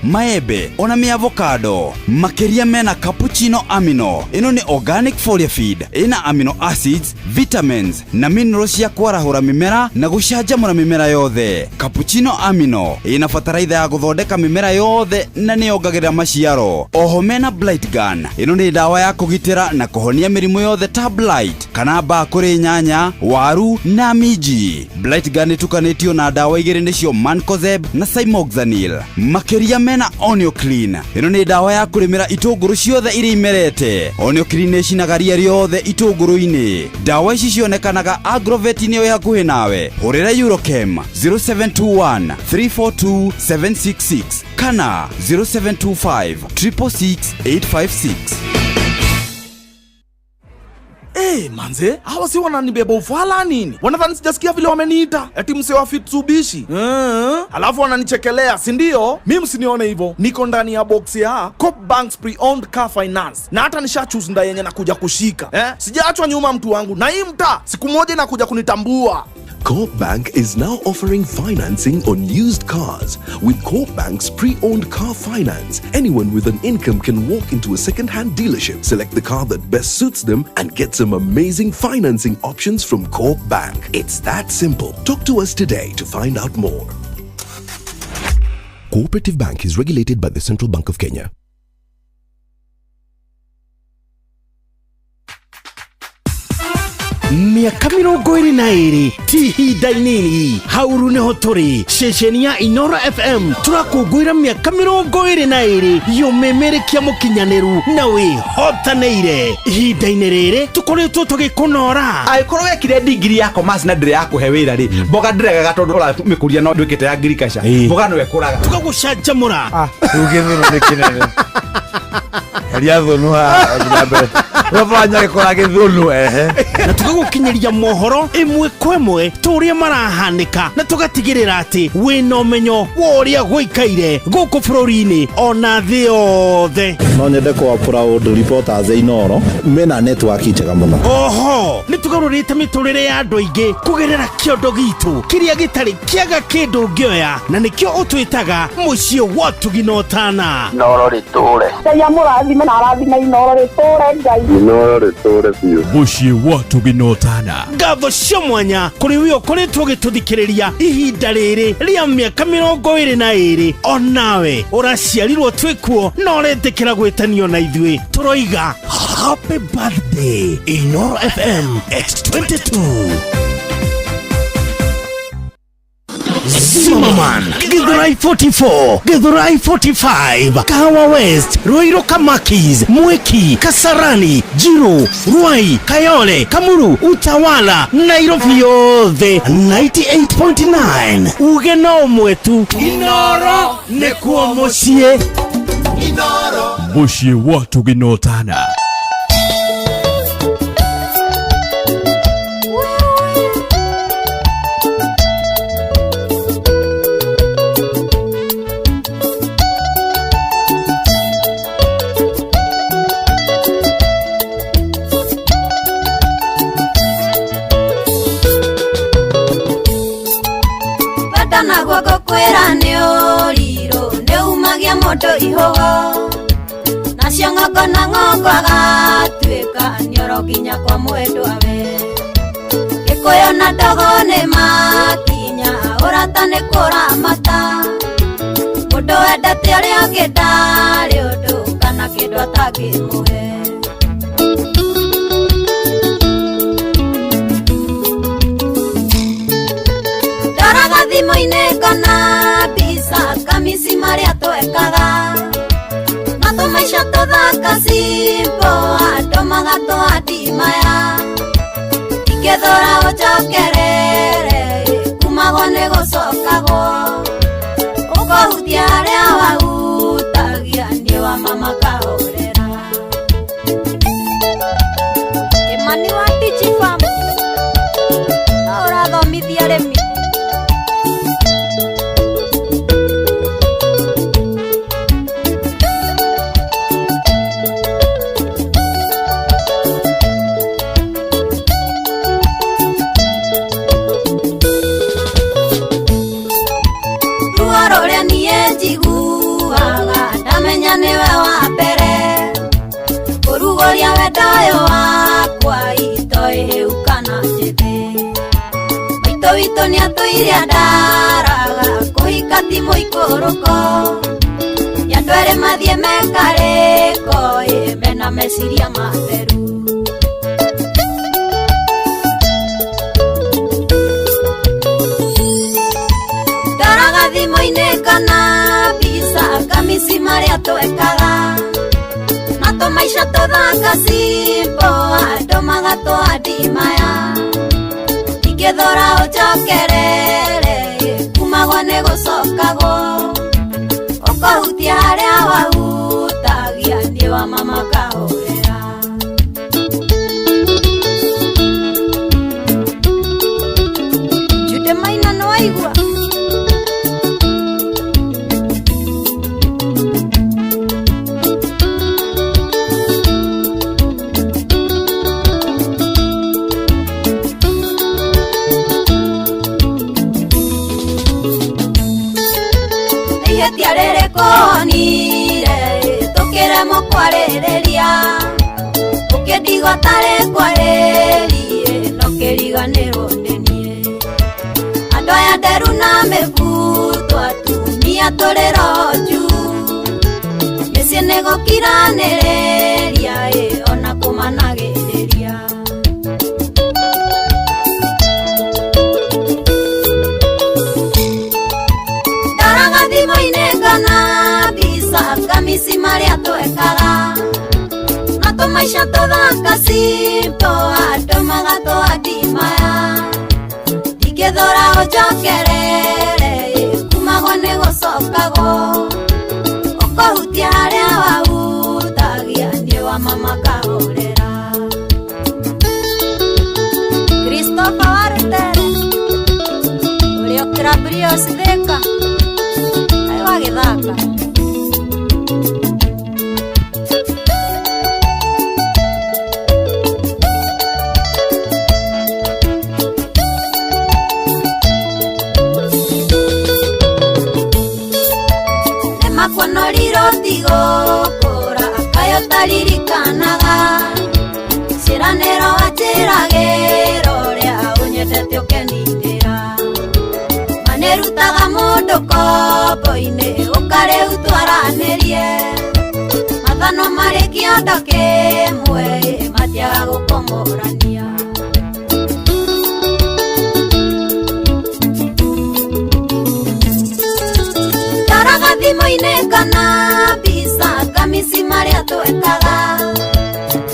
maembe, ona mi avocado. Makeria mena cappuccino amino. Ino ni organic folia feed. Ina amino acids, vitamins na minerals ya kwarahura mimera na gucanjamura mimera yothe. Cappuccino amino ina fataraitha ya guthondeka mimera yothe na ni yongagirira maciaro. Oho mena blight gun. Ino ni dawa ya kugitira na kuhonia mirimu yothe ta blight kana mbaa kuri nyanya, waru na miji. Blight gun itukanitio na dawa igiri nicio mancozeb na cymoxanil. Makeria mena Onio Clean. Ino ni dawa ya kurimira itunguru ciothe iri imerete. Onio Clean ni cinagaria riothe itunguru-ini. Dawa ici cionekanaga Agrovet niyo hakuhi nawe. Hurira Eurochem 0721 342 766 kana 0725 666 856. Manze, hawa si wananibeba ufala nini? Wanadhani sijasikia vile wameniita eti mse wa Mitsubishi. Alafu wananichekelea, si ndio? Mimi msinione hivyo. Niko ndani ya box ya Coop Bank's Pre-Owned Car Finance. Na hata nishachoose nda yenye nakuja kushika. Sijaachwa nyuma mtu wangu. Na hii mta siku moja inakuja kunitambua. Coop Bank is now offering financing on used cars. With Coop Bank's pre-owned car finance, anyone with an income can walk into a second-hand dealership, select the car that best suits them, and get some amazing financing options from Coop Bank. It's that simple. Talk to us today to find out more. Cooperative Bank is regulated by the Central Bank of Kenya. Miaka 22 tihinda inini hauru neho turi ceceni ya Inoro FM turakungwira miaka 22 yumemerekia mukinyaniru na wihotaneire ihinda-ini riri tukoretwo tugikunora aikorwo wekire degree ya commerce na ndire ya kuhe wira ri mboga ndiregaga tondu uramikuria no ndwikite ya agriculture mboga no ekuraga tukagucanjamura rugithiro ni kinene heria thonu ha nyambe wafanya ikora githunu na tugagukinyiria mohoro imwe kwemwe turia marahanika na tugatigirira ati wina umenyo woria gwikaire guku bururi-ini ona thi yothe no nyende kwa proud reporters Inoro mena network njega muno. Oho ni tugarurite miturire ya andu aingi kugerera kiondo gitu kiria gitari kiaga kindu ngioya na nikio utwitaga mucii wa Tuginotana Inoro riture ya murathime na arathime Inoro riture ngai Inoro riture biu mucii wa Tuginotana ngatho cia mwanya kuri wi ukoretwo gituthikiriria ihinda riri ria miaka 22 onawe uraciarirwo twikuo no rendekera gwitanio na ithui turoiga happy birthday Inoro FM X22 Zimmerman, Githurai 44, Githurai 45, Kahawa West, Ruiru Kamakis, Mweki, Kasarani, Jiro, Ruai, Kayole, Kamuru, Utawala, Nairobi yothe 98.9 Ugeno mwetu Inoro nekuo mucie Inoro mucie wa Tuginotana. Guoko kwera ni uriro ni umagia moto ihogo nacio ngoko na ngoko agatwika nioro nginya kwa mwendo awe gikuyu na ndogo ni makinya urata ni kuramata mundu wendete uria ungi ndari undu kana kindu atangimuhe thimo-ini kana bisa kamisi maria twekaga na tumaica tuthaka simpo andu magatwadimaya ingithura ucokerere kumagwo ni gucokagwo ukahutia aria wahutagia ni wa mama kahorera Kimani wa Tichifam na urathomithia remi Ruaro ria niye njigu Ngamenya niwe wa mbere kurugoria wendayo wakwa itoi hiu kana njĩthĩ maitũ witũ nĩatũire ndaraga kũhika timũ ikũrũko andũ erĩ mathiĩ mekarĩko mena meciria matheru ndaraga thimũ-inĩ kana mbica kamisi marĩa twekaga na tũmaica tũthaka simbo andũ magatũandimaya ingĩthora ũnjokerere kumagwo nĩ gũcokagwo ũkahutia harĩa wahutagia niĩ wa mama kahũrĩra Jude Maina nĩ waigua tiarere konire tukiremo kwarĩrĩria ukidigo tare kwarĩrie no kĩriganĩrwo nĩniĩ andũ aya nderu na mĩbutwo atumia tũrĩro nju mĩciĩ nĩgũkiranĩrĩria ona kũmanagĩrĩria thimũ-inĩ kana mbica kamisi marĩa twekaga na tũmaica tũthaka simbo andũ magatũandimaya ingĩthora ũnjokerere kumagwo nĩ gũcokagwo ũkahutia harĩa wahutagia niĩ wa mama kahũrĩra Christopher Warutere ũrĩa Krabrios Thika wagĩthaka nĩmakwonorirwo tigũkũra kayo taririkanaga ciĩranĩro wanjĩragĩra ũrĩa ũnyendete ũkenindĩra manĩrutaga mũndũ kombo-inĩ ũkarĩu twaranĩrie mathano marĩ kĩondo kĩmwe matiaga gũkomorania ndaraga thimũ-inĩ kana mbica kamisi marĩa twekaga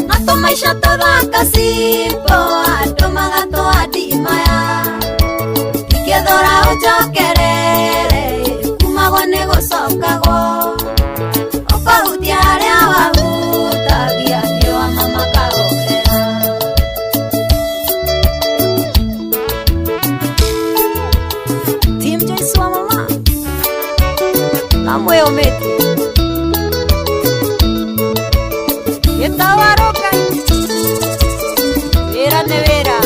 na tũmaica tũthaka simbo andũ magatũandimaya ingĩthora ũnjokerere kumagwo nĩ gũcokagwo ũkahutia harĩa wahutagia niĩ wa mama kahũrĩra Team Joyce wa mama na mwĩũmĩte gĩtawaroka wĩra nĩ wĩra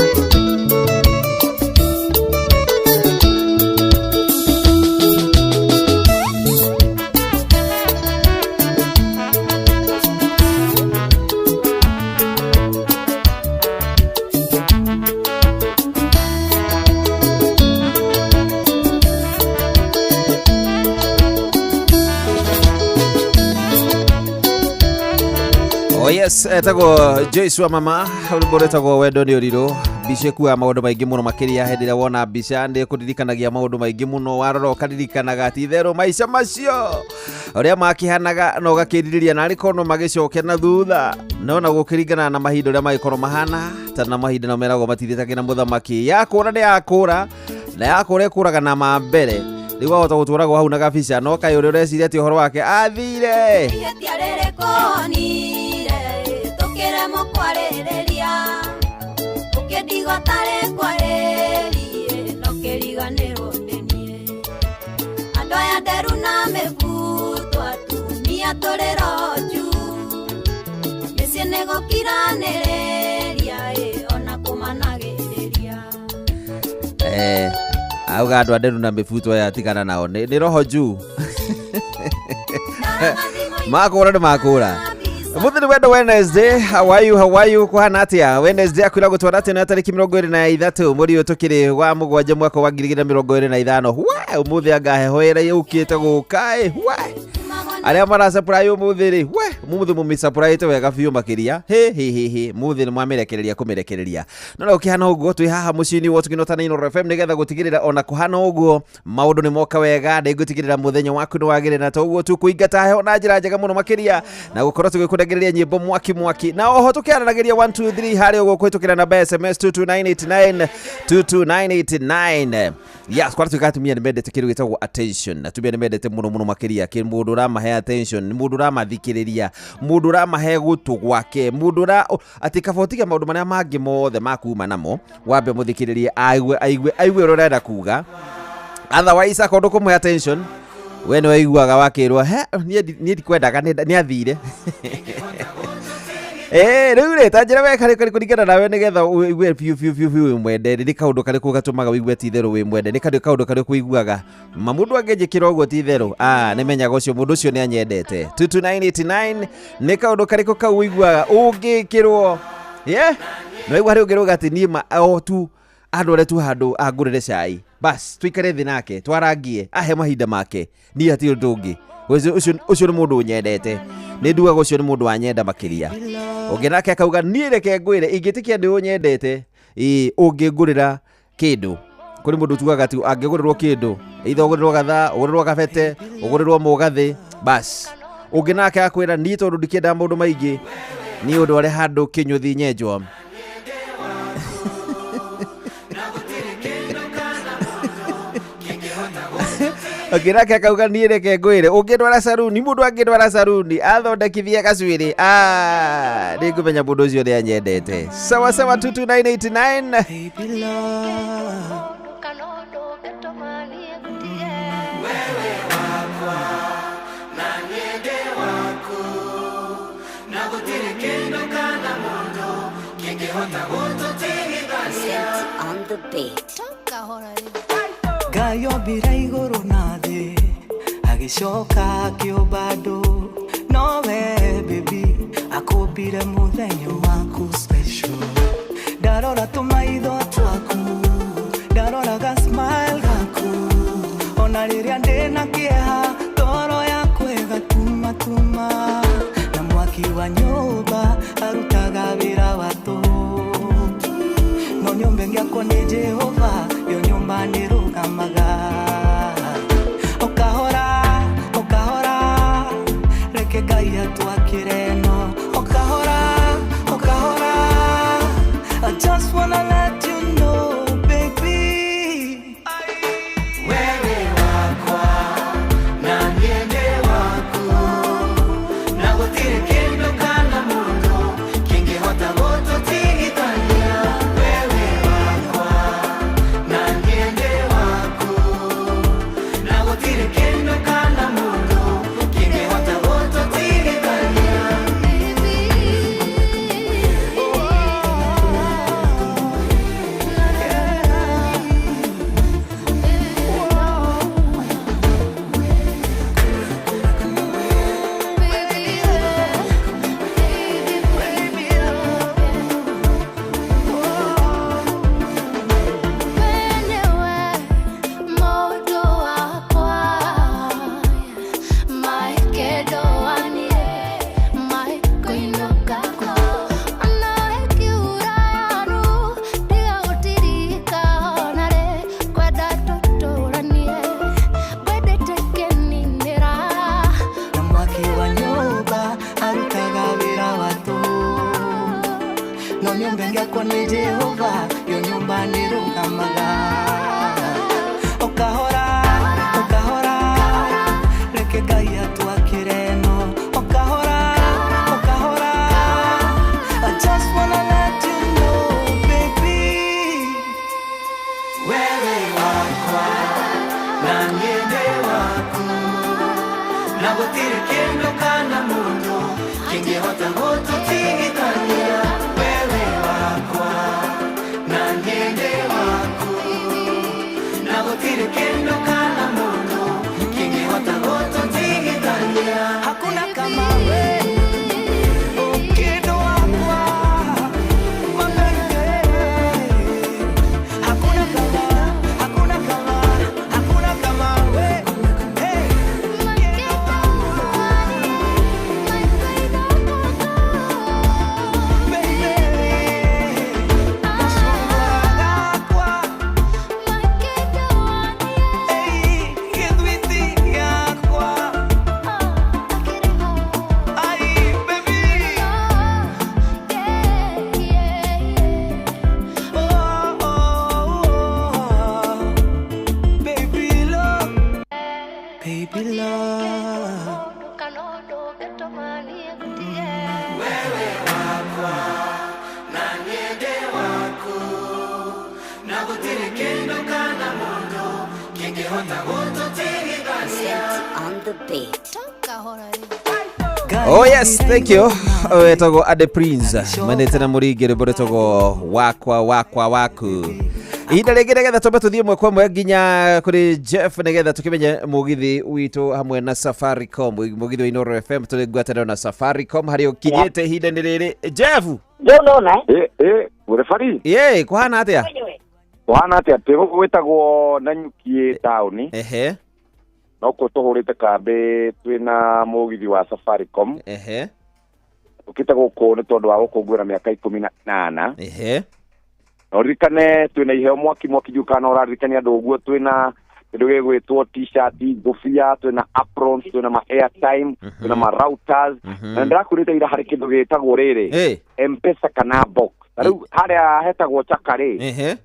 Oh yes, etagwo Joyce wa mama, rwĩmbo rwĩtagwo wendo nĩ ũrirũ. Mbica ĩkuaga maũndũ maingĩ mũno makĩria hĩndĩ ĩrĩa wona mbica nĩ kũririkanagia maũndũ maingĩ mũno, warora ũkaririkanaga ti therũ maica macio ũrĩa makĩhanaga na ũgakĩrirĩria narĩ korwo magĩcokia na thutha no na gũkĩringana na mahinda ũrĩa magĩkorwo mahana ta na mahinda no meragwo matithĩtage na mũthamaki yakũra nĩ yakũra na yakũra ĩkũraga na mambere rĩu wahota gũtũragwo hau na gabica no kaĩ ũrĩa ũreciria atĩ ũhoro wake athire tukiremo kwarĩrĩria ukidigo tare kwarĩrie no kĩriganĩrwo nĩniĩ andũ aya nderu na mĩbutwo atumia tũrĩro nju mĩciĩ nĩgũkiranĩrĩria ona kũmanagĩrĩria auga andũ nderu na mĩbutwo aya tigana nao nĩ roho njuu makura nĩ makura Muthini wendo Wednesday, how are you kuhana atia? Wednesday akwira gutwara ati na tariki 23 muri utukiri wa mugwanja mwaka wa 2025. Wa umuthi angahehoera yukite gukai. Wa aria mara surprise umuthiri. Wa umuthi mumi surprise wega biu makiria. He muthi ni mwamerekereria kumerekereria. No ukihana uguo twi haha mucini wo tukinotana ino FM nigetha gutigirira ona kuhana uguo maundu ni moka wega ndigutigirira muthenya waku ni wagire na toguo tu kuingata heho na njira njega muno makiria na gukorwo tugikunegereria nyimbo mwaki na oho tukiaranageria 1 2 3 hari uguo kwitukira na SMS 22989 yes kwa tukatumia nimendete kiru gitagwo attention na tumia nimendete muno makiria ki mundu ramahe attention mundu ramathikiriria mundu ramahe gutu gwake mundu ra atikabotiga maundu maria mangi mothe makuma namo wambe muthikiririe aigue rorenda kuga otherwise akondo kumwe attention we no aiguaga wakirwa nie ndikwendaga ni athire riu ri tanjira we kari kuringana nawe nigetha uigue piu mwende ni kaundu kari kugatumaga uigue ti theru wi mwende ni kaundu kari kuiguaga mamundu angejikira uguo ti theru ni menyaga ucio mundu ucio ni anyendete 22989 ni kaundu kari kau uiguaga ungikirwo no igwa riu ngiruga ati ni ma tu andore tu handu angurire cai bas tuikare thi nake twarangie ahe mahinda make ni ati ndungi ucio ni mundu unyendete ni nduaga ucio ni mundu anyenda makiria ungi nake akauga ni reke ngwire ingitikia ndi unyendete ungingurira kindu kuri mundu tugaga ati angigurirwo kindu itho ugurirwo gatha ugurirwo gabete ugurirwo mugathi bas ungi nake akwira ni tondu ndikienda mundu maingi ni undu ari handu kinyuthi nyenjwa Ogirake akauga ni reke ngwire ungindwara saruni mundu angindwara saruni athondekithie gacwiri ningumenya mundu ucio ni anyendete sawa 22989 on the beat. Gayo bira iguru na thi agicoka kiobado no we baby akubire muthenya waku special darora tumaitho twaku darora ga smile gaku ona riria ndina kieha toro yaku egatuma na mwaki wa nyumba arutaga wira watu no nyumba ngiakwo ni Jehova yo nyumba ni rugamaga okahora reke Ngai atwakire no okahora I just wanna let you know baby wewe wakwa na niende wako na gutire kindu kana mundu kingihota gututigithania wewe wakwa na niende wako na gutire kindu kana mundu kingihota gututigithania no nyumba ngiakwo ni Jehova yo nyumba ni rugamaga okahora reke Ngai atwakire no okahora I just wanna let you know baby wewe wakwa na niende wako na gutire kindu kana mundu kingihota gututigithania wewe wakwa na niende wako na gutire kindu kana mundu kingihota gututigithania On the beat. Oh yes, thank you. Wetagwo Ade Prince manete na muringi rwimbo rwetagwo wakwa waku. Ihinda rĩngĩ nĩgetha twambe tũthiĩ mwe kwa mwe nginya kũrĩ Jeff nĩgetha tũkĩmenye mũgithi witũ hamwe na Safaricom. Mũgithi wa Inooro FM tũrĩ ngwatanĩro na Safaricom harĩa ũkinyĩte ihinda-inĩ rĩrĩ. Jeff Nona Ure fari kũhana atĩa? Kũhana atĩa gwĩtagwo Nanyuki town. Ehe. Noko tũhũrĩte kambĩ twĩna mũgithi wa Safaricom. Ehe. Ũkĩte gũkũ nĩ tondũ wa gũkũngũĩra mĩaka 18. Ehe. Norikane twĩna iheo mwaki njukana ũraririkania andũ ũguo twĩna kĩndũ gĩgwĩtwo t-shirt, ngũbia, twĩna aprons, twĩna ma airtime, twĩna ma routers. Na ndĩrakwĩrĩte ira harĩ kĩndũ gĩtagwo rĩrĩ M-Pesa kana box. Rĩu harĩa hetagwo chakari. Ehe.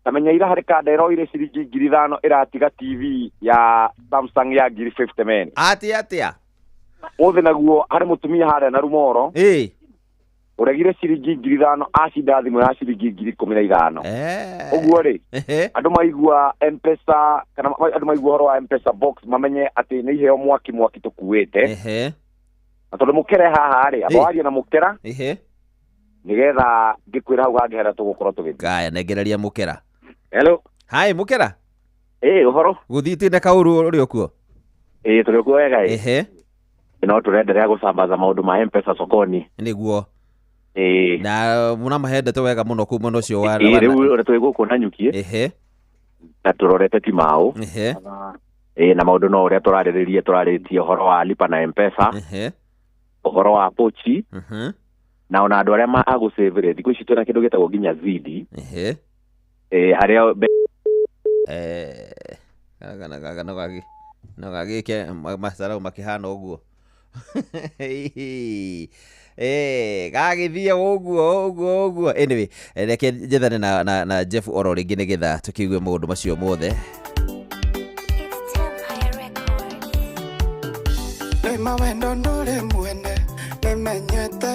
Tamenya ira harĩ kandero ire ciringi 5,000 ĩratiga TV ya Samsung ya 50 men. Atia. Othe naguo harĩ mũtumia harĩa na Rumoro. Uregire ciringi 5,000 acinda thimũ ya ciringi 15,000. Ũguo rĩ andũ maigua M-Pesa kana andũ maigua horo wa M-Pesa box mamenye atĩ nĩ iheo mwaki tũkuĩte. Na tondũ mũkere haha rĩ abawaria na mũkera nigetha ngĩkwĩra hau hangĩhera tũgũkorwo tũgĩthiĩ. Gaya nengereria mũkera. Hello. Hi mũkera. Ũhoro. Gũthitinde kaũru ũrĩ okuo. Tũrĩ okuo wega. No tũrenderea gũsambaza maũndũ ma M-Pesa sokoni. Nĩguo. Na muna mahendete wega muno ku muno cio wa. Rĩu twĩ gũkũ Nanyuki. Na tũrorete ti mao. Na maũndũ no ũrĩa tũrarĩtie ũhoro wa lipa na M-Pesa. Ũhoro wa pochi. Na ona andũ arĩa agũsavere thikũ ici twĩna kĩndũ gĩtagwo nginya zidi. Harĩa no gagĩke masarau makĩhana ũguo. Gagĩthiĩ ũguo. Anyway, reke njethane na Jeff oro rĩngĩ nĩgetha tũkĩigue maũndũ macio mothe. Nema wendo ndore mwene nemenyete,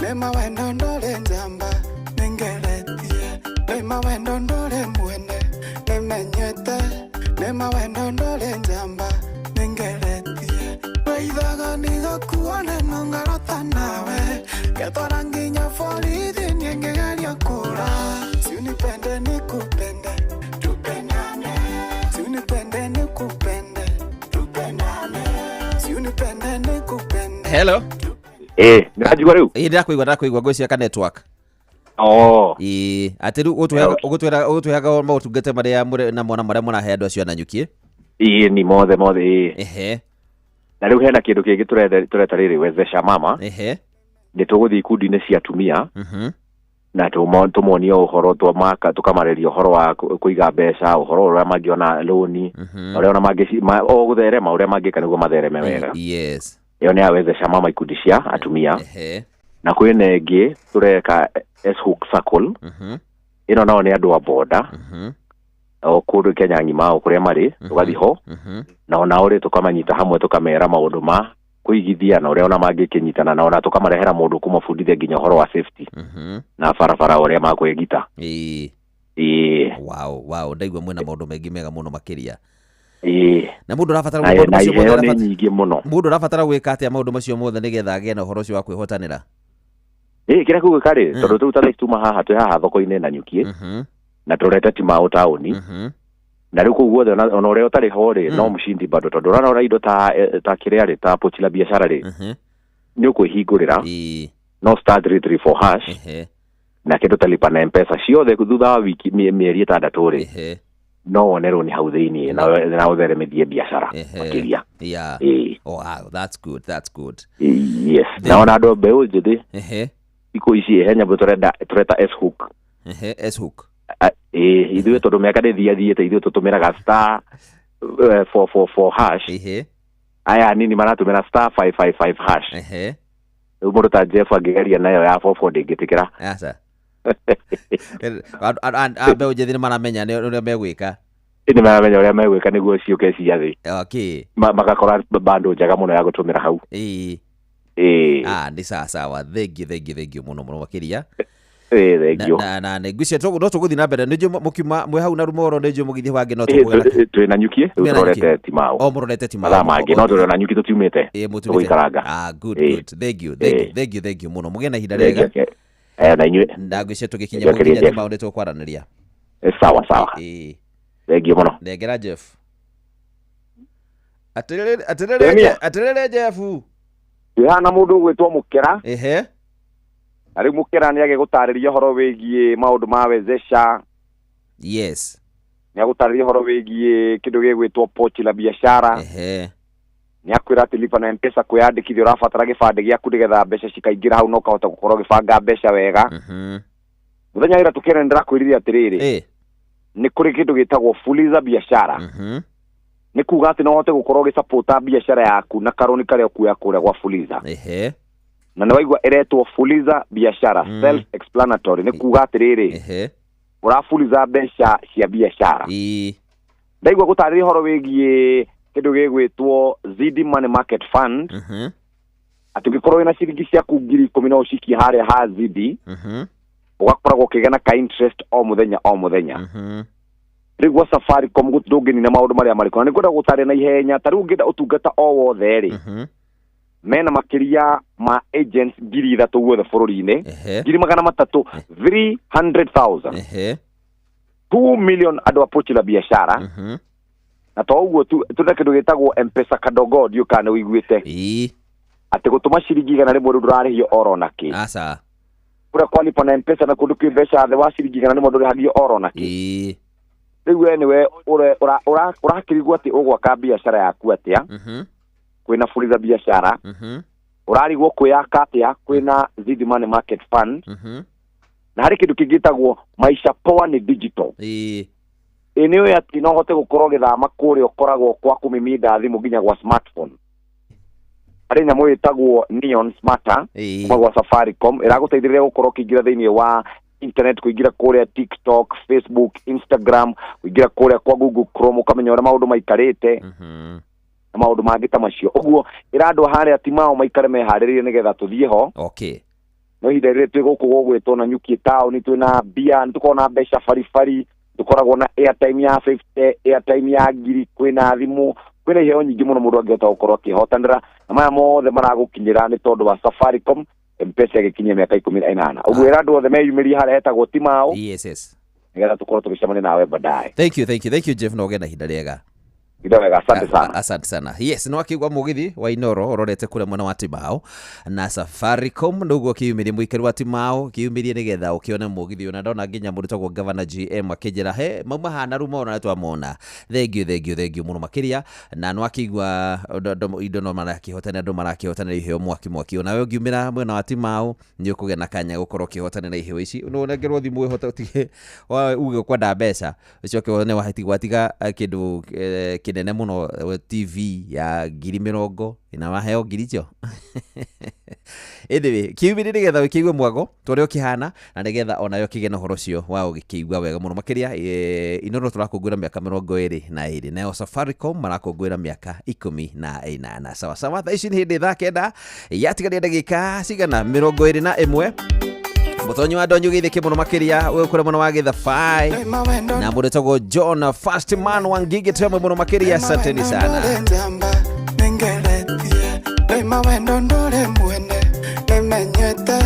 nema wendo ndore njamba ningeretie, nema wendo ndore mwene nemenyete, nema wendo ndore njamba ningeretie. Weithaga nigakuone nongarota nawe, ketwara nginya borithi niengegeria kũra. Siunipende nikupende, tupendane. Siunipende nikupende, tupendane. Siunipende nikupende. Hello. Ndĩrajigua rĩu. Ndĩrakũigua ngwĩciria ka network. Atĩ rĩu ũgũtũheaga maũtungata marĩa mũrĩ namo na marĩa mũrahe andũ acio a Nanyuki. Ni mothe. Na rĩu hena kĩndũ kĩngĩ tũreta rĩrĩ wezesha mama. Nĩ tũgũthiĩ ikundi-inĩ cia atumia. Na tũmonie ũhoro tũkamarĩria ũhoro wa kũiga mbeca, ũhoro ũrĩa mangĩona loni, ũrĩa ona gũtherema ũrĩa mangĩka nĩguo mathereme wega. Ĩyo nĩ ya wezesha mama ikundi cia atumia. Na kwĩna ĩngĩ tũreka S-Hook Circle. Ĩno nao nĩ andũ a boda. Kũndũ Kenya ng'ima kũrĩa marĩ tũgathiĩ ho. Na ona ũrĩ tũkamanyita hamwe tũkamera maũndũ ma kũigithia na ũrĩa ona mangĩkĩnyitana na ona tũkamarehera mũndũ kũmabundithia nginya ũhoro wa safety na barabara ũrĩa makwĩgita. Wow, ndaigua mwĩna maũndũ maingĩ mega mũno makĩria. Na mũndũ arabatara maũndũ macio mothe nĩ nyingĩ mũno. Mũndũ arabatara gwĩka atĩa maũndũ macio mothe nĩgetha agĩe na ũhoro ũcio wa kwĩhotanĩra? Kĩrĩa kũgwĩka rĩ tondũ tũu ta tuma haha twĩ haha thoko-inĩ Nanyuki na tũrete ti mao taũni. Na rĩu kũu guothe ona ũrĩa ũtarĩ ho rĩ no mũcindi bado tondũ ũrona indo ta kĩrĩa rĩ ta pochi la biashara rĩ nĩ ũkwĩhingũrĩra no star 334 hash na kĩndũ ta lipa na M-Pesa ciothe thutha wa wiki mĩeri 6 rĩ no wonerwo nĩ hau thĩinĩ na ũtheremithie biashara makĩria. Wow, that's good. Yes. Na ona andũ mbeũ njĩthĩ thikũ ici he nyamũ tũreta S-Hook. S-Hook. Ithuĩ tondũ mĩaka ndĩthiathiĩte ithuĩ tũtũmĩraga star 444 hash. Aya nini maratũmĩra star 555 hash. Rĩu mũndũ ta Jeff angĩgeria nayo ya 44 ndĩngĩtĩkĩra. Mbeũ njĩthĩ nĩ maramenya ũrĩa megwĩka. Nĩ maramenya ũrĩa megwĩka nĩguo ciũke cia thĩ. Magakora bandũ njega mũno ya gũtũmĩra hau. Nĩ sawa. Thengiũ mũno makĩria. thengio na ngwĩcia no tũgũthiĩ na mbere nĩnjũ mũkiuma mwĩ hau na Rumoro nĩnjũ mũgithi wange no twĩ na nyuki tũrorete Timao mũrorete Timao mathaa mangĩ no tũrĩ na nyuki tũtiumĩte tũgũikaranga good thank you mũno mũgĩe na ihinda rĩega na inyuĩ ndagwĩcia tũgĩkinya mũgithi Timao nĩ tũkwaranĩria sawa thengiũ mũno ndengera Jeff aterere Jeff ihana mũndũ ũgwĩtwo Mũkera ehe ari Mũkera nĩ agĩgũtarĩria ũhoro wĩgiĩ maũndũ ma wezesha yes nĩ agũtarĩria ũhoro wĩgiĩ kĩndũ gĩgwĩtwo pochi la biashara ehe nĩ akwĩra atĩ lipa na M-Pesa kwĩyandĩkithia ũrabatara gĩbandĩ gĩaku nĩgetha mbeca cikaingĩra hau no kahota gũkorwo gĩbanga mbeca wega mũthenya ĩra tũkĩra ndĩrakwĩrire atĩrĩrĩ nĩ kũrĩ kĩndũ gĩtagwo fuliza biashara nĩ kuga atĩ no hote gũkorwo gĩsapota biashara yaku na karoni karĩa ũkuya kũrĩa gwa fuliza na nĩ waigua ĩretwo fuliza biashara self explanatory nĩ kuga atĩrĩrĩ ũrafuliza mbeca cia biashara ndaigua gũtarĩria ũhoro wĩgiĩ kĩndũ gĩgwĩtwo Zidi Money Market Fund atĩ ũngĩkorwo wĩna ciringi ciaku 10,000 no ũcikie harĩa ha Zidi ũgakoragwo ũkĩgĩa na ka interest o mũthenya rĩgwa Safaricom ndũngĩnina maũndũ marĩa marĩkũ na nĩ ngwenda gũtarĩria na ihenya ta rĩu ũngĩenda ũtungata o wothe rĩ mena makĩria ma agents 3,000 guothe bũrũri-inĩ 300,000 2 million andũ a pochi la biashara na to ũguo tuna kĩndũ gĩtagwo M-Pesa kadogo ndio kana ũiguĩte atĩ gũtũma ciringi 100 rĩmwe ndũrarĩhio oro nakĩ kũrĩa kwalipa na M-Pesa na kũndũ kĩ mbeca thĩ wa ciringi 100 rĩmwe ndũrĩhagio oro nakĩ rĩu anyway ũrakĩrigwo atĩ ũgwaka biashara yaku atĩa kwĩna fuliza biashara ũrarigwo kwĩyaka atĩa kwĩna Zidi Money Market Fund na harĩ kĩndũ kĩngĩtagwo maisha poa ni digital nĩwe atĩ no hote gũkorwo gĩthama kũrĩa ũkoragwo kwa kũmiminda thimũ nginya gwa smartphone harĩ nyamũ ĩtagwo Neon Smarter kuma gwa Safaricom ĩragũteithĩrĩria gũkorwo ũkĩingĩra thĩinĩ wa internet kuingira kũrĩa TikTok, Facebook, Instagram, kuingira kũrĩa kwa Google Chrome ukamenya ũrĩa maũndũ maikarĩte na maũndũ mangĩ ta macio ũguo ĩrandwo harĩa Timao maikare meharĩrĩrie nĩgetha tũthiĩ ho no ihinda rĩrĩ twĩ gũkũ gũgwĩtwo na nyuki town twĩna bia nĩtũkoragwo na mbeca baribari tũkoragwo na airtime ya 50 airtime ya 1,000 kwĩna thimũ kwĩna iheo nyingĩ mũno mũndũ angĩhota gũkorwo akĩhotanĩra na maya mothe maragũkinyĩra nĩ tondũ wa Safaricom M-Pesa gĩkinyia mĩaka 18 ũguo ĩrandwo othe meyumĩrie harĩa hetagwo Timao nĩgetha tũkorwo tũgĩcemania nawe baadaye thank you Jeff no gena ihinda rĩega asante sana yes no akigwa mugithi wa Inoro ororete kule mwena wa Timao na Safaricom ndugo kiyumirie muikari wa Timao kiyumirie nigetha ukione mugithi ona ndona nginya mũndũ tagwo Governor GM akijira he mauma hana Rumoro na twamona thank you muno makiria na no akigwa indo no marakihotana andu marakihotana iheo mwaki ona we ngiumira mwena wa Timao ni ukugena kanya gukorwo kihotana na iheo ici no nengerwo thimu ihota utige wa uge kwenda mbeca ucoke one wahiti gwatiga kindu kinene muno TV ya 20,000 ina maheo ngiricho anyway kiumire nigetha wikigwe mwago tore ukihana na nigetha onayo kigena horo cio wa ugikigwa wega muno makiria Inoro turakungwira miaka 22 nayo Safaricom marakungwira miaka 18 sawa tha ici ni hindi tha kenda yatigaria ndagika cigana 21 Mutonyi wa ndonyo githike muno makiria we kure muno wa githa 5 na mundu tagwo John First Man wa ngigi temo muno makiria asanteni sana Nema wendo ndole mwene nemenyete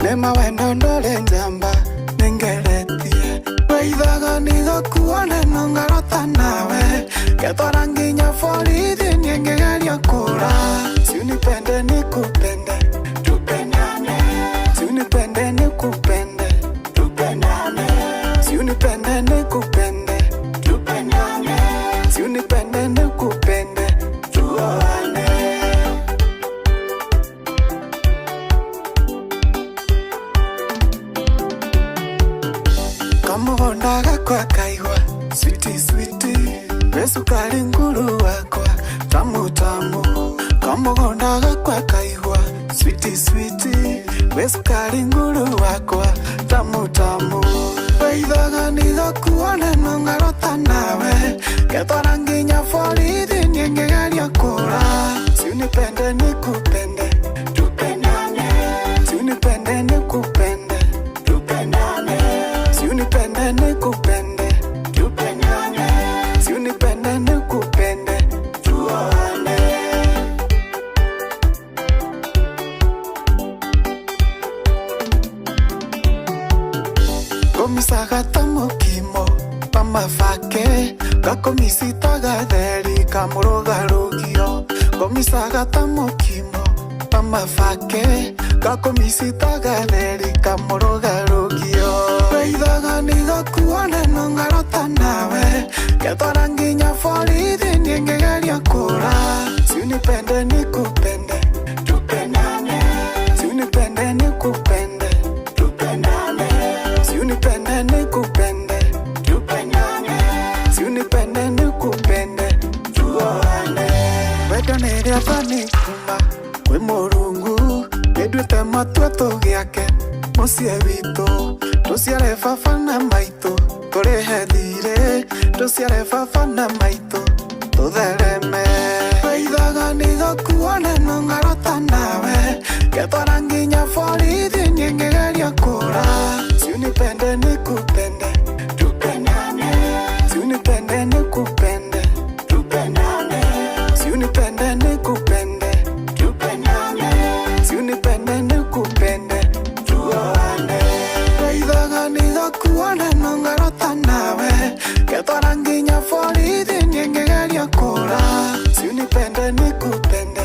nema wendo ndole njamba ningeletie weithaga nigakuone nongarota nawe ketwara nginya borithi niengegeria kura siunipende nikupende tupendane siunipende nikupende tupendane siunipende nikupende tupendane siunipende nikupende tuoane Kamugondaga kwa kaigwa sweetie Besukari nguru wakwa tamu Kamugondaga kwa kaigwa sweetie Besukari nguru wakwa tamu Weithaga nigakuone nongarota nawe ketwara nginya borithi niengegeria kura siunipende nikupende tupendane siunipende nikupende tupendane Komisaga tamukimo pamafake gakomisitaga theri kamurugarugio komisaga tamukimo pamafake gakomisitaga theri kamurugarugio weithaga nigakuone nongarota nawe getwara nginya borithi ningegeria kura siunipende nikupende tupendane siunipende nikupende tupendane siunipende nikupende tupendane siunipende nikupende tuoane wedo niria vanikuma kwi Murungu nidwite matua tugiake mucie witu tuciare baba na maitu turihe thire tuciare baba na maitu tuthereme weithaga nigakuone nongarota nawe getwara nginya borithi ningegeria kura siunipende nikupende tupendane siunipende nikupende tupendane siunipende nikupende tupendane siunipende nikupende tuoane weithaga nigakuone nongarota nawe getwara nginya borithi ningegeria kura siunipende nikupende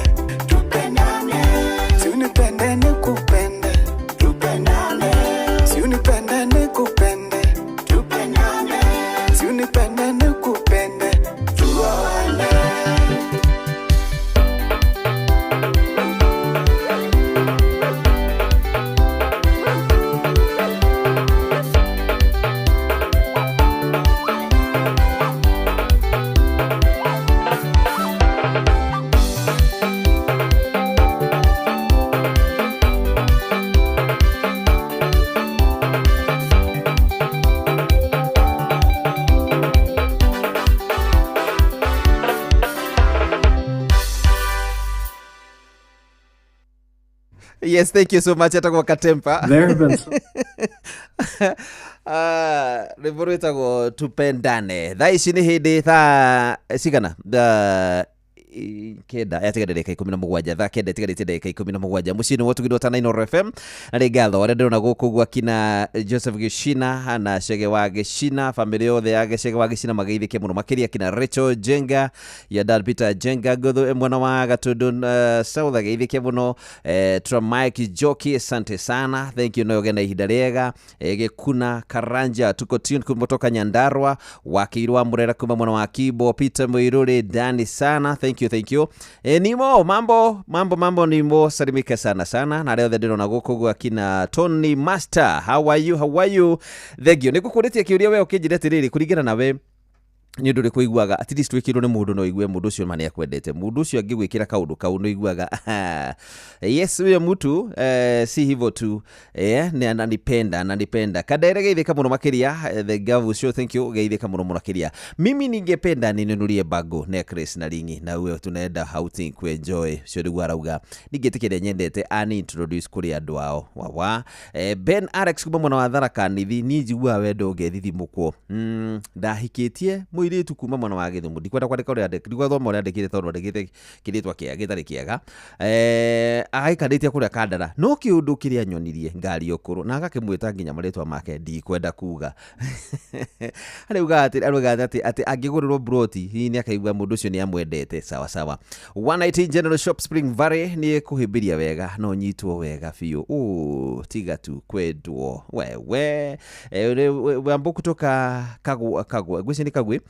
tupendane siunipende nikupende tupendane siunipende nikupende tupendane siunipende nikupende tuoane. Yes, thank you so much. Atakuwa Katempa. There have been some... Rwimbo rwitagwo tupendane. Thaa ici nĩ hĩndĩ thaa cigana kenda yatigarire dakika 17 thaa kenda itigarite dakika 17 muciĩ-inĩ wa ũtugĩ wa Tanainoro FM na rĩ ngatho arĩa ndĩrona gũkũ gwakina Joseph Gĩcina na Chege wa Gĩcina famĩlĩ yothe ya Chege wa Gĩcina mageithĩke mũno makĩria kina Rachel Jenga ya Dad Peter Jenga Ngũthũ mwana wa Gatundu South ageithĩke mũno Mike Joki asante sana thank you no gena ihinda rĩega Gĩkuna Karanja tuko tune kutoka Nyandarua Wakĩirwo Murera kuma mwana wa Kibo Peter Mũirũrĩ Dani sana thank you Nimo mambo Nimo salimika sana na leo ndĩrona gũkũ gwakina Tony Master how are you thank you nĩgũkũrĩtie kĩũria we ũkĩnjĩra atĩrĩrĩ kũringana nawe nĩ ũndũ ũrĩkũ iguaga at least wĩkĩrwo nĩ mũndũ no igue mũndũ ũcio mani akwendete mũndũ ũcio angĩgwĩkĩra kaũndũ kau no iguaga yes huyo mtu si hivyo tu ni ananipenda Kadere geithĩka mũno makĩria the Gavu show thank you geithĩka mũno makĩria mimi ningependa ninunulie bago necklace na ringi na wewe tunaenda outing ku enjoy cio nĩguo arauga ningĩtĩkĩrĩa nyendete ani introduce kũrĩ andũ ao wawa Ben Alex kuma mwana wa Tharaka Nithi ni njigua wendo ngethithimũkwo ndahikĩtie mũirĩtu kuma mwana wa Gĩthumo ndikwenda kwandĩka ũrĩa ndikwethoma ũrĩa andĩkĩte tondũ andĩkĩte kĩrĩtwa gĩtarĩ kĩega agaikarĩtie kũrĩa Kandara no kĩũndũ kĩrĩa nyonirie ngari ũkũrũ na agakĩmwĩta nginya marĩtwa make ndikwenda kuga arauga atĩ angĩgũrĩrwo broti hihi nĩ akaigua mũndũ ũcio nĩ amwendete sawa 119 General Shop Spring Valley nĩ kũhĩmbĩria wega no nyitwo wega biũ tiga tu kwendwo wewe wambo kutoka Kagwa gwĩci nĩ Kagwe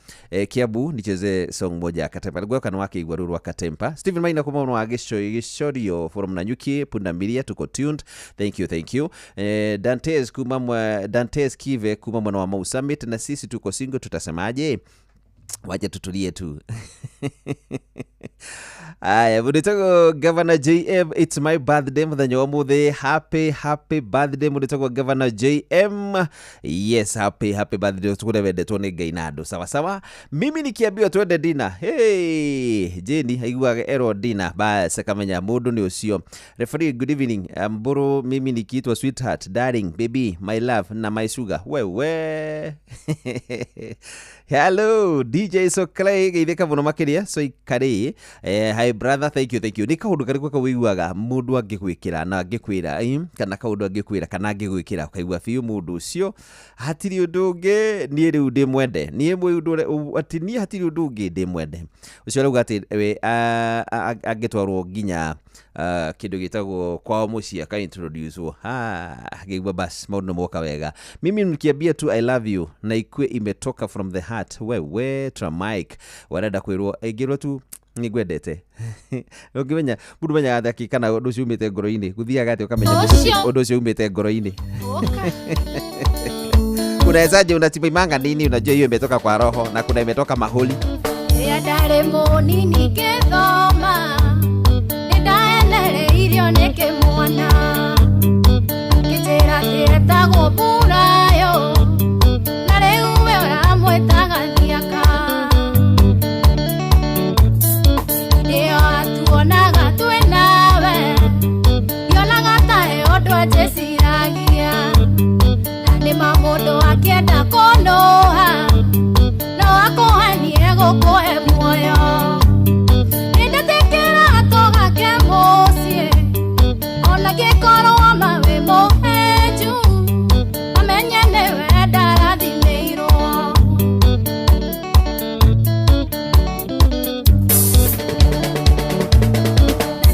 Kiambu nicheze song moja ya Katempa niguo kana wakĩigua rũrũ wa Katempa Stephen Maina kuma mwana wa Gĩcorio from Nanyuki Pundamilia tuko tuned thank you Dantes Kive kuma mwana wa Mau Summit na sisi tuko single tutasemaje waje tutulie tu aya munitago Governor JM it's my birthday muthenya wa muthi happy birthday munitago Governor JM yes happy birthday tukure wendetwo nĩ Ngai na andũ sawa mimi nikiambiwa twende dina hey Jeni aiguaga ero dina basi kamenya mũndũ nĩ ũcio referee good evening mburu mimi nikiitwa sweetheart darling baby my love na my sugar wewe hello DJ so Clay geithĩka mũno makĩria so ikari hi brother, thank you. Ni kaundu kariku ka wiguaga mundu angigwikira na angikwira kana kaundu angikwira kana angigwikira kaigua fiu mundu ucio hatiri undu ungi ni riu ndi mwende ni mundu ati ni hatiri undu ungi ndi mwende ucio rauga ati we angitwarwo nginya kindu gitagwo kwao mucia ka introduce geigua bas maundu moka wega. Mimi nikiambia tu I love you na ikue imetoka from the heart. We tra Mike warenda kwirwo igirwo tu ngwendete ukimenya mundu menya athaki kana undu ucio umite ngoro-ini guthiaga ati ukamenya undu ucio umite ngoro-ini unawezaje unatipa imanga nini unajua hiyo imetoka kwa roho na kuna imetoka maholi ya dare moni nikethoma ndaenere irio neke mwana kitera tetago burayo na riu we uramwetaga thiaka ndio atuonaga twenawe yonaga tae ondo ajesiragia na ni mamundu akienda konoha no akohanie gukuhe muoyo nindetekera toga ke mucie ona gikorwo mawe muheju amenye niwe ndarathimirwo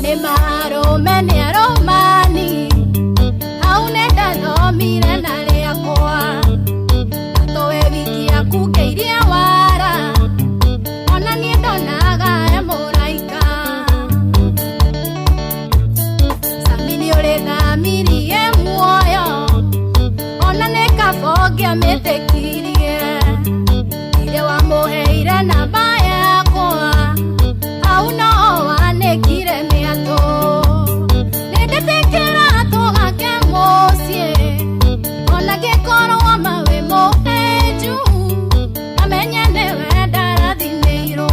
ni marume ni aromani hau nenda thomire na riakwa atowe wiki yaku ngeirie wara ona ni ndonaga e muraika samini uri thamirie muoyo ona ni kabonge amitekirie ire wamuheire namba yakwa hau no wanekire miato nindetekera tugake mucie ona gikorwo mawe muheju amenye niwe ndarathimirwo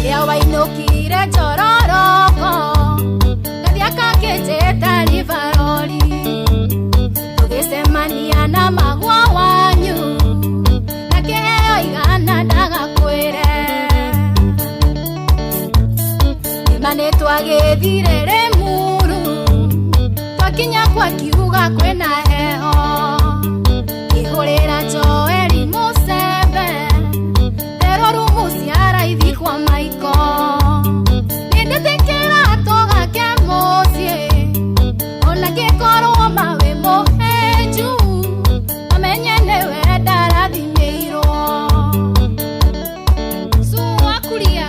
ria wainukire njororoko gathiaka kinjita rivarori tugicemania na magwa wanyu na kiheo igana ndagakwire imane twagithire rimuru twakinya kwa kiuga kwina heho ihurira Joeli Museve tero rumuciara ithi kwa maiko nindetekera togake mucie ona gikorwo mawe muheju amenye niwe ndarathimirwo suwakuria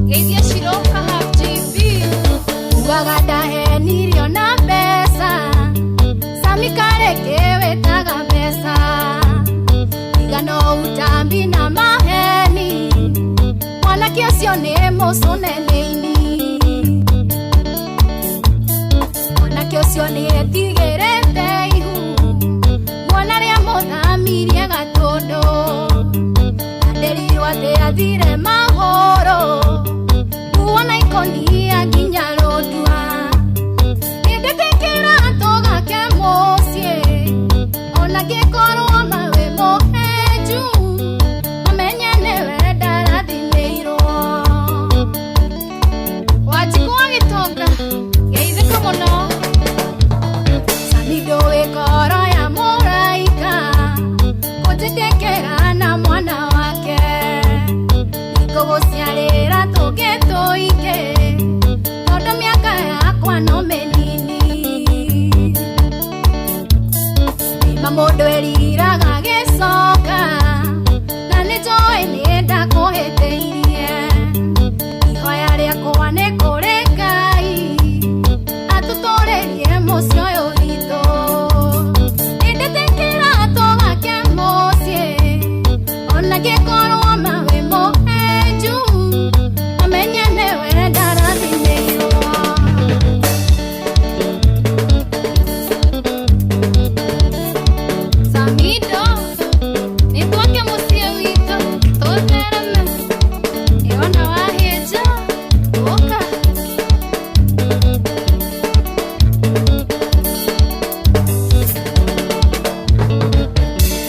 geithia ciroka hafjibi ugaga ndahenirio na mbeca samikareke wetaga mbeca igano utambi na maheni mwanake ucio nĩ mũcũnenĩini mwanake ũcio nĩ etigĩrĩte ihu mwana rĩa mũthamirie gatũndũ nderirwo atĩ athire mahũrũ kuona ikonia nginya rũndua nindetekera tũgake mucie ona gĩkorwo mawe muheju amenye niwe ndarathimirwo wajikwa gĩtonga geithĩka mũno samido wĩkoro ya mũraika gũtĩtekera na mwana wake ikũgũciarĩra tũgĩtũingĩ tondũ mĩaka yakwa no mĩnini nĩma mũndũ eriraga gĩcoka na nĩnjũĩ nĩ ndakũhĩtĩirie ihoya rĩakwa nĩ kũrĩ Ngai atũtũrĩrie mũciĩ ũyũ witũ nindetekera tũgake mucie ona gĩkorwo mawe muheju amenye niwe ndarathimirwo Samido nitwake muciĩ witũ tũthereme ĩona wahĩnja ũka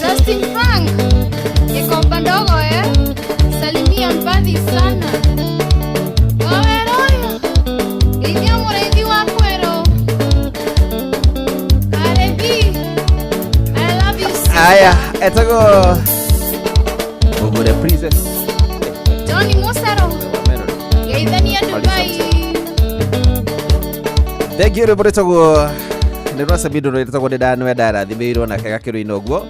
Justin Frank Safi sana. Waweroyo. Inyo mureithi wa kwero. Karebi. I love you so. Aya, etago. Ugure princess. Johnny Musaro. Geithania Dubai. Thank you rä taguo nä rwa sabindo rä tagwo nä ndanwe ndarathimä irwo nake gakä rå-inä å guo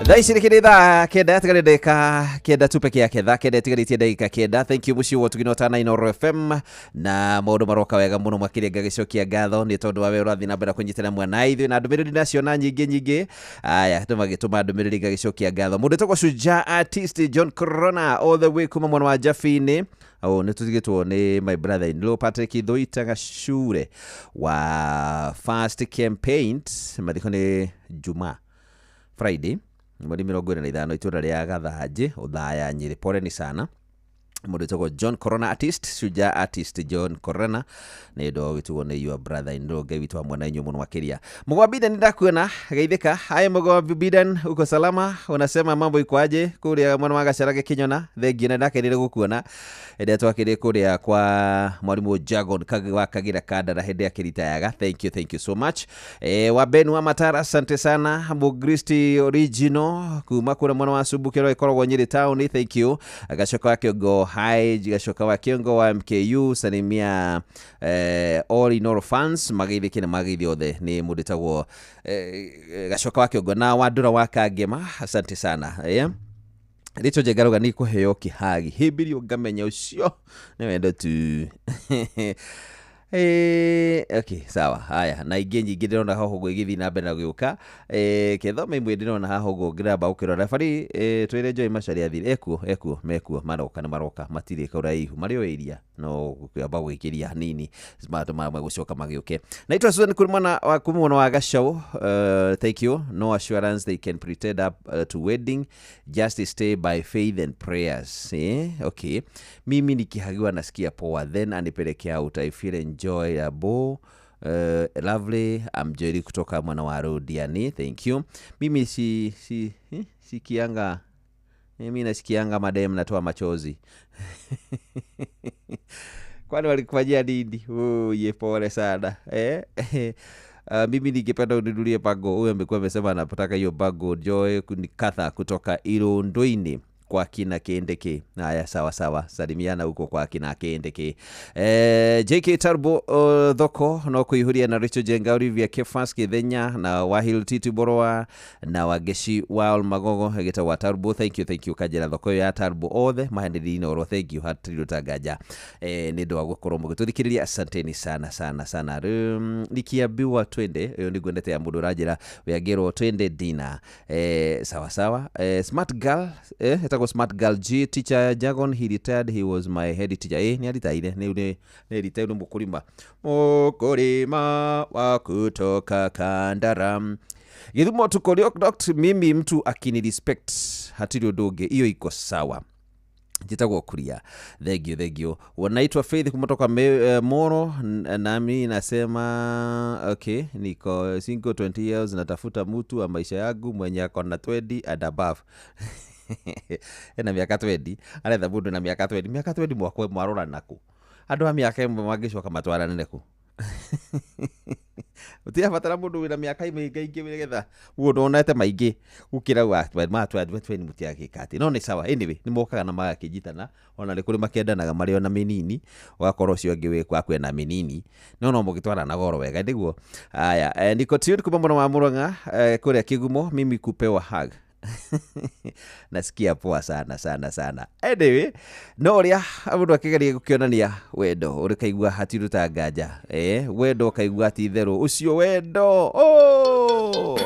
thaa ici rä kä rä thaa kenda tigarä ndagä kenda tu peke yake thaa kenda tigarä tie ndagä kenda. Thank you må ciå wo tå gino tana Inooro FM na maå ndå maroka wega må no makä ria ngagä cokia ngatho nä tondå wa we å rathiä na mbere kå nyitana mwana ithuä na ndå mä rä ri nacio na nyingä nyingä. Aya tå magä tå ma ndå mä rä ri ngagä cokia ngatho må ndå tagwo Shujaa Artist John Corona all the way kuma mwana wa Jabi-inä nä tå tigätwo nä my brother in law Patrick Thoita Gacure wa First Campaign mathiko nä Juma Friday mweri 25 itũra rĩa Gathanjĩ Othaya Nyĩrĩ. Poleni sana mũndũ tagwo John Corona Artist Shujaa Artist John Corona nĩ ndo wĩtwo nĩ your brother in law Ngai witũ mwana inyu mũno makĩria. Mũgwa Biden ndakuona geithĩka. Hai Mũgwa Biden uko salama? Unasema mambo iko aje kũrĩa mwana wa Gacarage Kinyona? Thengi na ndakenire gũkuona ĩrĩa twakĩrĩ kũrĩa kwa mwarimũ Jagon wa Kagira Kandara hĩndĩ ya kĩritayaga. Thank you so much. Wa Ben wa Matara asante sana. Mugristi original kuma kũrĩa mwana wa Subukĩro ikoragwo Nyĩrĩ town. Thank you. Agacoka wa Kĩongo hi Gacoka wa Kĩongo wa MKU salimia all Inooro fans magĩithĩke na magĩithi othe nĩ mũndũ tagwo Gacoka wa Kĩongo na Wandũra wa Kangema asante sana. Rĩtwa Njengaruga nĩ kũheo kĩhagi hĩmbĩrio ngamenya ũcio nĩ wendo tu. Okay sawa. Haya na ingĩ nyingĩ ndĩrona haha ũguo igĩthiĩ na mbere na gũka kĩthome imwe ndĩrona haha ũguo ngĩramba ũkĩrora bari twĩre Joy Macharia athire ekuo mekuo maroka matirĩ kauraihu marĩ o area no kwamba gwĩkĩria hanini smart mama gũcoka magĩũke. Naitwa Susan Kurumana wa kumwana wa Gacau. Thank you. No assurance they can pretend up to wedding, just stay by faith and prayers. Okay, mimi nikihagiwa nasikia poa then anipelekea out. I feel enjoy abo lovely. I'm Jerry kutoka mwana wa Rodiani. Thank you. Mimi sikianga mimi nasikianga madem natoa machozi. Kwani walikufanyia nini? Ye pole sana. Mimi ningependa uninunulie bago. Huyo amekuwa amesema anataka hiyo bago. Joy kunikatha kutoka Irondoni kwa kina Kendeke. Haya sawa salimiana huko kwa kina Kendeke. JK Turbo thoko no kuihuria na Richo Jengauri via Kefas Kithenya na Wahil Titi Boroa na Wageshi wa Magogo hegeta wa Turbo. Thank you kajera thoko ya Turbo othe mahendiri Inooro. Thank you hatirutagaja nindo agũkorwo mũgĩtũthikĩrĩria asanteni sana. Nikiambiwa twende yo nĩ gwendete ya mũndũ ranjĩra weagĩrwo twende dina sawa. Smart girl etagwo Smart Girl G teacher Jagon. He retired, he was my head teacher. Ni alitaire ni retired mukulima wa kutoka Kandara Githumo tukolio doctor. Mimi mtu akini respect hatiri ndungi iyo iko sawa jitagwo kuria. Thank you. Wanaitwa Faith kutoka Moro nami nasema okay niko single 20 years natafuta mtu wa maisha yangu mwenye akona 20 and above. Na miaka 20 aretha mundu na miaka 20 mwakwe mwarora naku andu a miaka imwe mangicoka matwara neneku. Utia fatara mundu wina miaka ingĩ wigetha mundu onete maingi gukira wa matwa 20 mutia gikati no ni sawa. Anyway ni mokaga na magakijitana ona rĩ kũrĩ makendanaga marĩ ona minini wakorwo cio ngĩ wĩkwa kwena minini no mũgĩtwara na goro wega ndiguo. Aya niko tune kuma mwana wa Mũrang'a kũrĩa Kĩgumo. Mimi kupewa hug nasikia poa sana. Anyway no ria mundu akigeria gukionania wendo uri kaigua hatiruta nganja wendo kaigua ti theru ucio wendo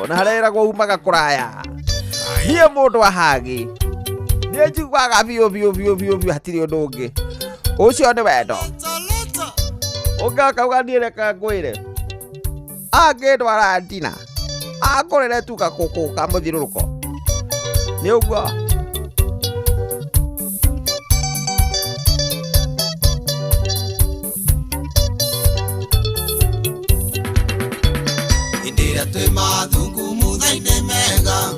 na hareragwo umaga kuraya hie mundu ahagi ni njiguaga biu hatiri undu ungi ucio ni wendo ugakauga ni reka ngwire agindwara ndina akorere tu gakuku ka muthiruruko ni uguo. Indira twe mathungu muthaine mega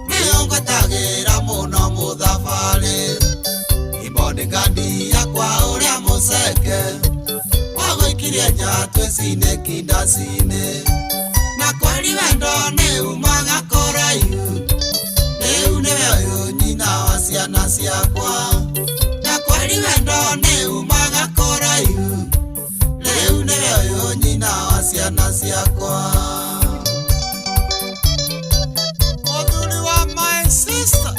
niongatagĩra mũno mũthabari imboni bodyguard yakwa uria museke wagoikirie njatwe cine kindacine na kweli wendo ni umaga koraihu riu niwe nyina wa ciana ciakwa na kweli wendo ni umaga koraihu riu niwe nyina wa ciana ciakwa muthuri wa my sister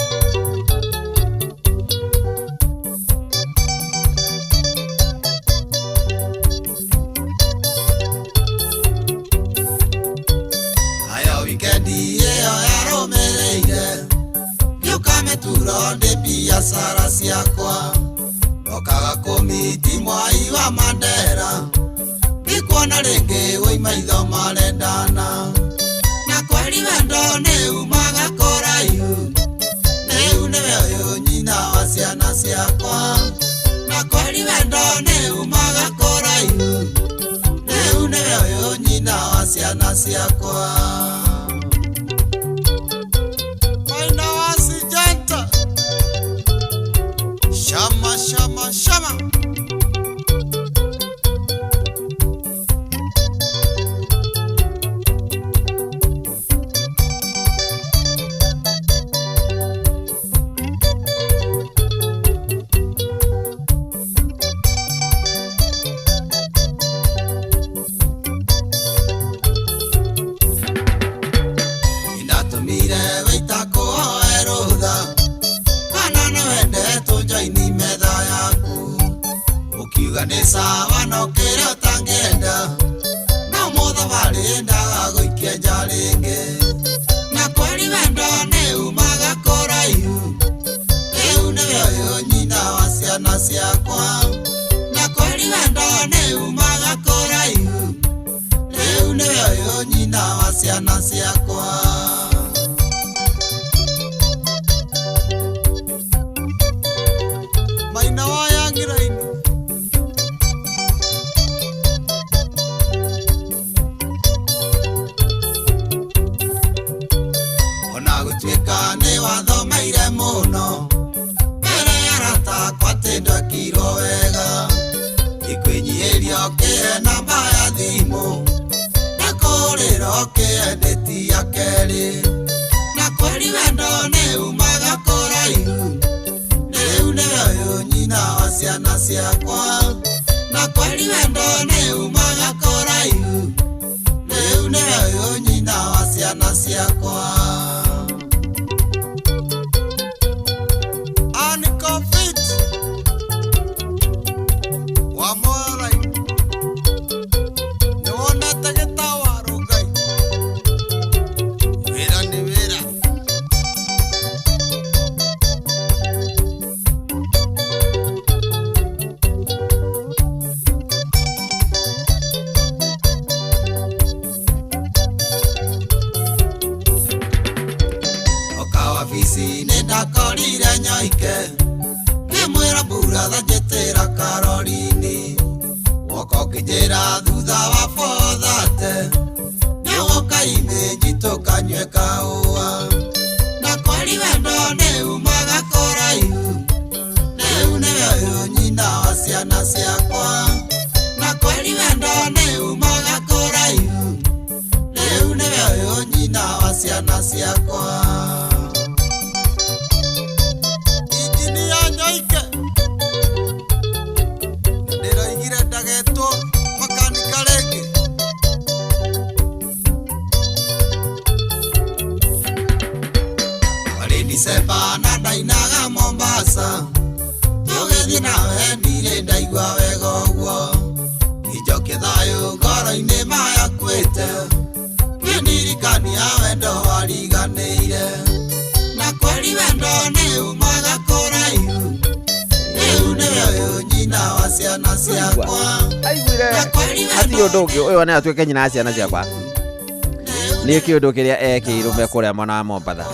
wikendi iyo yaromereire nyukame turode biashara ciakwa okaga komiti mwai wa Mandera nikuona ringi waimaitho marendana na kweli wendo ni umaga koraihu riu niwe uyu nyina wa ciana ciakwa na kweli wendo ni umaga koraihu riu niwe uyu nyina wa ciana ciakwa Shama, shama, shama. Inatumire weita kuhoerutha ukiuga ni sawa no kire utangenda no motho barindaga guikia njaringi na kweli wendo ni umaga koraihu riu niwe uyu nyina wa ciana ciakwa na kweli wendo ni umaga koraihu riu niwe uyu nyina wa ciana ciakwa Maina wa yangiraini ona gutwika ni wathomeire muno mbere arata kwatenda kiro wega ikwinyiria okie namba ya thimu na kurira okiendeti ya keri na kweli wendo ni umaga koraihu riu niwe uyu nyina wa ciana ciakwa na kweli wendo ni umaga koraihu riu niwe uyu nyina wa ciana ciakwa Anikofit wa morai ni wonete gitawa rugai wira ni wira Ofisi ni ndakorire nyoike nimwira buratha njitira Karorini woko kijira thutha wa bothate niwokaine njitokanywe kaua na kweli wendo ni umaga koraihu riu niwe uyu nyina wa ciana ciakwa na kweli wendo ni umaga koraihu riu niwe uyu nyina wa ciana ciakwa ndiraigire ndagetwo makanika ringi ari Disemba na ndainaga Mombasa tugithi nawe ndire ndaigua wega uguo ijoke thayu ngoro-ini mayakwite ndirikania wendo wariganĩire na kweli wendo nĩ umaga kũraihu rĩu nĩwe ũyũ nyina wa ciana ciakwa na kweli ati ũndũ ũngĩ ũyũ nĩ atuĩke nyina wa ciana ciakwa nĩ kĩũndũ kĩrĩa ekĩirwo kũrĩa mwena wa Mombatha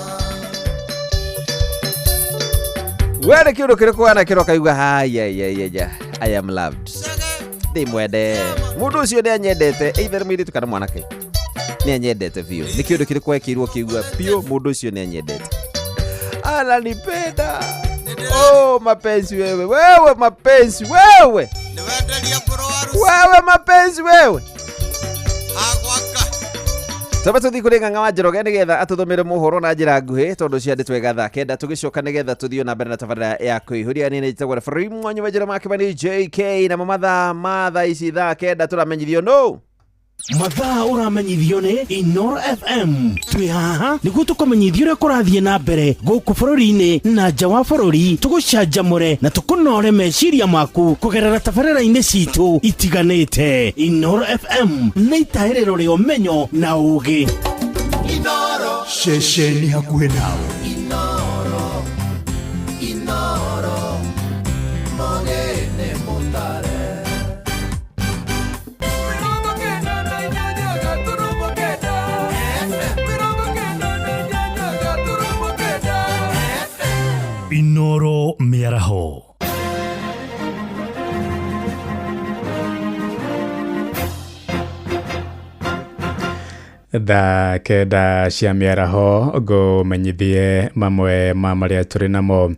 wene kĩũndũ kĩrĩkũ ana kĩro kaigua haya I am loved ndĩmwende mũndũ ũcio nĩ anyendete either mũirĩtu kana mwanake nĩ anyendete biũ nĩ kĩũndũ kĩrĩkũ ekĩirwo kĩigua biũ mũndũ ũcio nĩ anyendete ananipenda Oh, mapenzi wewe. Wewe mapenzi wewe. Wewe mapenzi wewe. Saba tuthi kurenga ngawa Njoroge nigetha atuthomere mohoro na njira nguhi tondu cianditwo wega thaa kenda tugicoka nigetha tuthio na mbere na tabarĩra ya kũihũria nini njitagwo referee mwanyu wa njĩra makĩbani JK na mathaa ici thaa kenda tũramenyithio no mathaa ũramenyithio nĩ Inoro FM twĩ haha nĩguo tũkũmenyithia ũrĩa kũrathiĩ na mbere gũkũ bũrũri-inĩ na nja wa bũrũri tũgũcanjamũre na tũkũnore meciria maku kũgerera tabarĩra-inĩ citũ itiganĩte. Inoro FM nĩ itaĩrĩro rĩa ũmenyo na ũũgĩ. Inoro ceceni hakuhĩ nawe. Inoro Mogene Mutare. Inoro Mĩaraho. Thaa kenda cia mĩaraho ngũmenyithie mamwe ma marĩa tũrĩ namo.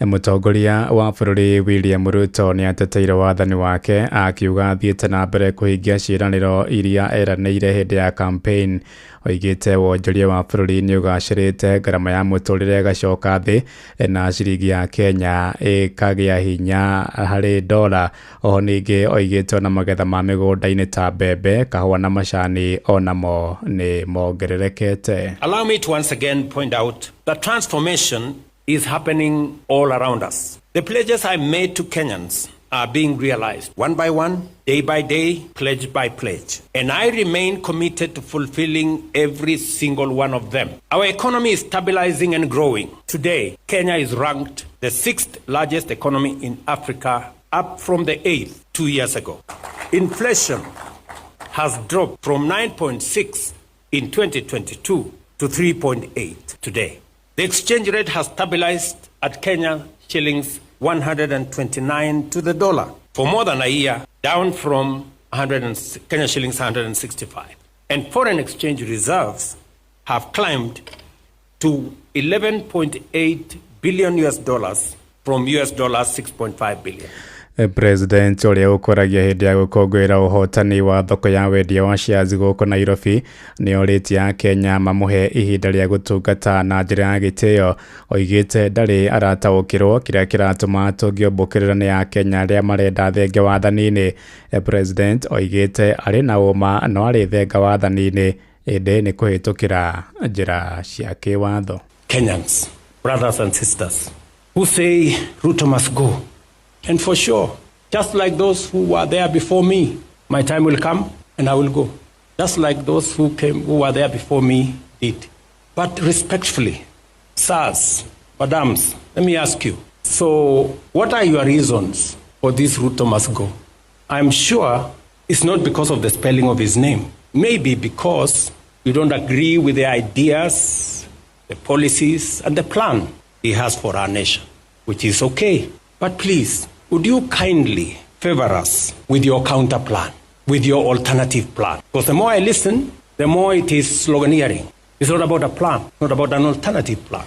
Mũtongoria wa bũrũri William Ruto nĩ ateteire wathani wake akiuga athiĩte na mbere kũhingia ciĩranĩro iria eranĩire hĩndĩ ya campaign. Oigĩte wonjoria wa bũrũri nĩ ũgacĩrĩte, ngarama ya mũtũrĩre ĩgacoka thĩ na ciringi ya Kenya ĩkagĩa hinya harĩ dola. Oho ningĩ oigĩte ona magetha ma mĩgũnda-inĩ ta mbembe, kahũa na macani onamo nĩ mongererekete. Allow me to once again point out that transformation is happening all around us. The pledges I made to Kenyans are being realized one by one, day by day, pledge by pledge. And I remain committed to fulfilling every single one of them. Our economy is stabilizing and growing. Today, Kenya is ranked the 6th largest economy in Africa, up from the 8th 2 years ago. Inflation has dropped from 9.6 in 2022 to 3.8 today. The exchange rate has stabilized at Kenya shillings 129 to the dollar for more than a year, down from Kenya shillings 165. And foreign exchange reserves have climbed to $11.8 billion US dollars from US dollars 6.5 billion. President ũrĩa ũkoragia hĩndĩ ya gũkũngũĩra ũhotani wa thoko ya wendia wa shares gũkũ Nairobi nĩ orĩtie Kenya mamuhe ihinda rĩa gũtungata na njĩra ya gĩtĩo. Oigĩte ndarĩ arataũkĩrwo kĩrĩa kĩratũma tũngĩombũkĩrĩra nĩ ya Kenya arĩa marenda thenge wathani-inĩ. President oigĩte arĩ na ũma no arĩ thenga wathani-inĩ ĩndĩ nĩ kũhĩtũkĩra njĩra cia kĩwatho. Kenyans, brothers and sisters, who say Ruto must go. And for sure, just like those who were there before me, my time will come and I will go. Just like those who were there before me did. But respectfully, sirs, madams, let me ask you. So what are your reasons for this Ruto must go? I'm sure it's not because of the spelling of his name. Maybe because you don't agree with the ideas, the policies, and the plan he has for our nation, which is okay. But please, would you kindly favor us with your counter plan, with your alternative plan? Because the more I listen, the more it is sloganeering. It's not about a plan, not about an alternative plan.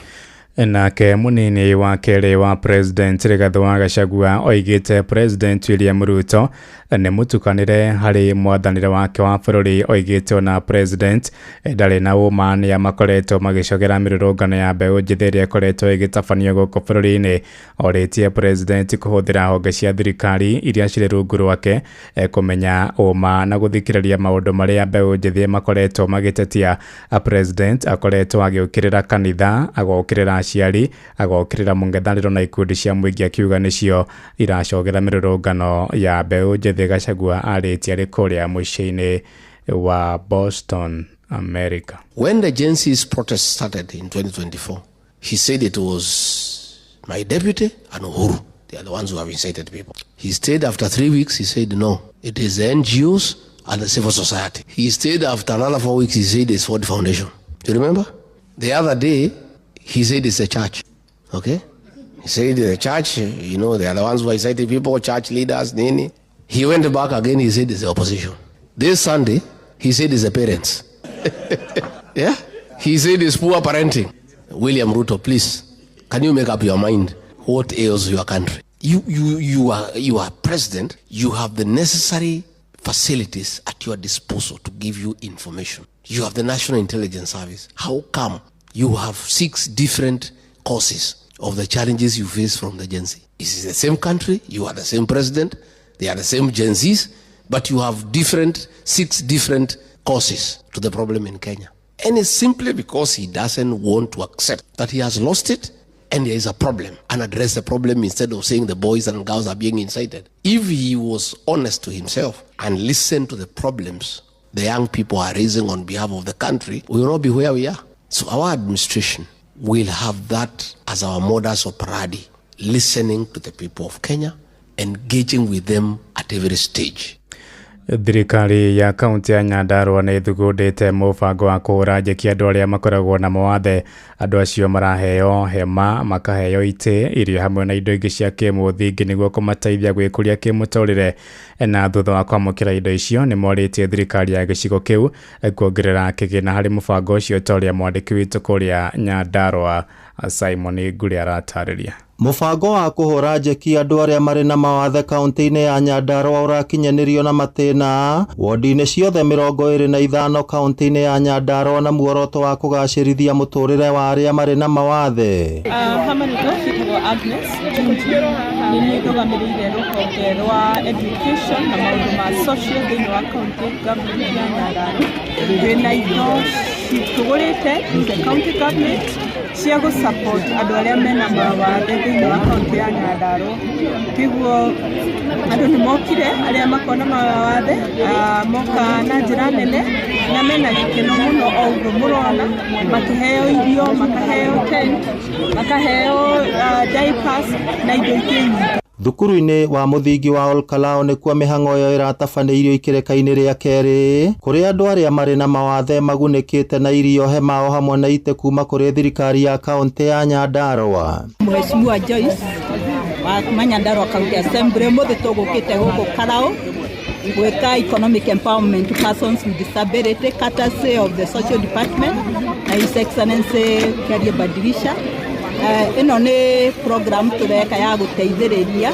Nake munini wa kerĩ wa President Rigathi wa Gachagua oigĩte President William Ruto nĩ mũtukanĩre harĩ mwathanĩre wake wa bũrũri. Oigĩte ona President ndarĩ na ũma nĩ makoretwo magĩcogera mĩrũrũngano ya mbeũ njĩthĩ ĩrĩa ĩkoretwo ĩgĩtabanio gũkũ bũrũri-inĩ. Orĩtie President kũhũthĩra honge cia thirikari iria cirĩ rungu rwake kũmenya ũma na gũthikĩrĩria maũndũ marĩa mbeũ njĩthĩ makoretwo magĩtetia. President akoretwo agĩũkĩrĩra kanitha, agokĩrĩra aciari, agokĩrĩra mũng'ethanĩro na ikundi cia mũingĩ akiuga nĩcio iracogera mĩrũrũngano ya mbeũ njĩthĩ. Gachagua arĩtie arĩ kũrĩa mũico-inĩ wa Boston, America. When the Gen Z's protest started in 2024, he said it was my deputy and Uhuru. They are the ones who have incited people. He stayed after 3 weeks. He said, no, it is the NGOs and the civil society. He stayed after another 4 weeks. He said it's for the foundation. Do you remember? The other day, he said it's a church. Okay? He said the church, you know, they are the ones who incited people, church leaders, nini. He went back again. He said it's the opposition. This Sunday, he said it's the parents. Yeah? He said it's poor parenting. William Ruto, please, can you make up your mind? what ails your country. You are president. You have the necessary facilities at your disposal to give you information. You have the National Intelligence Service. How come you have 6 different causes of the challenges you face from the Gen Z? Is it the same country? You are the same president. They are the same Gen Zs, but you have 6 different causes to the problem in Kenya. And it's simply because he doesn't want to accept that he has lost it and there is a problem, and address the problem instead of saying the boys and girls are being incited. If he was honest to himself and listened to the problems the young people are raising on behalf of the country, we will not be where we are. So our administration will have that as our modus operandi, listening to the people of Kenya, engaging with them at every stage. Thirikari ya kaunti ya Nyandarua nĩ ithugundĩte mũbango wa kũhũra njeki andũ arĩa makoragwo na mawathe. Andũ acio maraheo hema, makaheo itĩ, irio hamwe na indo ingĩ cia kĩmũthingi nĩguo kũmateithia gwĩkũria kĩmũtũrĩre. Na thutha wa kwamũkĩra indo icio nĩ morĩtie thirikari ya gĩcigo kĩu kuongerera kĩgĩna harĩ mũbango ũcio, ta ũrĩa mwandĩki witũ kũrĩa Nyandarua Simon Ngure aratarĩria. Mũbango wa kũhũra njeki andũ arĩa marĩ na mawathe kaunti-inĩ ya Nyandarua ũrakinyanĩrio na matĩna wodi-inĩ ciothe 25 kaunti-inĩ ya Nyandarua na muoroto wa kũgacĩrithia mũtũrĩre wa arĩa marĩ na mawathe. Agnes nĩ ndũgamĩrĩire rũhonge rwa education na maũndũ ma social thĩinĩ wa county government ya Nyandarua. Wĩna indo citũgũrĩte the county government cia gũsupport andũ arĩa mena mawathe thĩinĩ wa county ya Nyandarua. Kĩguo andũ nĩ mokire arĩa makona mawathe moka na njĩra nene na mena gĩkeno mũno o ũguo mũrona, makĩheo irio, makaheo tent, makaheo diapers na indo ingĩ nyingĩ. Thukuru-inĩ wa mũthingi wa Olkalao nĩkuo mĩhang'o ĩyo ĩratabanĩirio ikereka-inĩ rĩa kerĩ, kũrĩa andũ arĩa marĩ na mawathe magunĩkĩte na irio, hema o hamwe na itĩ kuma kũrĩ thirikari ya kaunti ya Nyandarua. Mheshimiwa Joyce wa Nyandarua County Assembly mũthĩ tũgũkĩte gũkũ Kalao gwĩka economic empowerment to persons with disability courtesy of the social department na His Excellency Kiaria Badilisha. Ino nĩ program tureka ya guteithĩrĩria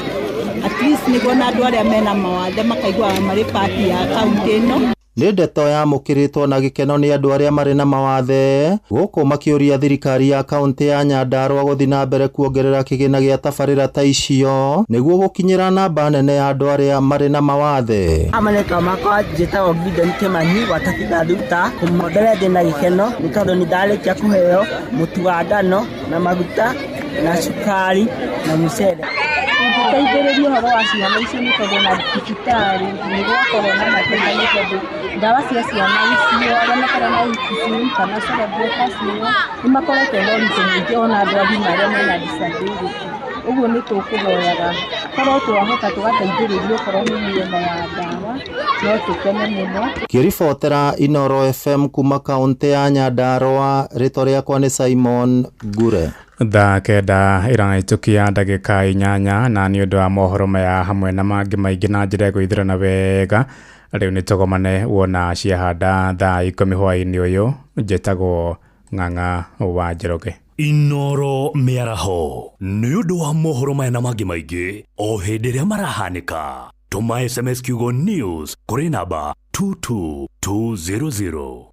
at least nĩguo na andũ arĩa mena mawathe makaigua marĩ part ya kaunti ĩno. Nĩ ndeto yamũkĩrĩtwo na gĩkeno nĩ andũ arĩa marĩ na mawathe, gũkũ makĩũria thirikari ya kaunti ya Nyandarua gũthiĩ na mbere kuongerera kĩgĩna gĩa tabarĩra ta icio nĩguo gũkinyĩra namba nene ya andũ arĩa marĩ na mawathe. Amaneka makwa njĩtagwo Gideon Kimani watabitha thuta kumondera ndĩna gĩkeno nĩ tondũ nĩ ndarĩkia kũheo mũtu wa ngano na maguta na cukari na mũcere. Tũteithĩrĩrie ũhoro wa ciana icio nĩ tondũ na thibitarĩ nĩ gwakorwo na mateithania tondũ ndawa cia ciana icio arĩa makorwo na ITC kana cerebral nĩ makoretwo na ũritũ mũingĩ ona andũ agima arĩa mena disability. Ũguo nĩ tũkũhoyaga korwo twahota tũgateithĩrĩrio okorwo nĩ mĩena ya ndawa no tũkene mũno. Kĩribotera Inoro FM kuma kaunti ya Nyandarua, rĩtwa rĩakwa nĩ Simon Ngure. Thaa kenda ĩrahĩtũkia ndagĩka 8 na nĩ ũndũ wa mohoro maya hamwe na mangĩ maingĩ na njĩra gũithĩrana wega. Rĩu nĩ tũgomane wona ciahanda thaa 10 hwaĩ-inĩ ũyũ. Njĩtagwo Ng'ang'a wa Njoroge. Inoro mĩaraho nĩ ũndũ wa mohoro maya na mangĩ maingĩ o hĩndĩ ĩrĩa marahanĩka. Tũma SMS kiugo news kũrĩ namba 22200.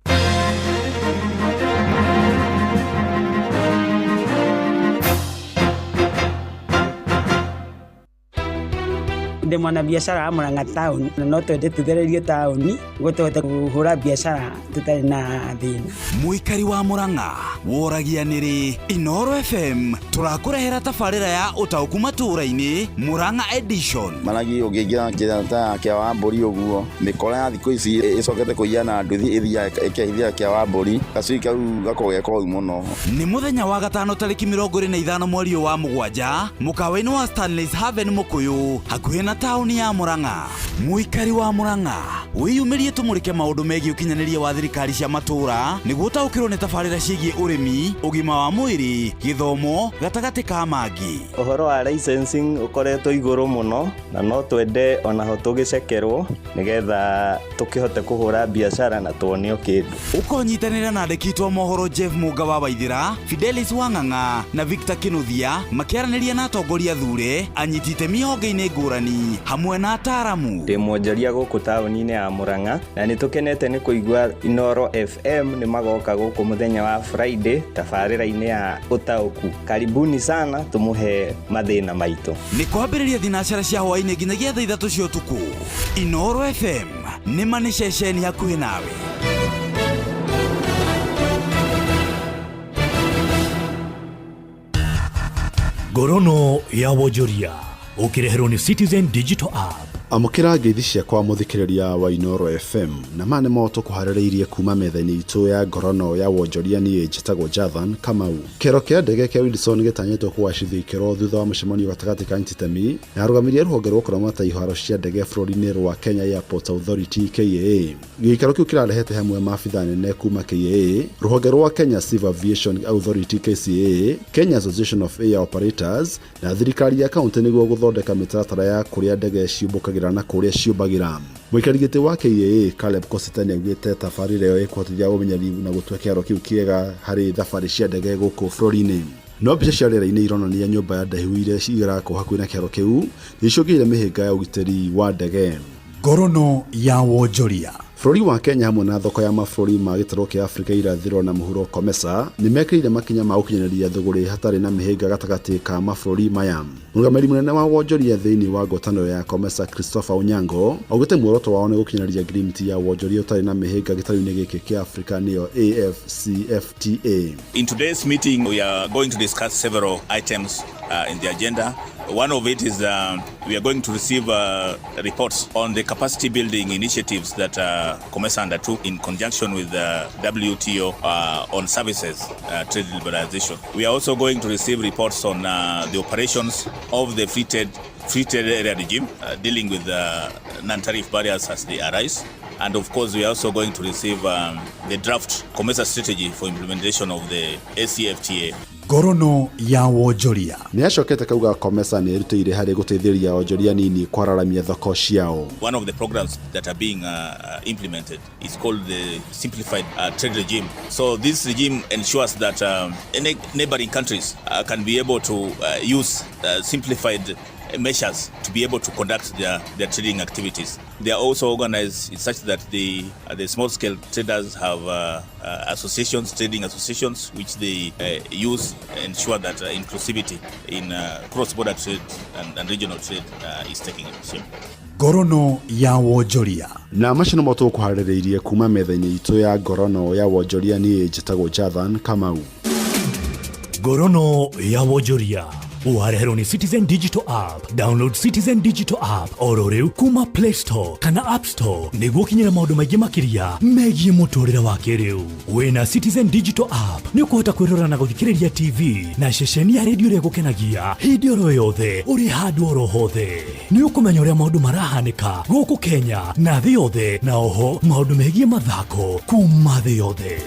Ndĩ mwana biashara Murang'a town na no twende tuthererie taũni nĩguo tũhote kũhũra biashara tũtarĩ na thĩna. Mũikari wa Murang'a woragia nĩrĩ Inoro FM tũrakũrehera tabarĩra ya ũtaũku matũũra-inĩ Murang'a edition. Maragi ũngĩingĩra njĩra ta kĩa Wambũri ũguo mĩkora ya thikũ ici ĩcokete kũiyana nduthi ĩthiaga ĩkĩhithia kĩa Wambũri gacui kau gakoragwo gekorogu mũno. Nĩ mũthenya wa gatano tarĩki 25 mweri wa Mũgwanja mũkawa-inĩ wa Stanley's Haven Mũkũyũ hakuhĩ na na tauni ya Murang'a. Muikari wa Murang'a, wiyumirie tumurike maundu megie ukinyaniria wa thirikari cia matura niguo utaukirwo ni tabarira cigie urimi, ugima wa mwiri, githomo gatagati ka mangi. Uhoro wa licensing ukoretwo iguru muno na no twende ona ho tugicekerwo nigetha tukihote kuhura biashara na tuonio kindu. Ukonyitanira na andikitwo mohoro Jeff Muga wa Waithira, Fidelis Wang'ang'a na Victor Kinuthia makiaraniria na atongoria thure anyitite mihonge-ini ngurani hamwe na ataramu. Ndi mwonjoria guku tauni-ini ya Murang'a na nitukenete ni kuigua Inoro FM ni magoka guku muthenya wa Friday tabarira-ini ya utauku. Karibuni sana, tumuhe mathina maitu. Ni kwambiriria thinacara cia hwaini nginyagia thaa 3 cia utuku. Inoro FM ni mani ceceni hakuhi nawe. Ngorono ya wonjoria ukireherwo ni Citizen Digital App. Amukira ngeithi ciakwa muthikiriria wa Inoro FM na mane moto kuhaririirie kuma metha-ini itu ya ngorono ya wonjoria ni njitagwo Jathan Kamau. Kero kia ndege kia Wilson gitanyetwo kuwacithio ikero thutha wa mucemanio gatagati ka Ntitemi na rugamiria ruhonge rwa kuramata iharo cia ndege bũrũri-inĩ rwa Kenya Airports Authority KAA. Gikaro kiu kirarehete hamwe maabitha nene kuma KAA, ruhonge rwa Kenya Civil Aviation Authority KCAA, Kenya Association of Air Operators na thirikari ya kaunti niguo guthondeka mitaratara ya kuria ndege ciumbũkagĩra na kuria ciumbagĩra. Mũikarĩri gĩtĩ wa KAA Caleb Kositani augĩte tabarĩra ĩyo ĩkũhotithia ũmenyeri na gũtua kĩharo kĩu kĩega harĩ thabarĩ cia ndege gũkũ bũrũri-inĩ. No mbica cia rĩera-inĩ ironania nyũmba ya ndaihu iria cigakorwo hakuhĩ na kĩharo kĩu nĩicũngĩrĩire mĩhĩnga ya ũgitĩri wa ndege. Ngorono ya wonjoria. Bũrũri wa Kenya hamwe na thoko ya mabũrũri ma gĩtarũ kĩa Afrika irathĩro na mũhuro COMESA nĩmekĩrĩire makinya ma gũkinyanĩria thũgũrĩ hatarĩ na mĩhĩnga gatagatĩ ka mabũrũri maya. Mũrũgamĩrĩri mũnene wa wonjoria thĩinĩ wa ngwatanĩro ya COMESA Christopher Onyango augĩte muoroto wao nĩ gũkinyanĩria ngirimiti ya wonjoria ũtarĩ na mĩhĩnga gĩtarũ-inĩ gĩkĩ kĩa Afrika nĩyo AfCFTA. In today's meeting we are going to discuss several items in the agenda. One of it is we are going to receive reports on the capacity building initiatives that COMESA undertook in conjunction with the WTO on services trade liberalization. We are also going to receive reports on the operations of the free trade area regime dealing with non-tariff barriers as they arise. And of course, we are also going to receive the draft COMESA strategy for implementation of the ACFTA. Ngorono ya wonjoria. Nĩacokete kauga COMESA nĩĩrutĩire harĩ gũteithĩrĩria wonjoria nini kwararamia thoko ciao. One of the programs that are being implemented is called the Simplified Trade Regime. So this regime ensures that any neighboring countries can be able to use simplified measures to be able to conduct their trading activities. They are also organized in such that the small-scale traders have associations, trading associations, which they use ensure that inclusivity in cross-border trade and regional trade is taking shape. Ngorono ya wonjoria. Na macio nĩmo tũkũharĩrĩirie kuma metha-inĩ itũ ya ngorono ya wonjoria niĩ njĩtagwo Jathan Kamau. Ngorono ya wonjoria uhareherwo ni Citizen Digital App. Download Citizen Digital App oro rĩu kuma Play Store kana App Store nĩguo kinyĩra maũndũ maingĩ makĩria megiĩ mũtũrĩre wa kĩrĩu. Wĩna Citizen Digital App nĩũkũhota kwĩrorera na gũthikĩrĩria TV na ceceni ya redio ĩrĩa ĩgũkenagia hĩndĩ oro yothe ũrĩ handũ oro hothe. Nĩũkũmenya ũrĩa maũndũ marahanĩka gũkũ Kenya na thĩ yothe, na oho maũndũ megiĩ mathako kuma thĩ yothe.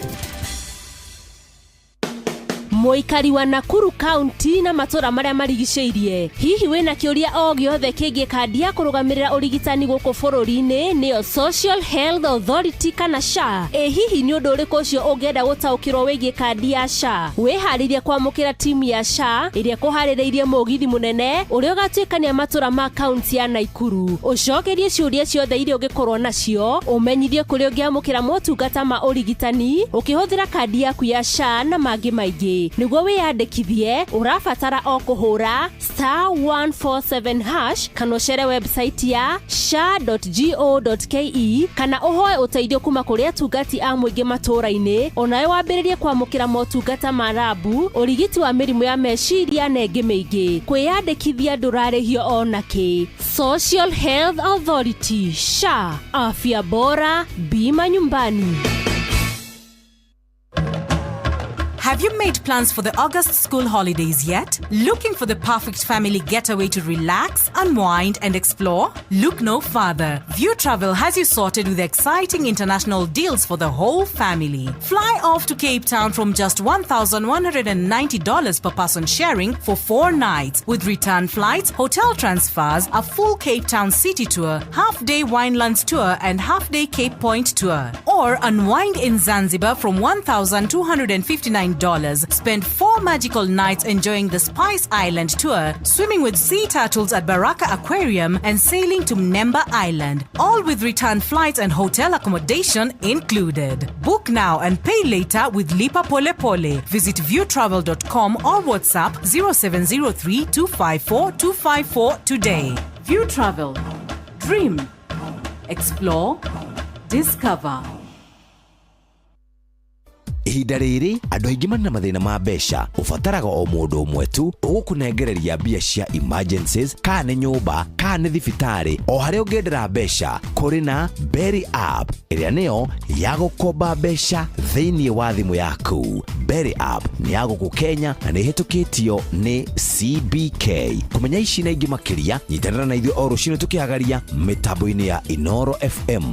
Muikari wa Nakuru County na matura maria marigicĩirie. Hihi wĩna kĩũria o gĩothe kĩgiĩ kandi ya kũrũgamĩrĩra ũrigitani gũkũ bũrũri-inĩ nĩyo Social Health Authority kana SHA. Hihi nĩ ũndũ ũrĩkũ ũcio ũngĩenda gũtaũkĩrwo wĩgiĩ kandi ya SHA? Wĩharĩrie kwamũkĩra timu ya SHA ĩrĩa kũharĩrĩirie mũgithi mũnene ũrĩa ũgatuĩkania matura ma kaunti ya Naikuru. Ũcokerie ciũria ciothe iria ũngĩkorwo nacio, ũmenyithie kũrĩa ũngĩamũkĩra motungata ma ũrigitani ũkĩhũthĩra kandi yaku ya SHA na mangĩ maingĩ. Nĩguo wĩyandĩkithie ũrabatara o kũhũra *147# kana ũcere website ya sha.go.ke kana ũhoe ũteithio kuma kũrĩ atungati a mũingĩ matũũra-inĩ, onawe wambĩrĩrie kwamũkĩra motungata ma rabu, ũrigiti wa mĩrimũ ya meciria na ĩngĩ mĩingĩ. Kwĩyandĩkithia ndũrarĩhio ona kĩ. Social Health Authority, SHA, afya bora, bima nyumbani. Have you made plans for the August school holidays yet? Looking for the perfect family getaway to relax, unwind, and explore? Look no further. View Travel has you sorted with exciting international deals for the whole family. Fly off to Cape Town from just $1,190 per person sharing for 4 nights with return flights, hotel transfers, a full Cape Town city tour, half-day Winelands tour, and half-day Cape Point tour. Or unwind in Zanzibar from $1,259. Spend 4 magical nights enjoying the Spice Island tour, swimming with sea turtles at Baraka Aquarium, and sailing to Mnemba Island. All with return flights and hotel accommodation included. Book now and pay later with Lipa Pole Pole. Visit viewtravel.com or WhatsApp 0703 254 254 today. View Travel. Dream. Explore. Discover. Ihinda rĩrĩ andũ aingĩ marĩ na mathĩna ma mbeca ũbataraga o mũndũ ũmwe tu ũgũkũnengereria mbia cia emergencies kana nĩ nyũmba kana nĩ thibitarĩ o harĩa ũngĩendera mbeca kũrĩ na Berry app ĩrĩa nĩyo ya gũkomba mbeca thĩinĩ wa thimũ yaku. Berry app nĩ ya gũkũ Kenya na nĩ ĩhetũkĩtio nĩ CBK. Kũmenya ici na ingĩ makĩria nyitanĩra na ithuĩ o rũciinĩ tũkĩhagaria mĩtambo-inĩ ya Inoro FM.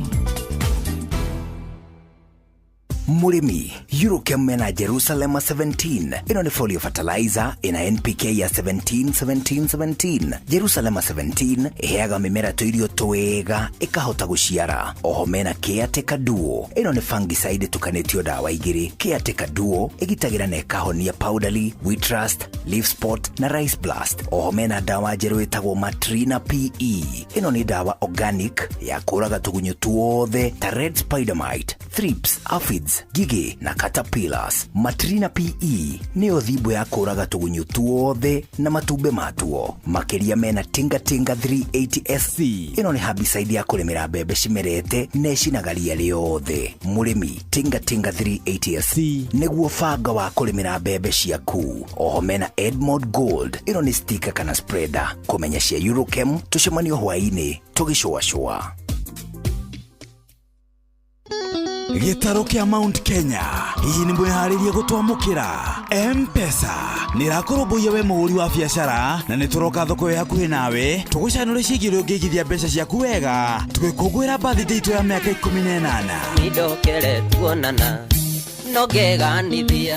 Murimi, Eurochem mena Jerusalem 17. Ino ni folio fertilizer ina NPK ya 17. Jerusalem 17 iheaga mimera tuirio twega ikahota guciara. Oho mena Caretaker Duo. Ino ni fungicide tukanetio dawa igiri. Caretaker Duo igitagira na ikahonia powderly, wheat rust, leaf spot na rice blast. Oho mena dawa jeru itagwo Matrina PE. Ino ni dawa organic ya kuraga tugunyu tuothe ta red spider mite, thrips, aphids, gigi na caterpillars. Matrina PE nĩyo thimbo ya kũraga tũgunyũ tuothe na matumbe matuo. Makeria mena Tinga 380 SC. Ĩno nĩ herbicide ya kũrĩmĩra mbembe cimerete na cinagaria riothe. Mũrĩmi, Tinga 380 SC nĩguo banga wa kũrĩmĩra mbembe ciaku. Oho mena Edmond Gold. Ĩno nĩ sticker kana spreader. Kũmenya cia Eurochem tucemanio hwainĩ tũgĩcũacũa. Gĩtaro kĩa Mount Kenya hihi nĩ mwĩharĩrie gũtwamũkĩra. M-Pesa nĩ ĩrakũrũmbũiya we mũhũri wa biacara na nĩ tũroka thoko ya hakuhĩ nawe tũgũcanũre ciĩgiĩ ũrĩa ũngĩigithia mbeca ciaku wega tũgĩkũngũĩra birthday itũ ya mĩaka 18. Nindokere tuonana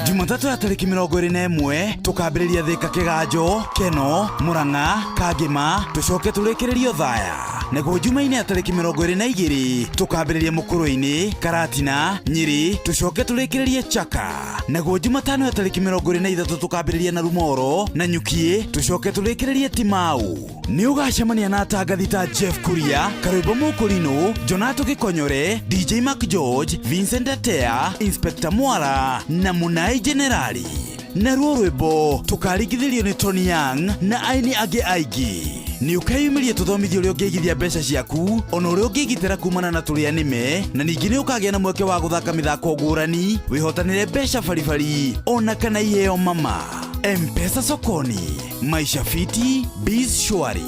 Jumatatu ya tariki 21 tukambĩrĩria Thika, Kĩganjo, Keno, Murang'a, Kangema tucoke tũrĩkĩrĩrio Thaya. Naguo Jumaine ya tariki 22 tukambĩrĩria Mũkũrũ-inĩ, Karatina, Nyeri tucoke tũrĩkĩrĩrie Chaka. Naguo Jumatano ya tariki 23 tukambĩrĩria Narumoro na Nyukie tucoke tũrĩkĩrĩrie Timau. Nĩ ũgacemania na atangathi ta Jeff Kuria, Karũimbo Mũkũrinũ, Jonato Gĩkonyore, DJ Mark George, Vincent Atea, Inspector Mwara na Munai Generali. Na ruo rwĩmbo tukarigithĩrio nĩ Tony Young na aini angĩ aingĩ. Nĩ ũkeyumĩria tũthomithio ũrĩa ũngĩigithia mbeca ciaku ona ũrĩa ũngĩgitĩra kumana na tũrĩa nĩme na ningĩ nĩ ũkagĩa na mweke wa gũthaka mĩthako ngũrani wĩhotanĩre mbeca baribari ona kana iheo mama. M-Pesa sokoni, maisha fiti, biz shwari.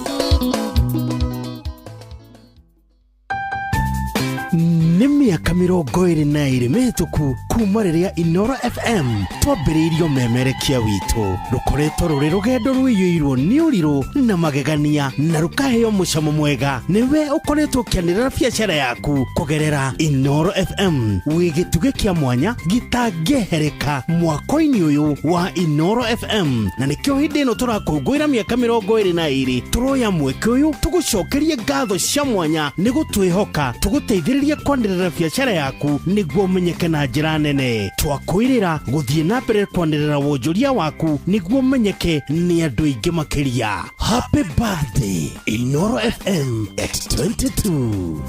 Nĩ mĩaka 22 mĩhĩtũku kuma rĩrĩa Inoro FM twambĩrĩirio memerekia witũ. Rũkoretwo rũrĩ rũgendo rũiyũirwo nĩ ũrirũ na magegania na rũkaheo mũcamo mwega. Nĩwe ũkoretwo ũkĩanĩrĩra biacara yaku kũgerera Inoro FM. Wĩ gĩtugĩ kĩa mwanya gĩtangĩhereka mwaka-inĩ ũyũ wa Inoro FM. Na nĩkĩo hĩndĩ ĩno tũrakũngũĩra mĩaka 22 tũroya mweke ũyũ tũgũcokerie ngatho cia mwanya nĩ gũtwĩhoka tũgũteithĩrĩria kwanĩrĩra biacara yaku nĩguo ũmenyeke na njĩra nene. Twakwĩrĩra gũthiĩ na mbere kwanĩrĩra wonjoria waku nĩguo ũmenyeke nĩ andũ aingĩ makĩria. Happy birthday Inoro FM at 22.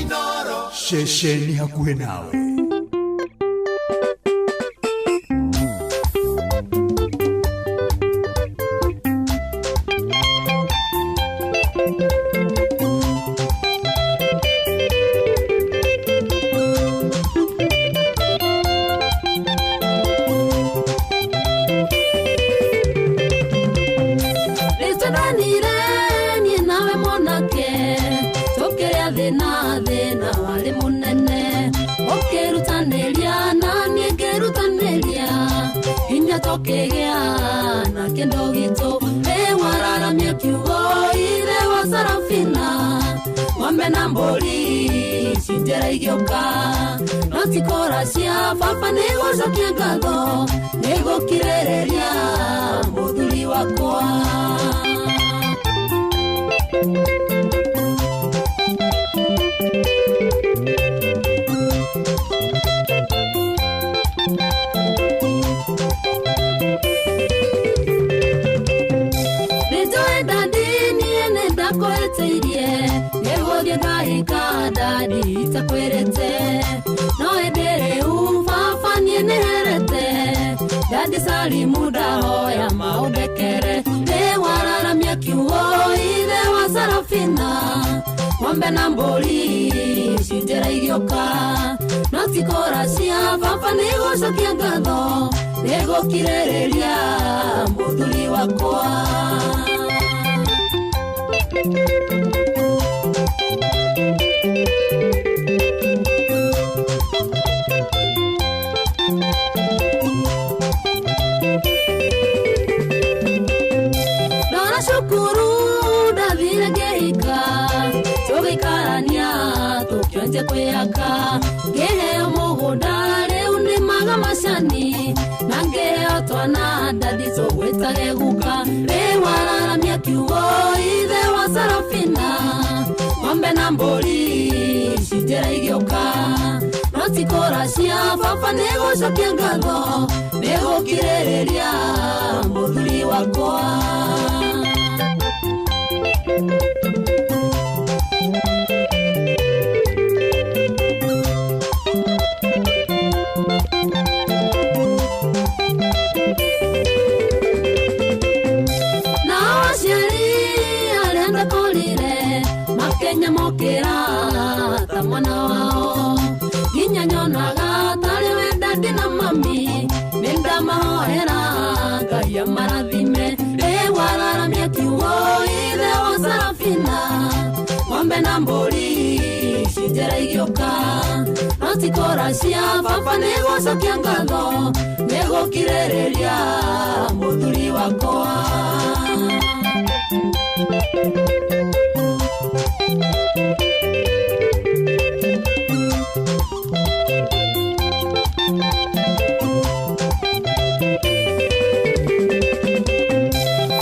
Inoro shesheni hakuhĩ nawe. Thĩna warĩ mũnene ũkĩrutanĩria kegea na kendo gitu wararamia kiugo ile wa Sarafina ng'ombe na mbũri cinjera igĩũka no tikora cia baba nĩgũcokia ngatho nĩgũkirĩrĩria mũthuri wakwa. Dadi takwirete no edere ufafa nienerete dadi sali muda hoya maudekere wararamia kiugo ile wa Sarafina ng'ombe na mbũri cinjera igĩũka no tikora cia baba nĩgũcokia ngatho nĩgũkirĩrĩria mũthuri wakwa. Tukionje kweyaka ngeheo mũgũnda rĩu nĩmaga macani na ngeheo twana dadi tũgwĩtage guka wararamia kiugo ithe wa Sarafina ng'ombe na mbũri cinjera igĩũka no tikora cia baba nĩgũcokia ngatho nĩgũkirĩrĩria mũthuri wakwa. Makenya mokera ta mwana wao ginya nyonaga tari we dadi na mami menda mahoera Ngai marathime wararamia kiugo ile wa Sarafina ng'ombe na mbũri cinjera igĩũka no tikora cia baba nĩgũcokia ngatho nĩgũkirĩrĩria mũthuri wakwa.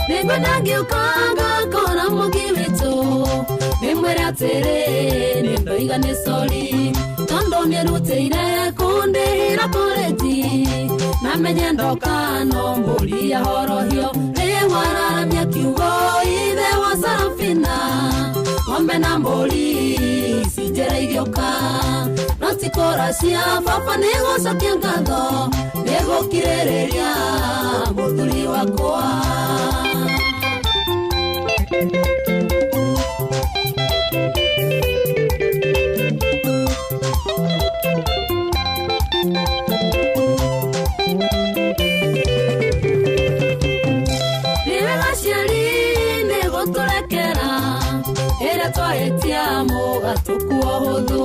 Nĩngĩũkanga kora mũgi witũ nĩmwĩre atĩrĩ nĩndoiga nĩ sorry tondũ nĩrutĩire kũndĩhĩra koreti namenye ndoka no mbũri yahorohio wararamia kiugo ithe wa Sarafina ng'ombe na mbũri cinjera igĩũka no tikora cia baba nĩgũcokia ngatho nĩgũkirĩrĩria mũthuri wakwa. Twaetia mũgatuku ũhũthũ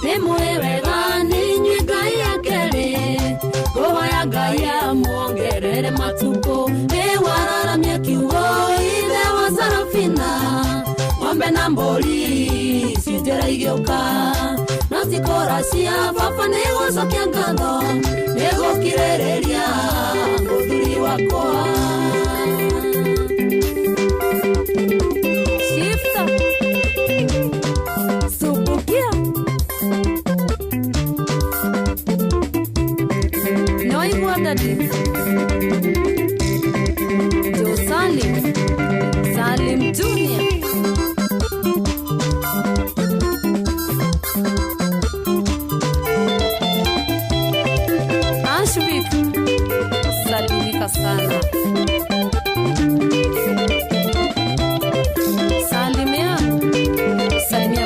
nĩmũĩ wega nĩnyuĩ Ngai akerĩ ngũhoya Ngai amuongerere matukũ wararamia kiugo ithe wa Sarafina ng'ombe na mbũri cinjera igĩũka no tikora cia baba nĩgũcokia ngatho nĩgũkirĩrĩria mũthuri wakwa. Jo Salim Junior Ashwik salimika sana salimia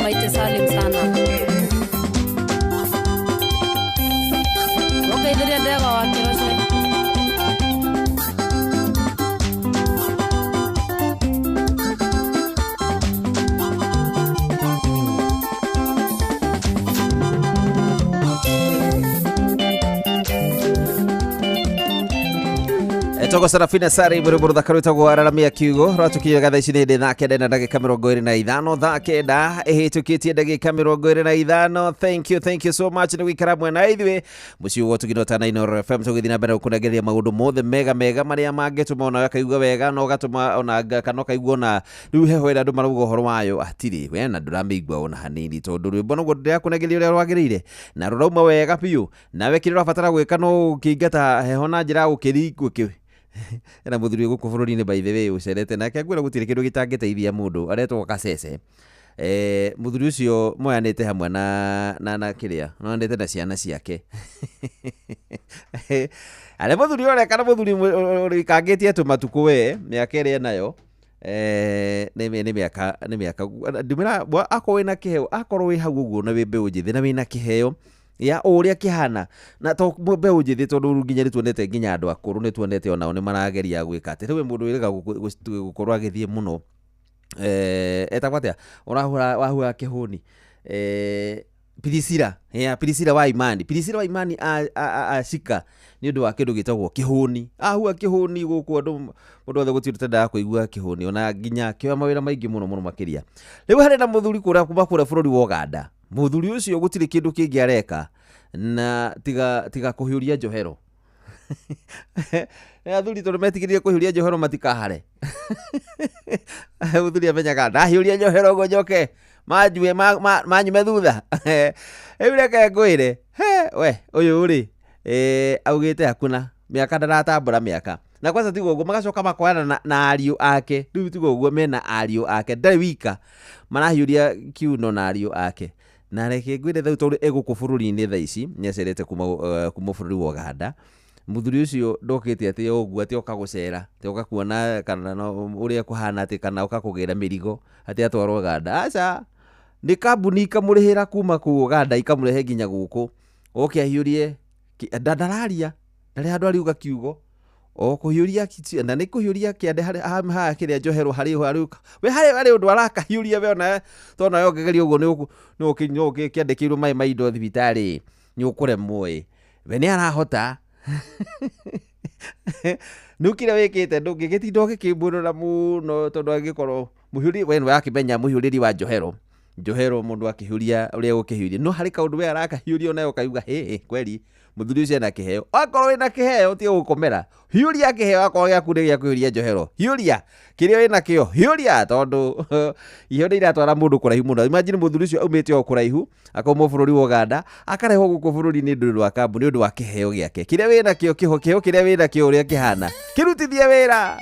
maite Salim sana okay dere ndega wa kiroshe Togo Sarafina Sari Buruburu Thakaruta Gwararamia Kiugo Ratukia gatha ici nĩ thaa kenda na ndagĩka 25 thaa kenda ĩhĩtũkĩtie ndagĩka 25. Thank you so much nĩ gũikara mwena ithuĩ mũciĩ ũguo tũginota na Inooro FM tũgĩthiĩ na mbere gũkũnengeria maũndũ mothe mega marĩa mangĩtũma ona akaigua wega na ũgatũma ona kana ũkaigua ona rĩu heho ĩrĩa andũ marauga ũhoro wayo atirĩ we na ndũramĩigua ona hanini tondũ rwĩmbo nĩguo ndĩrakũnengeria ũrĩa rwagĩrĩire na rũrauma wega biũ nawe kĩrĩa ũrabatara gwĩka no ũkĩingata heho na njĩra gũkĩringwo na muthuri guku bururi-inĩ by the way ucerete nake akwĩra gũtirĩ kĩndũ gĩtangĩteithia mũndũ aretwo Kasese muthuri ũcio moyanĩte hamwe na kĩrĩa moyanĩte na ciana ciake ale muthuri ũrĩa kana muthuri ũrĩkangĩtie tũmatukũ we mĩaka ĩrĩa nayo nĩ mĩaka ndimĩra akorwo wĩna kĩheo akorwo wĩ hau ũguo na wĩ mbeũ njĩthĩ na wĩna kĩheo ya ũrĩa kĩhana na to mbeũ njĩthĩ tondũ nginya nĩtuonete nginya andũ akũrũ nĩtuonete onao nĩmarageria gwĩka atĩ rĩu mũndũ wĩrĩga gũkorwo agĩthiĩ mũno etagwo atĩa wahura kĩhũni Pirisira wa Imani ashika nĩ ũndũ wa kĩndũ gĩtagwo kĩhũni ahua kĩhũni gũkũ andũ mũndũ othe gũtirĩ kũigua kĩhũni ona nginya kĩoya mawĩra maingĩ mũno makĩria rĩu harĩ na mũthuri kũrĩa bũrũri wa Uganda muthuri ũcio gũtirĩ kĩndũ kĩngĩ areka na tiga kũhiũria njohero athuri tondũ metigĩrire kũhiũria njohero matikahare muthuri amenyaga ndahiũria njohero ngo njoke manjue manyume thutha rĩu reke ngwĩre we ũyũ rĩ augĩte hakuna mĩaka ndaratambũra mĩaka na kwanza tiga ũguo magacoka makoyana na ariũ ake rĩu tiga ũguo mena ariũ ake ndarĩ wika marahiũria kiuno na ariũ ake na reke ngwĩre thau tondũ egũkũ bũrũri-inĩ thaa ici nĩacerete kuma bũrũri wa Uganda muthuri ũcio ndokĩte atĩ ũguo atĩ oka gũcera atĩ oka kuona kana ũrĩa kũhana atĩ kana oka kũgĩra mĩrigo atĩ atwarwo Uganda aca nĩ kambuni ikamũrĩhĩra kuma kũ Uganda ikamũrehe nginya gũkũ oke ahiũrie ndararia ndarĩ handũ ariuga kiugo o kũhiũria na nĩ kũhiũria kĩande harĩa kĩrĩa njohero harĩ we harĩ ũndũ arakahiũria we ona tona yongegeria ũguo nĩ ũkĩandĩkĩirwo maĩ ma indo thibitarĩ nĩ ũkũremwo we nĩ arahota nukire wĩkĩte ndũngĩgĩtinda ũgĩkĩmbũrũra mũno tondũ angĩkorwo mũhiũri we nĩwakĩmenya mũhiũrĩri wa njohero mũndũ akĩhiũria ũrĩa gũkĩhiũria no harĩ kaũndũ we arakahiũria ona ũkaiuga kweri muthuri ũcio ena kĩheo akorwo wĩna kĩheo tiga gũkomera hiũria kĩheo akorwo gĩaku nĩ gĩa kũhiũria njohero hiũria kĩrĩa wĩna kĩo hiũria tondũ iheo nĩ iratwara mũndũ kũraihu mũno imagine muthuri ũcio aumĩte o kũraihu akauma bũrũri wa Uganda akarehwo gũkũ bũrũri-inĩ ndũrĩ wa kambuni nĩ ũndũ wa kĩheo gĩake kĩrĩa wĩna kĩo kĩheo kĩrĩa wĩna kĩo ũrĩa kĩhana kĩrutithie wĩra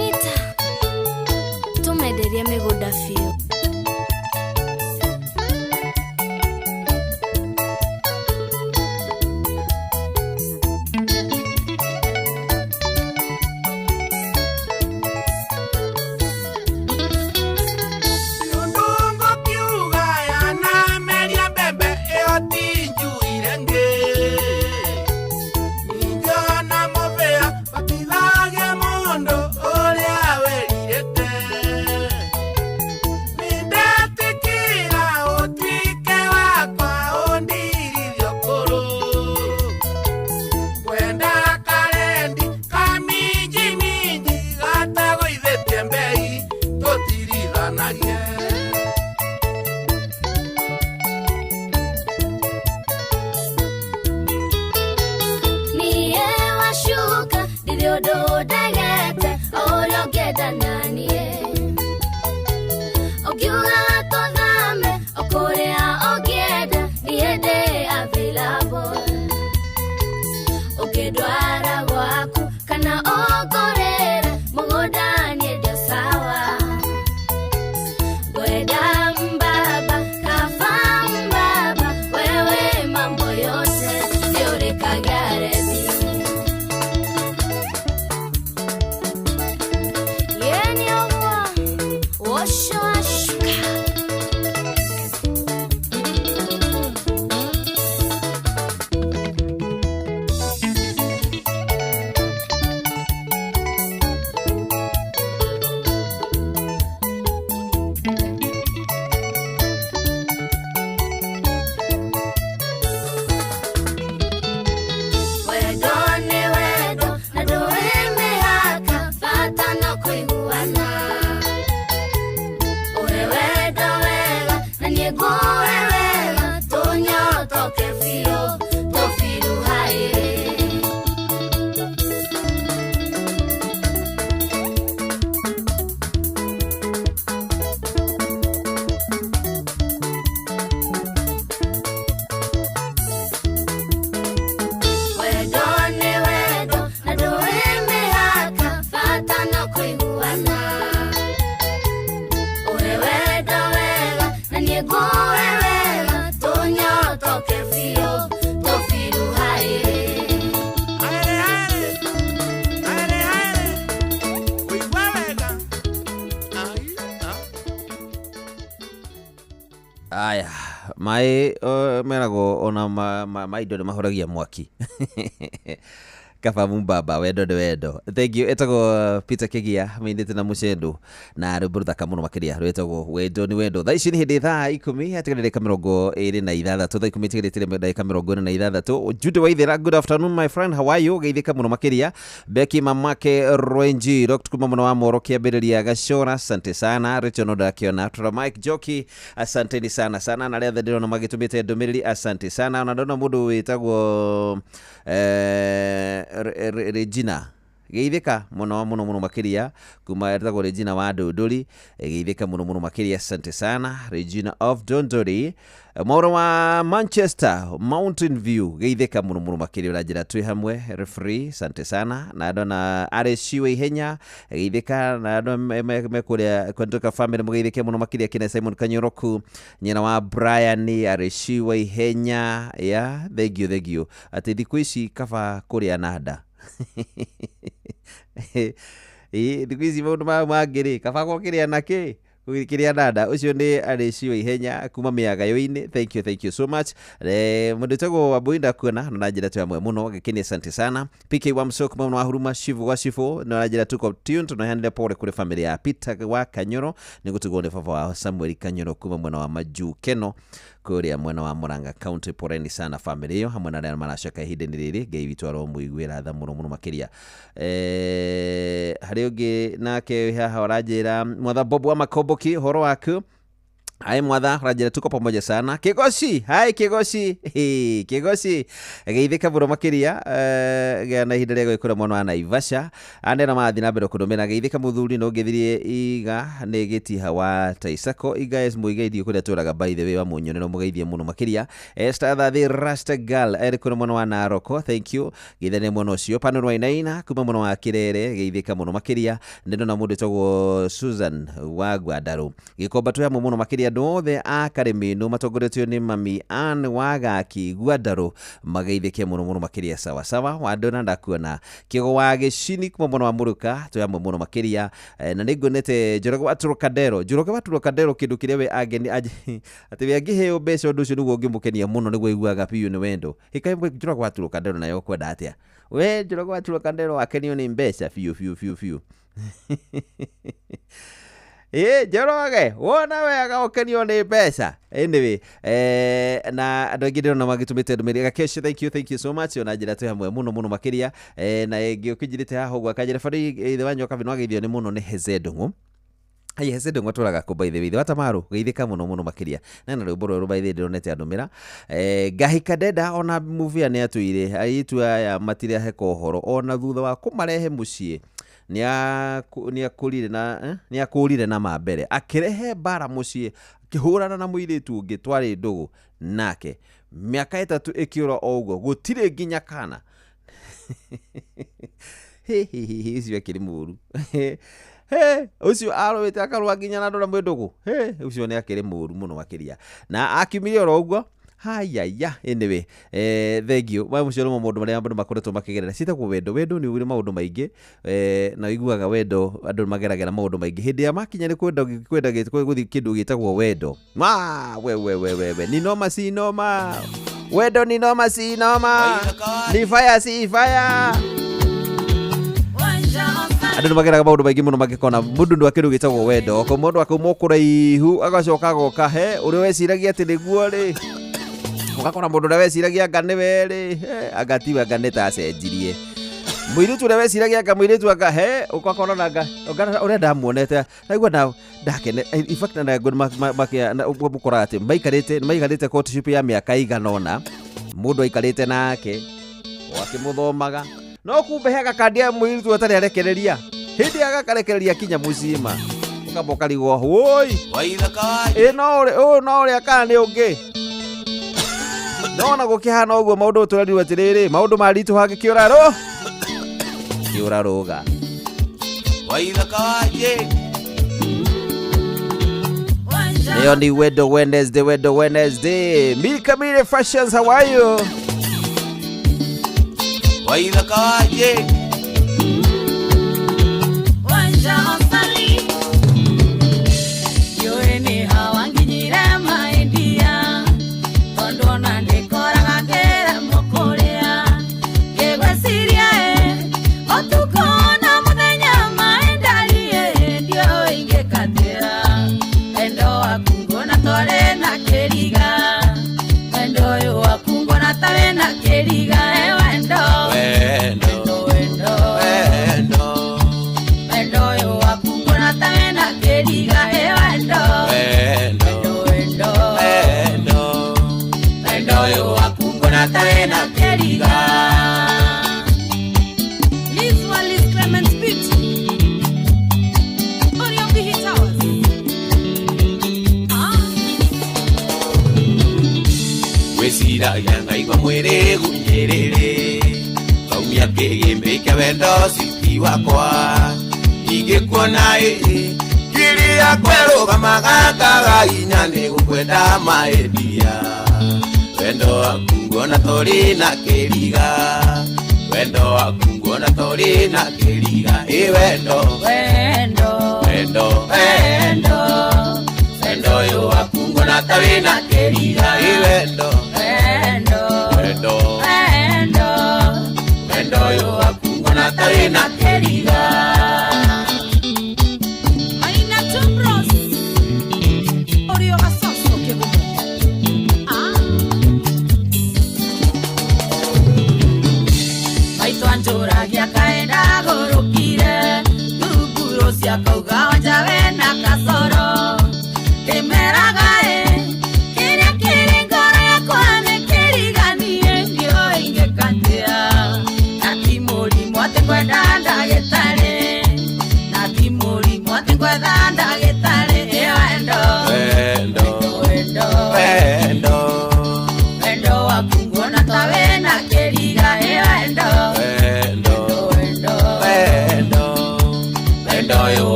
Anita tumenderie mĩgũnda biũ. Aya, mai merago ona maido nĩ mahoragia mwaki. Kaba Mumbaba wendo nĩ wendo. Thank you. Etago Peter Kigia mainite na Mucendo na rũbũrũtha kamuno makiria rwetagwo wendo nĩ wendo. Thaa ici nĩ hĩndĩ thaa 10 hatigarĩte kamĩrongo 26 thaa 10 itigarĩte ndagĩka 46. Jude Waithera, good afternoon my friend, how are you? Geithĩka mũno makiria. Becky Mamake Rwenji Dr. kuma mũno wa Moro kĩambĩrĩria Gacora, asante sana. Rachel Odakiona Tura Mike Joki, asanteni sana sana. Na rĩa ndĩrona magĩtũmĩte ndũmĩrĩri, asante sana. Na ndona mũndũ wĩtagwo Regina geithĩka mũno makiria kuma etagwo Regina wa Ndũndũri, geithĩka mũno makiria, asante sana Regina of Ndũndũri. Mauro wa Manchester Mountain View, geithĩka mũno makiria, ũranjĩra twĩ hamwe referee, asante sana. Na ndona Areshiwe Ihenya, geithĩka. Na andũ mekũrĩa kwanduka family mũgeithĩke mũno makiria, kina Simon Kanyoroku, nyina wa Brian Areshiwe Ihenya, ya thank you ati thikũ ici kaba kũrĩa nanda. Thikũ ici maũndũ mangĩrĩ kaba gũkĩrĩa nakĩ kĩrĩa nanda. Ũcio nĩ Areshiwe Ihenya kuma Mĩagayo-inĩ, thank you so much. Mũndũ wĩtagwo Wambũinda kuona na njĩra tu amwe mũno gĩkĩni, asante sana. PK wa Msoko mũno wa Huruma Shivu wa Shivu na njĩra tuko tune tunahandle pole kule family ya Peter wa Kanyoro, nĩ gũtugwo nĩ baba wa Samuel Kanyoro kuma mwena wa Maju Keno kuria mwena wa Murang'a County. Poreni sana family hiyo hamwe na arĩa maracaka ihinda-inĩ rĩrĩ, Ngai witũ aromũiguĩra tha mũno makiria. Harĩ ũngĩ nake haha ũranjĩra Mwatha Bob wa Makomboki, horo waku Hai mwatha rajira tuko pamoja sana. Kigosi, hai Kigosi. Kigosi. Geithika buro makiria na ihinda rĩa gwĩkũra mwana wa Naivasha. Ande na mathi na mbere kũndũmĩra geithika muthuri no githirie iga nĩ gĩtiha wa Taisako. Iga muigeithio kũrĩa tũraga by the way wa munyonero mugeithie muno makiria. Esther the Rasta Girl erikũra mwana wa Naroko. Thank you. Githane mwana ũcio Pano Wainaina kuma mwana wa Kirere geithika muno makiria. Ndino na mũndũ tagwo Susan wa Gwandarũ. Gikomba tu ya muno makiria ndothe akaremino matongoretio ni Mami Ann Wagaki Gwandarũ mageithike muno makiria sawa sawa wandona ndakuona kigo wa Gicini kuma mwana wa Muruka to ya muno makiria na ningonete Njoroge wa Turokadero kindu kiria we ageni ati we angiheo mbeca undu ucio niguo ngimukenia muno niguo iguaga piu ni wendo hikai Njoroge wa Turokadero nayo kwenda atia we Njoroge wa Turokadero akenio ni mbeca fiu Njoroge wona wega ukenio ni mbeca anyway na andu aingi ndona magitumite ndumiri Gakesha thank you so much ona njira tu hamwe muno makiria na ingi ukijirite haha ugwa kanjira bari ithe wanyu kabino ageithio ni muno ni Hezedungu. Ai Hezedungu aturaga ko by the way watamaru geithika muno makiria na rwimbo rwo by the way ndonete andumira Gahika Deda ona movie ni atuire aitu aya matire heko horo ona thutha wa kumarehe mucie ni akurire na mambere akirehe bara mucie kihurana na muiritu ungi twari ndugu nake miaka 3 ikiura oguo gutire nginya kana ucio akiri muru ucio arowete akarwa nginya na ndora mwendugu ucio ni akiri muru muno makiria na akiumire oro oguo hayaya anyway thank you wa mucoro maundu maria andu makoretwo makigerera citagwo wendo ni uri maundu maingi na iguaga wendo andu mageragera maundu maingi hindi ya makinya ni kwenda guthi kindu gitagwo wendo we ni noma si noma wendo ni noma si noma ni fire si fire andu mageraga maundu maingi muno magikona mundu ndu akindu gitagwo wendo ko mundu akaumokura ihu agacoka goka he uri weciragia ati niguo ri ukakora mundu na weciragia ngane weri agatiwa ngane ta acenjirie muiritu na weciragia anga muiritu anga ukakora nanga uri ndamuonete naigua na ndakene in fact na ngo makia mukora ati maikarite courtship ya miaka iganona mundu aikarite nake wakimuthomaga no kumbe hega kandia muiritu atari arekereria hindi agakarekereria kinya mucima ukaboka rigwo woi waithaka no uri akani ungi nona gukihana uguo maundu turariwa atiriri maundu maritu hage kiuraruga waithaka waje leo ni Wendo Wednesday Milkamire Fashions how are you waithaka waje wanja osali yoeni hawanginyire maindia tondona ndikoraga ngera mukuria ngegweciria otukona muthenya maendarie ndio ingikatira endo wakungona tore na keriga endo yo wakungona tore na keriga endo yo wakungona tore na keriga endo yo wakungona tore na keriga. Liz Wallis Clement Beauty Orion Bihi Towers wesira yanga igwa mwere gunyerere kaumia kigembe kia wendo siti wakwa ingekuona kiria kweruga magakaga inya ni gukwenda maedia wendo wakungona tori na keriga wendo wakungona tori na keriga wendo yo wakungona tori na keriga wendo yo wakungona tori na keriga. Aina Tumbros Orio Asoso Kebumo Maito anjuragia kaenda gorokire Guruguro cia kauga wanja wena kasoro Temeraga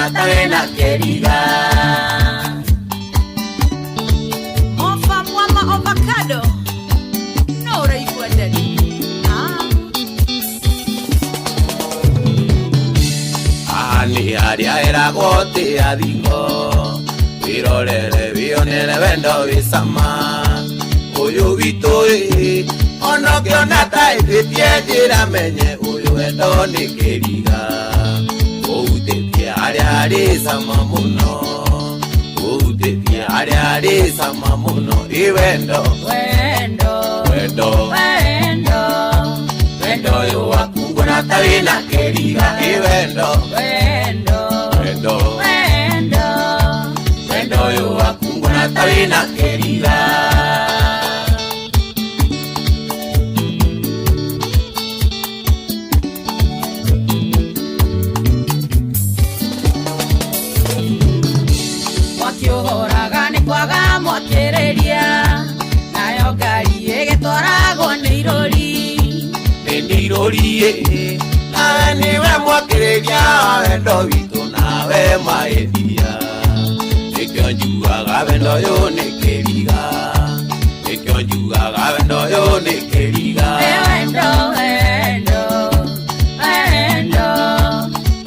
kuona tawena keriga Ofa mwama avocado. No raifu adali. Ani aria era gote adingo Virolele vionele vendo visama Uyu vitoi Ono que onata ipitiejira menye Uyu endo ni keriga Utetia aria sama muno Utetia aria sama muno Iwendo Wendo. Wendo Wendo yo wakungu na tawina keriga Iwendo Wendo Wendo yo wakungu na tawina keriga Wakiohoraga ni kwaga mwakereria nayo ngari igitwaragwo ni irori Ndiroriye nawe niwe mwakireria wendo witu nawe maethia nikyo njugaga wendo yo ni keriga nikyo njugaga wendo yo ni keriga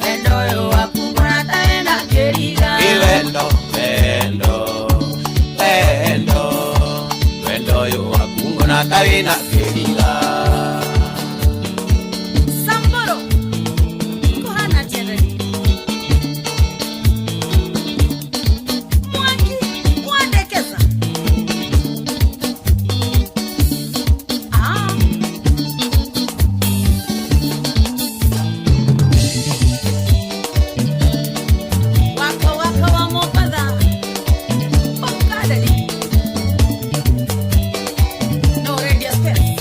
wendo yo wakunguna tena keriga wendo yo wakunguna tena keriga Samboro kuhana jereri Mwangi mwandekeza Waka wa mopadha Okadali No radio space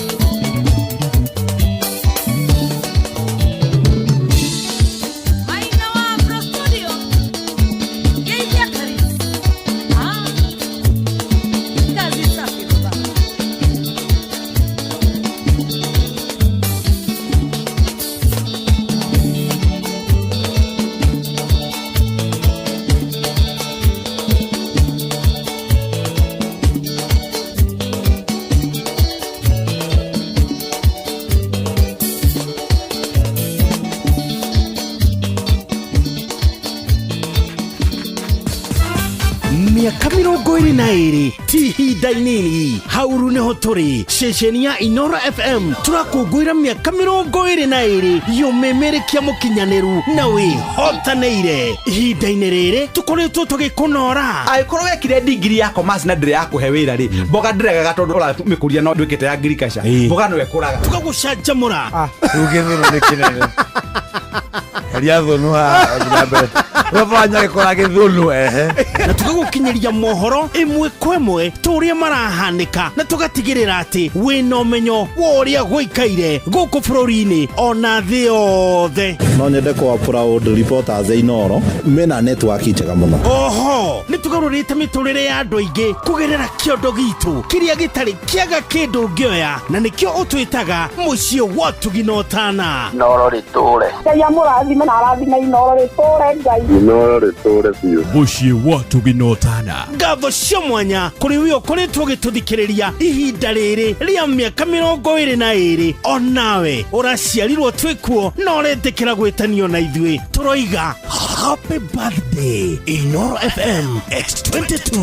Maina wa Afro Studio Geithia Karis Kazi safi baba miaka 22 ti ihinda inini hauru niho turi ceceni ya Inoro FM turakungwira miaka 22 yumemerekia mukinyaniru na wihotaneire ihinda-ini riri tukoretwo tugikunora Aikorwo wekire digiri ya commerce na ndire ya kuhe wira ri mboga ndiregaga tondu uramikuria no ndwikite ya agriculture mboga no ekuraga tugagucanjamura rugithuru ni kinene Elia thonu ha mbere wefanya gikora githunu na tugagukinyiria mohoro imwe kwa imwe turia marahanika na tugatigirira ati wina umenyo wa uria gwikaire guku bururi-ini ona thi yothe no nyende kwa proud reporters Inoro mena network njega muno oho ni tugarurite miturire ya andu aingi kugerera kiondo gitu kiria gitari kiaga kindu ngioya na nikio utwitaga mucii wa tuginotana Inoro riture Ngai amurathime na arathime Inoro riture Ngai Inoro riture biu mucii wa tuginotana ngatho cia mwanya kuri wi ukoretwo gituthikiriria ihinda riri ria miaka 22 onawe uraciarirwo twikuo no rendekera gwitanio na ithui turoiga happy birthday Inoro FM X22.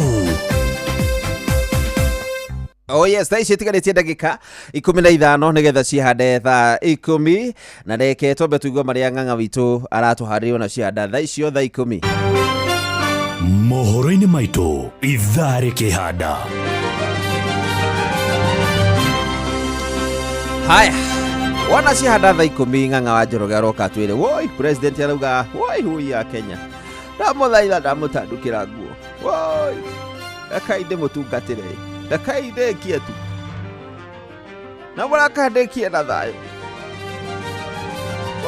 Oh yes, thaa ici itigarĩtie ndagĩka 15 nĩgetha cihande thaa 10 na reke twambe tuigua marĩa ng'ang'a witũ aratũharĩria na cihanda thaa icio thaa 10. mohoro-inĩ maitũ ithaa rĩkĩhanda. Haya, wana cihanda thaa 10 ng'ang'a wa Njoroge aroka twĩre woi president arauga woi hui ya Kenya ndamũthaitha ndamũtandũkĩra nguo woi rekai ndĩmũtungatĩre rekai ndĩkie tu na mũrakandĩkie na thayũ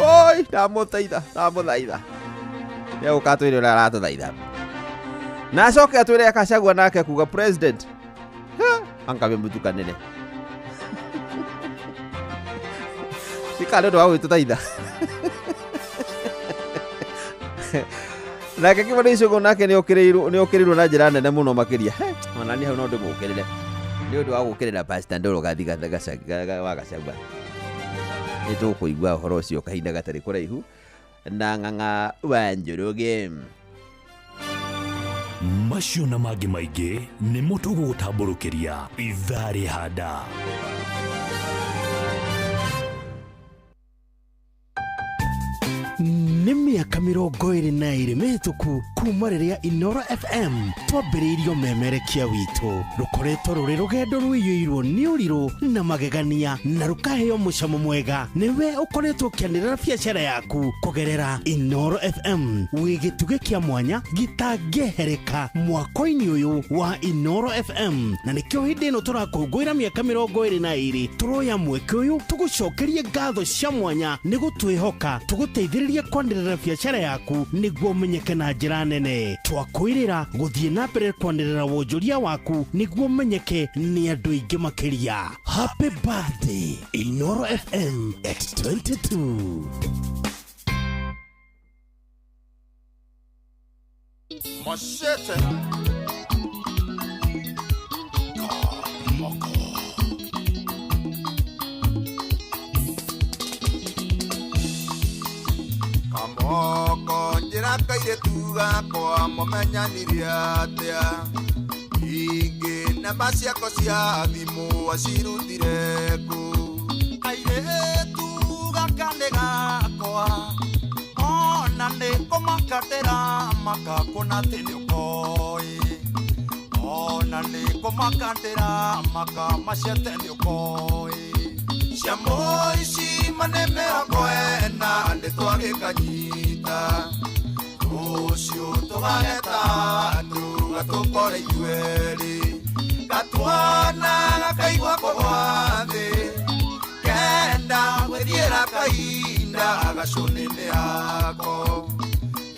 woi ndamũthaitha nĩagũka twĩre ũrĩa aratũthaitha na acoke atwĩre akacagua nake kuga president angabe mũtukanĩre ikale ndo awe tutaitha Nake Kĩmani Icũng'ũ nake nĩokĩrĩirwo na njĩra nene mũno makĩria. Ona niĩ hau no ndĩmũkĩrĩre nĩ ũndũ wa gũkĩrĩra Pastor Ndoro gathi wa Gachagua. Nĩtũkũigua ũhoro ũcio kahinda gatarĩ kũraihu na Ng'ang'a wa Njoroge. Macio na mangĩ maingĩ nĩmo tũgũgũtambũrũkĩria ithaa rĩhanda. Nĩ mĩaka 22 mĩhĩtũku kuma rĩrĩa Inoro FM twambĩrĩirio memerekia witũ rũkoretwo rũrĩ rũgendo rũiyũirwo nĩ ũrirũ na magegania na rũkaheo mũcamo mwega. Nĩwe ũkoretwo ũkĩanĩrĩra biacara yaku kũgerera Inoro FM wĩ gĩtugĩ kĩa mwanya gĩtangĩhereka mwaka-inĩ ũyũ wa Inoro FM, na nĩkĩo hĩndĩ ĩno tũrakũngũĩra mĩaka 22 tũroya mweke ũyũ tũgũcokerie ngatho cia mwanya nĩ gũtwĩhoka tũgũteithĩrĩria kwanĩrĩra biacara yaku nĩguo ũmenyeke na njĩra nene. Twakwĩrĩra gũthiĩ na mbere kwanĩrĩra wonjoria waku nĩguo ũmenyeke nĩ andũ aingĩ makĩria. Happy birthday Inoro FM at 22. Machete. Kamoko njĩra kairĩtu gakwa mũmenyanirie atĩa, ingĩ namba ciakwa cia thimũ acirutire kũ? Kairĩtu gaka nĩ gakwa, ona nĩ kũmakatĩra makakũna atĩ nĩ ũkoĩ, ona nĩ kũmakatĩra makamacete nĩ ũkoĩ. Ciamo ici manemera koena nĩtwagĩkanyita, rũciũ tũgageta andũ gatũkore ithuerĩ, gatwana gakaigua kũgwa thĩ, kenda gwĩthiĩra kahinda gacũnĩ-inĩ yako,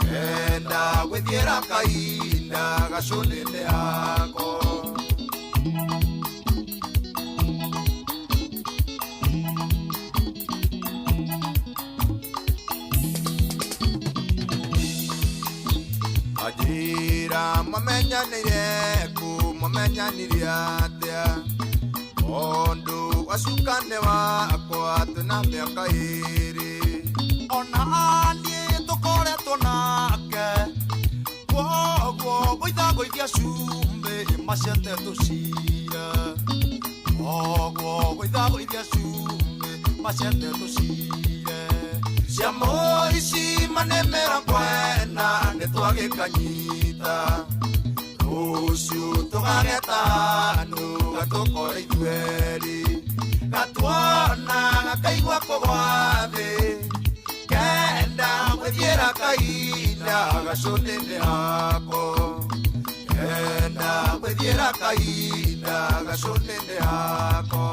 kenda gwĩthiĩra kahinda gacũnĩ-inĩ yako. Ajira mamenyanire ku mamenyanire atĩa, ondũ acukane wakwa twĩna mĩaka 2, ona niĩ tũkoretwo nake, kwoguo gũithagia cumbĩ macete tũcire, kwoguo gũithagia cumbĩ macete tũcire. Ciamo ici manemera kwena nĩtwagĩkanyita, rũciũ tũgageta andũ gatũkore ithuerĩ, gatwana gakaigua kũgwa thĩ, kenda gwĩthiĩra kahinda gacũnĩ-inĩ yako, kenda gwĩthiĩra kahinda gacũnĩ-inĩ yako.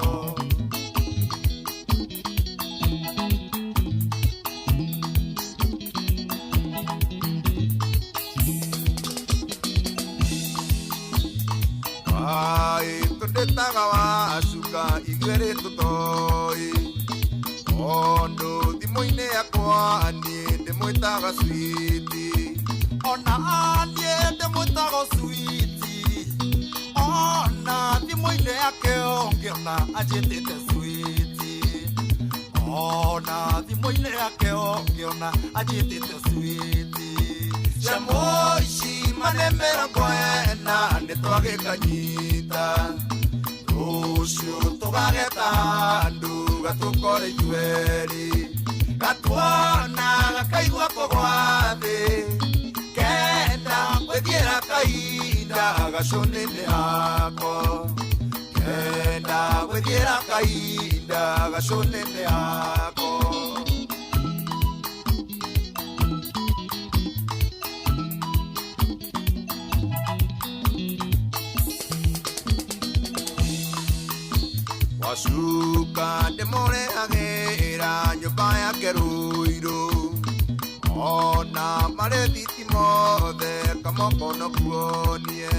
Ai, tũndĩtaga wacuka igĩrĩ tũtoĩ, ondũ thimũ-inĩ yakwa niĩ ndĩmwĩtaga Switi, ona niĩ ndĩmwĩtaga Switi, ona thimũ-inĩ yake ngĩona anjĩtĩte Switi, ona thimũ-inĩ yake ngĩona anjĩtĩte Switi. Ciamo ici manemera kwena nĩtwagĩkanyita, rũciũ tũgageta andũ gatũkore ithuerĩ, gatwana gakaigua kũgwa thĩ, kenda gwĩthiĩra kahinda gacũnĩ-inĩ yako, kenda gwĩthiĩra kahinda gacũnĩ-inĩ yako. Wacuka ndĩmũrehagĩra nyũmba yake Rũirũ, ona marĩ thiti mothe kamoko no kuonie,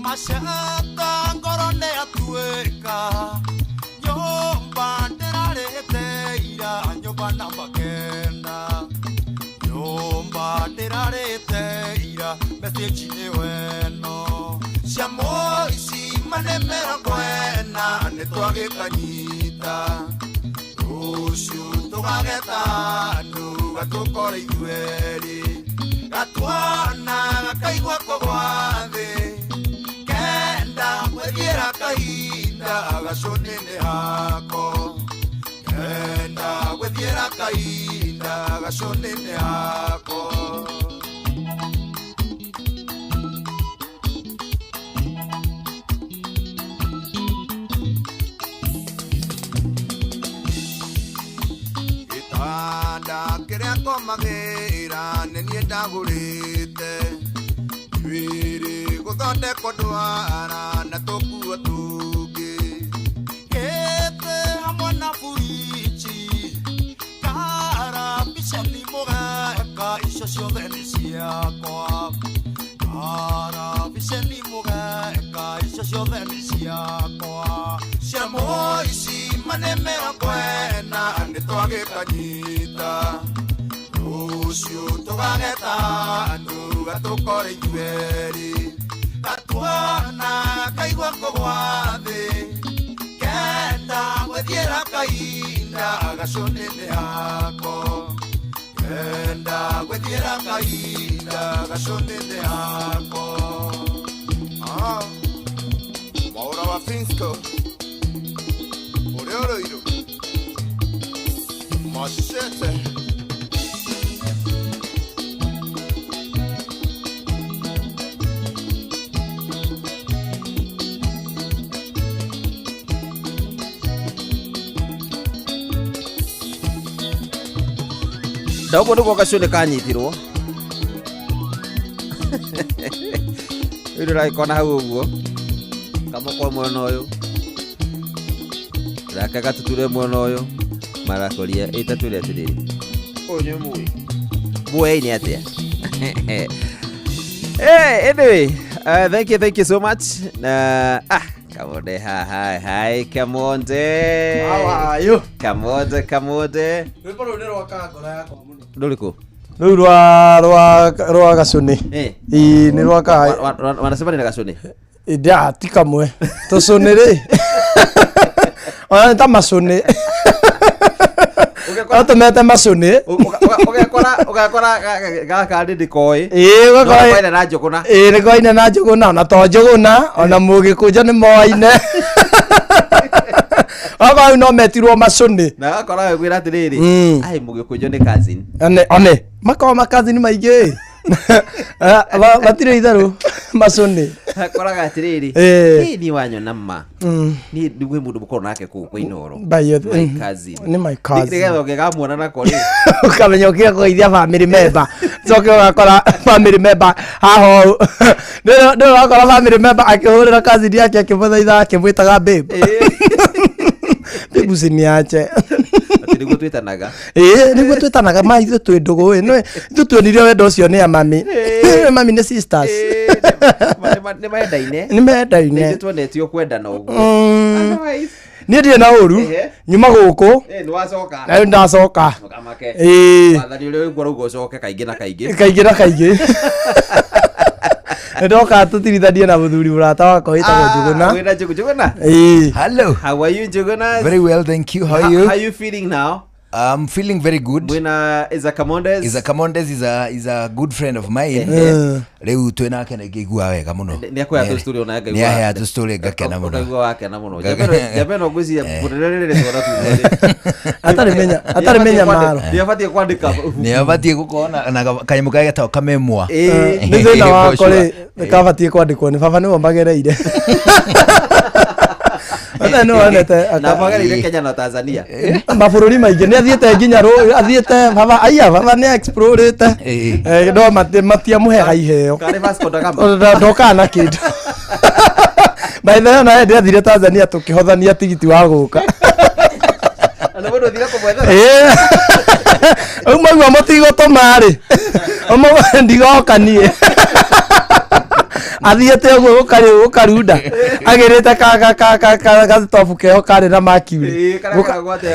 maceta ngoro nĩ atuĩka, nyũmba ndĩrarĩte ira nyũmba namba 9, nyũmba ndĩrarĩte stage ni weno cia moici manemera kwena nĩ twagĩkanyita rũciũ tũgagetanũ gatũkore ithuerĩ gatwana gakaigua kũgwa thĩ kenda gwethiĩra kahinda gacũnĩ-inĩ hako kenda gwethiĩra kahinda gacũnĩ-inĩ hako gĩtanda kĩrĩa komagĩra nĩ niĩ ndagũrĩte njuĩrĩ gũthondekwo ndwara na tũkuo tũngĩ gĩtĩ hamwe na burici karabiceni mũgeka icio ciothe nĩ ciakwa karabiceni mũgeka icio ciothe nĩ ciakwa cia moici manemera kwena nĩ twagĩkanyita rũciũ tũgagetanũ gatũkore ithuerĩ gatwana kaigua kũgwa thĩ kenda gwethiĩra kahinda gacũnĩ-inĩ hako kenda gwethiĩra kahinda gacũnĩ-inĩ hako Mwaura wa Finsco ũrĩa ũrũirũ Machete Ndaugo nĩguo gacũnĩ kanyitirwo ndĩragĩkona hau ũguo kamoko mwena ũyũ rake gatuture mwena ũyũ marakoria ĩtatũrĩa atĩrĩrĩ ũyũ mũĩ mũĩ nĩ atĩa anyway thank you so much Kamonde, hi, Kamonde. How are you? Kamonde. Rwĩmbo rũu nĩ rwa kangora yakwa mũno. Rũrĩkũ? Rũu rwa gacũnĩ. Ĩ nĩ rwa ka. Wanasema ni gacũnĩ? Ndia ti kamwe. Tũcũnĩ rĩ. Ona ta macũnĩ. Atumete macũnĩ. Ugakora gaka ndikoĩ. Ĩ ugakora ina na njũgũna. Ĩ nĩ kwa ina na njũgũna ona to njũgũna ona mũgĩkũnja nĩ moaine. Aba no metirwo macũnĩ. Na gakora gwĩra atĩrĩrĩ. Ai mũgĩkũnja nĩ cousin. One makao makazini maingĩ. Batirĩ itherũ macũnĩ. Koraga atĩrĩrĩ. Hii ni wanyona ma. Ni ndugwe mũndũ mũkorwo nake kũu Inoro. My cousin. Nĩ my cousin. Nĩgetha ũngĩgamuona nako rĩ. Ukamenya ũkĩgeithia family member. Coke ũgakora family member haho. Ndio ũgakora family member akĩhũrĩra cousin yake akĩmũthaitha akĩmwĩtaga babe. Babe usiniache. Nĩguo twĩtanaga. Nĩguo twĩtanaga ma ithuĩ twĩ ndũgũ ĩ. Ithuĩ tuonirio wendo ũcio nĩ a mami. Mami nĩ sisters. Nĩ mendaine. Nĩ mendaine. Nĩ tuonetio kwendana ũguo. Niĩ ndirĩ na ũru nyuma gũkũ nĩ wacoka na ndacoka mũkamake wathani ũrĩa ũiguo rauga ũcoke kaingĩ na kaingĩ ndoka tũtirithanie na mũthuri mũrata wakwa wĩtagwo Njũgũna. Wĩna Njũgũna? Hello. How are you, Njũgũna? Very well, thank you. How are you? How are you feeling now? I'm feeling very good. Iza Kamondes? Iza Kamondes is a good friend of mine. Rĩu twĩ nake nĩ ngĩigua wega mũno. Nĩ akwĩra tu story ona ngaigua. Nĩ ahea tu story ngakena mũno. Ngaigua wakena mũno. Japeno ngwĩciria mũrerere twara tu. Atarĩ menya maro. Nĩ abatie kwandĩka. Nĩ abatie gũkorwo na kanyamũ kage getagwo kamemwa. Nĩ thĩna wakwa rĩ kabatie kwandĩkwo nĩ baba nĩwe magereire. No anete akabagereire Kenya na Tanzania. Mabũrũri maingĩ nĩ athiĩte nginya athiĩte baba baba nĩ explorete. No matiamũhega iheo. Karĩ Vasco da Gama. Ndoka na kĩndũ. By the way na ndĩ athire Tanzania tũkĩhothania tigiti wa gũka. Ana mũndũ thira kũmwetha. Maigua mũtigũtũma rĩ. Ndigoka niĩ. Athiĩte ũguo gũkarunda agirite ka tofu keho kare na makiri kana gwate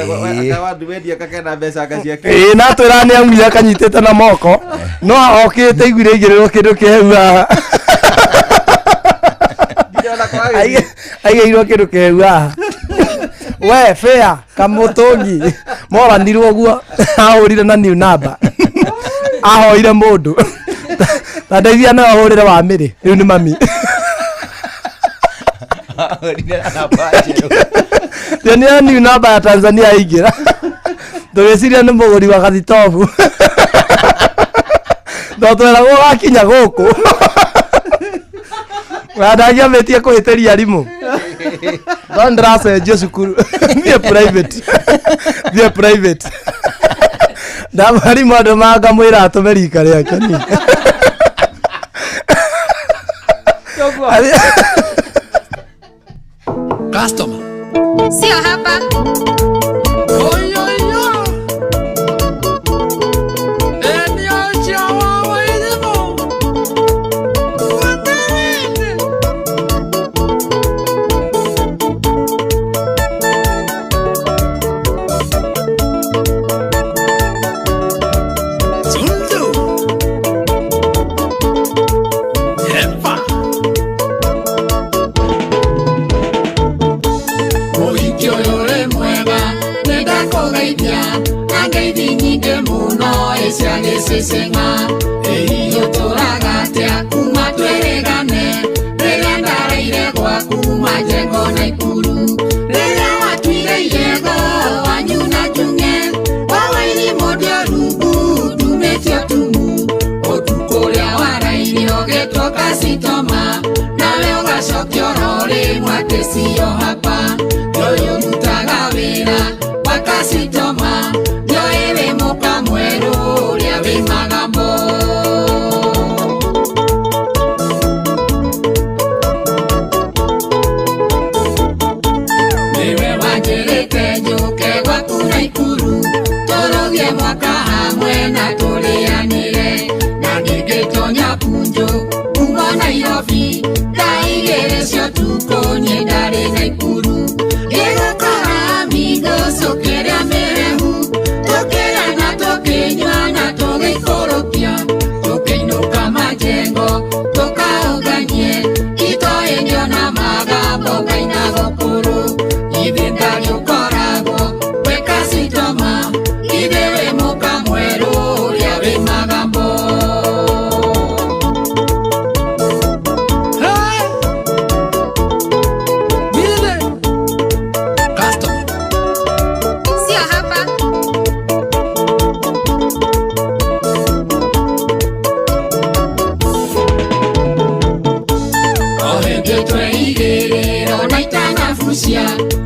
akawa dumedia kakena mbeca ngacia na twirani amwira kanyitete na moko no okite igwire igiriro kindu kehua aigeirwo kindu kehua we fair kamutungi moranirwo guo ahurire na new number ahoire mundu tandeithia na ahurire wa miri riu ni mami Tenia new number ya Tanzania igira tugiciria ni muguri wa gathitobu ndotwera gugakinya guku wandagia metie kuhitiria rimu ndracenjia cukuru thie private ndamari mwandu manga mwira atume rika riake ni Customer. Sio hapa. Senga eyo toragatea kuma tweregane rega ndareire gwaku majengo na ikuru rega watwire yego wanyuna junge wawaini modia rugu tumetio tumu otukoria waraini ogetoka sitoma nawe ogacokiorore mwatesio hapa yoyo mutaga wira wakasitoma yoewe moka mwero magambo niwe wanjerete njuke gwaku na ikuru torogie mwaka hamwe na tulianire na ningitonya punjo kuma Nairobi ndaigerecio tukonye ndari na ikuru igukora amigo sokeria merehu tokera na tokenywa na togikorokia tokeinuka majengo tokaoganie itoendio na magambo ngaina gokuru ithindari ukoragwo weka sitoma ithiwe muka mweru uria wi magambo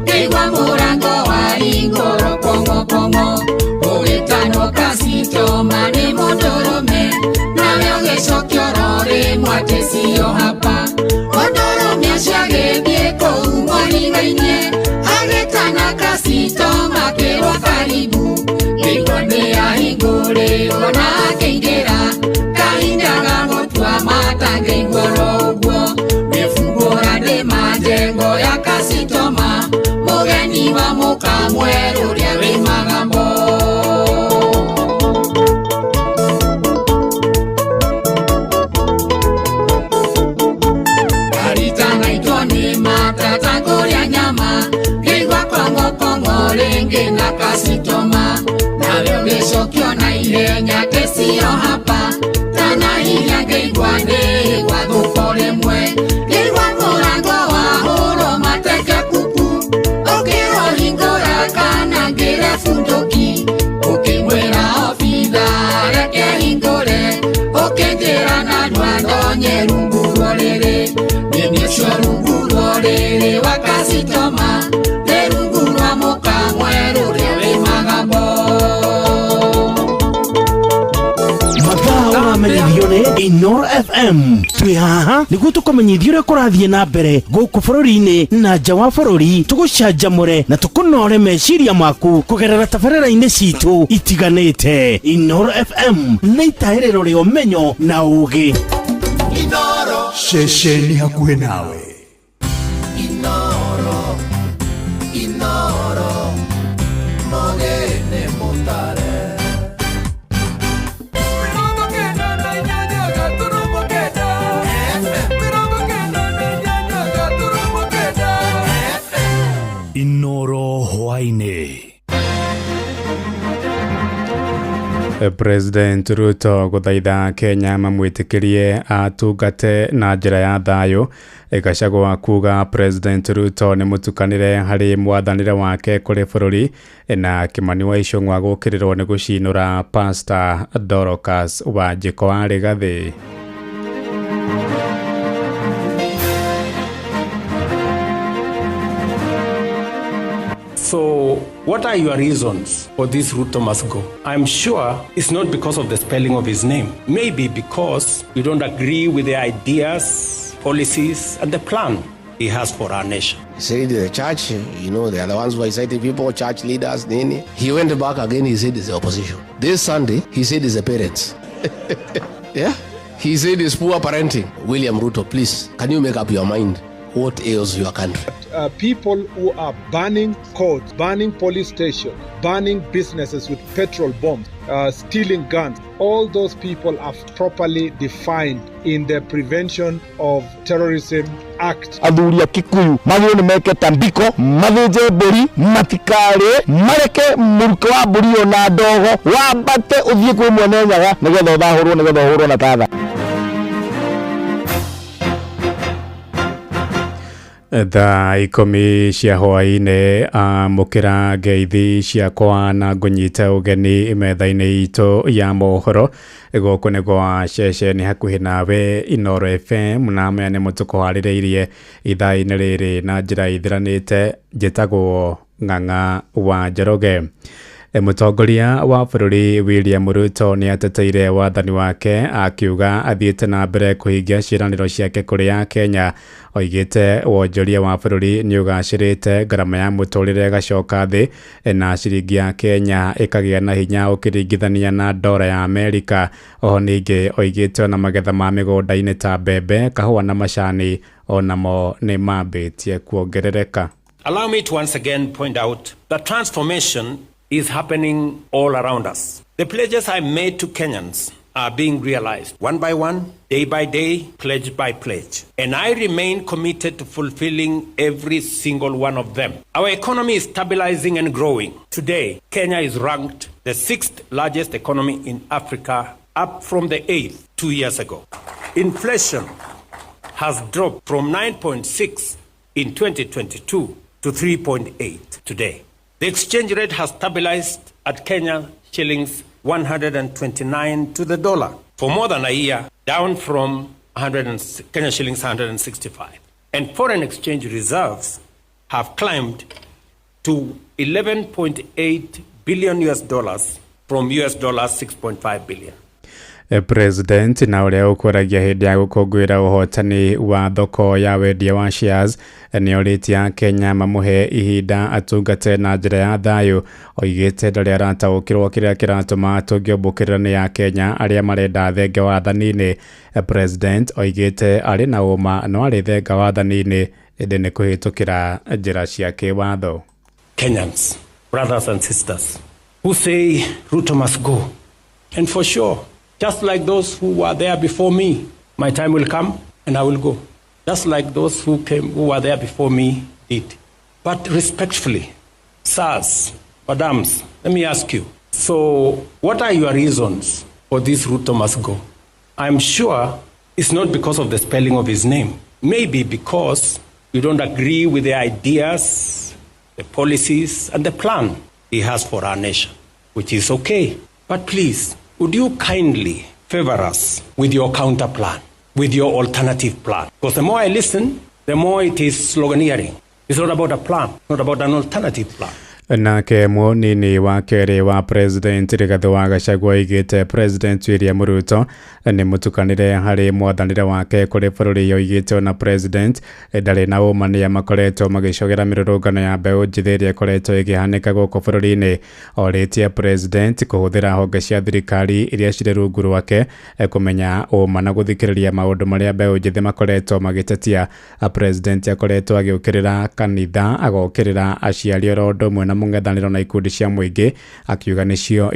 Keigua murango wa ingoro pongo ugitano kasitoma ni mundurume nawe ugicokiorore mwatesio hapa mundurume acio agithie kuu mwarigainie agitana kasitoma kirwa karibu gĩko nĩahingũrĩrwo na akĩingĩra kahinda ga gũtua matangĩiguoro ũguo mĩfungũra ndĩ majengo ya kasitoma mũgeni wa mũka mwerũ ũrĩa wĩ magambo aritanaitwo nĩ matata kũrĩa nyama ngĩigua kongo rĩngĩ na kasitoma nawe ũgĩcokio na ihenya tesio hapa tana hinya ngĩigua ndĩ gwathũko rĩmwe ngĩigua mũrango wa hũrwo mateke kuku ũkĩrohingũra kana ngĩrebundũki ũkĩmwĩra obitha reke hingũre ũkĩnjĩra na ndwandonye rungu rũrĩrĩ nĩniĩ ũcio rungu rũrĩrĩ wa kasitoma nĩ rungu rwa mũka mwerũ ũrĩa wĩ magambo uramenyithio nĩ Inoro FM twĩ haha nĩguo tũkũmenyithia ũrĩa kũrathiĩ na mbere gũkũ bũrũri-inĩ na nja wa bũrũri tũgũcanjamũre na tũkũnore meciria maku kũgerera tabarĩra-inĩ citũ itiganĩte. Inoro FM nĩ itahĩrĩro rĩa ũmenyo na ũũgĩ. Inoro ceceni hakuhĩ nawe. Inoro Mogene Mutare Inoro Hwaine. President Ruto guthaitha Kenya mamwitikirie atungate na njira ya thayo. Gachagua kuga President Ruto ni mutukanire hari mwathanire wake kuri bururi na Kimani wa Icũng'wa gukirirwo ni gucinura Pastor Dorcas Wanjiko wa Rigathi. So, what are your reasons for this Ruto must go? I'm sure it's not because of the spelling of his name. Maybe because you don't agree with the ideas, policies, and the plan he has for our nation. He said the church, you know, they are the ones who are inciting people, church leaders, nini. He went back again, he said it's the opposition. This Sunday, he said it's the parents. Yeah? He said it's poor parenting. William Ruto, please, can you make up your mind? What ails your country? People who are burning courts, burning police stations, burning businesses with petrol bombs, stealing guns, all those people are properly defined in the Prevention of Terrorism Act. Athuri a Kikuyu magĩrĩirwo nĩ meke tambiko mathĩnje mbũri matikare mareke mũruke wa mbũri ona ndogo wambate ũthiĩ kwĩ mwene nyaga nĩgetha ũthahũrwo na tatha. Thaa 10 cia hwaĩ-inĩ amũkĩra ngeithi ciakwa na ngũnyita ũgeni metha-inĩ itũ ya mohoro gũkũ nĩ gwa ceceni hakuhĩ nawe Inoro FM na maya nĩ mũtuko harĩrĩirie ithaa-inĩ rĩrĩ na njĩra ithiranĩte. Njĩtagwo Ng'ang'a wa Njoroge. Mũtongoria wa bũrũri William Ruto nĩ ateteire wathani wake akiuga athiĩte na mbere kũhingia ciĩranĩro ciake kũrĩ Akenya. Oigĩte wonjoria wa bũrũri nĩ ũgacĩrĩte, ngarama ya mũtũrĩre ĩgacoka thĩ na ciringi ya Kenya ĩkagĩa na hinya ũkĩringithania na dola ya Amerika. Oho ningĩ oigĩte ona magetha ma mĩgũnda-inĩ ta mbembe, kahũa na macani onamo nĩ mambĩtie kuongerereka. Allow me to once again point out that transformation is happening all around us. The pledges I made to Kenyans are being realized one by one, day by day, pledge by pledge. And I remain committed to fulfilling every single one of them. Our economy is stabilizing and growing. Today, Kenya is ranked the 6th largest economy in Africa, up from the 8th 2 years ago. Inflation has dropped from 9.6 in 2022 to 3.8 today. The exchange rate has stabilized at Kenya shillings 129 to the dollar for more than a year, down from Kenya shillings 165. And foreign exchange reserves have climbed to $11.8 billion from $6.5 billion. President na ũrĩa ũkũragia hĩndĩ ya gũkũngũĩra ũhotani wa thoko ya wendia wa shares nĩ orĩtie Kenya mamũhe ihinda atungate na njĩra ya thayũ. Oigĩte ndarĩ arataũkĩrwo kĩrĩa kĩratũma tũngĩũmbũkĩrĩra nĩ ya Kenya arĩa marenda thenge wathani-inĩ. President oigĩte arĩ na ũma no arĩ thenga wathani-inĩ ĩndĩ nĩ kũhĩtũkĩra njĩra cia kĩwatho. Kenyans, brothers and sisters, who say Ruto must go, and for sure, just like those who were there before me, my time will come and I will go. Just like those who were there before me did. But respectfully, sirs, madams, let me ask you. So, what are your reasons for this Ruto must go? I'm sure it's not because of the spelling of his name. Maybe because you don't agree with the ideas, the policies, and the plan he has for our nation, which is okay. But please, would you kindly favor us with your counter plan, with your alternative plan? Because the more I listen, the more it is sloganeering. It's not about a plan, not about an alternative plan. Nake munini wa keri wa President Rigathi wa Gachagua oigite President William Ruto ni mutukanire hari mwathanire wake kuri bururi oigite na President ndari na umania makoretwo magicogera mirurungano ya mbeu njithi iria ikoretwo igihanika guku bururi-ini. Oritie President kuhuthira honge cia thirikari iria ciri rungu rwake kumenya uma na guthikiriria maundu maria mbeu njithi makoretwo magitetia. President akoretwo agiukirira kanitha agokirira aciari orondo mwe na mungethaniro na ikundi cia muingi akiuga nicio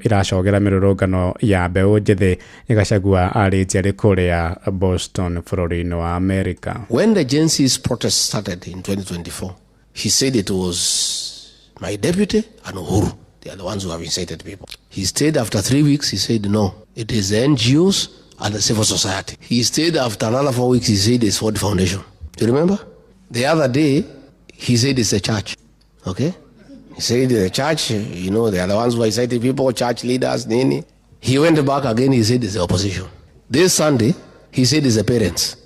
iracogera mirurungano ya mbeu njithi. Gachagua aritie ari kuria Boston bururi-ini wa America. When the Gen Z's protest started in 2024, he said it was my deputy and Uhuru. They are the ones who have incited people. He stayed after 3 weeks. He said no, it is the NGOs and the civil society. He stayed after another 4 weeks. He said it's for the foundation. Do you remember? The other day, he said it's the church. Okay? He said the church, you know, they are the ones who incited people, church leaders, nini. He went back again. He said it's the opposition. This Sunday, he said it's the parents.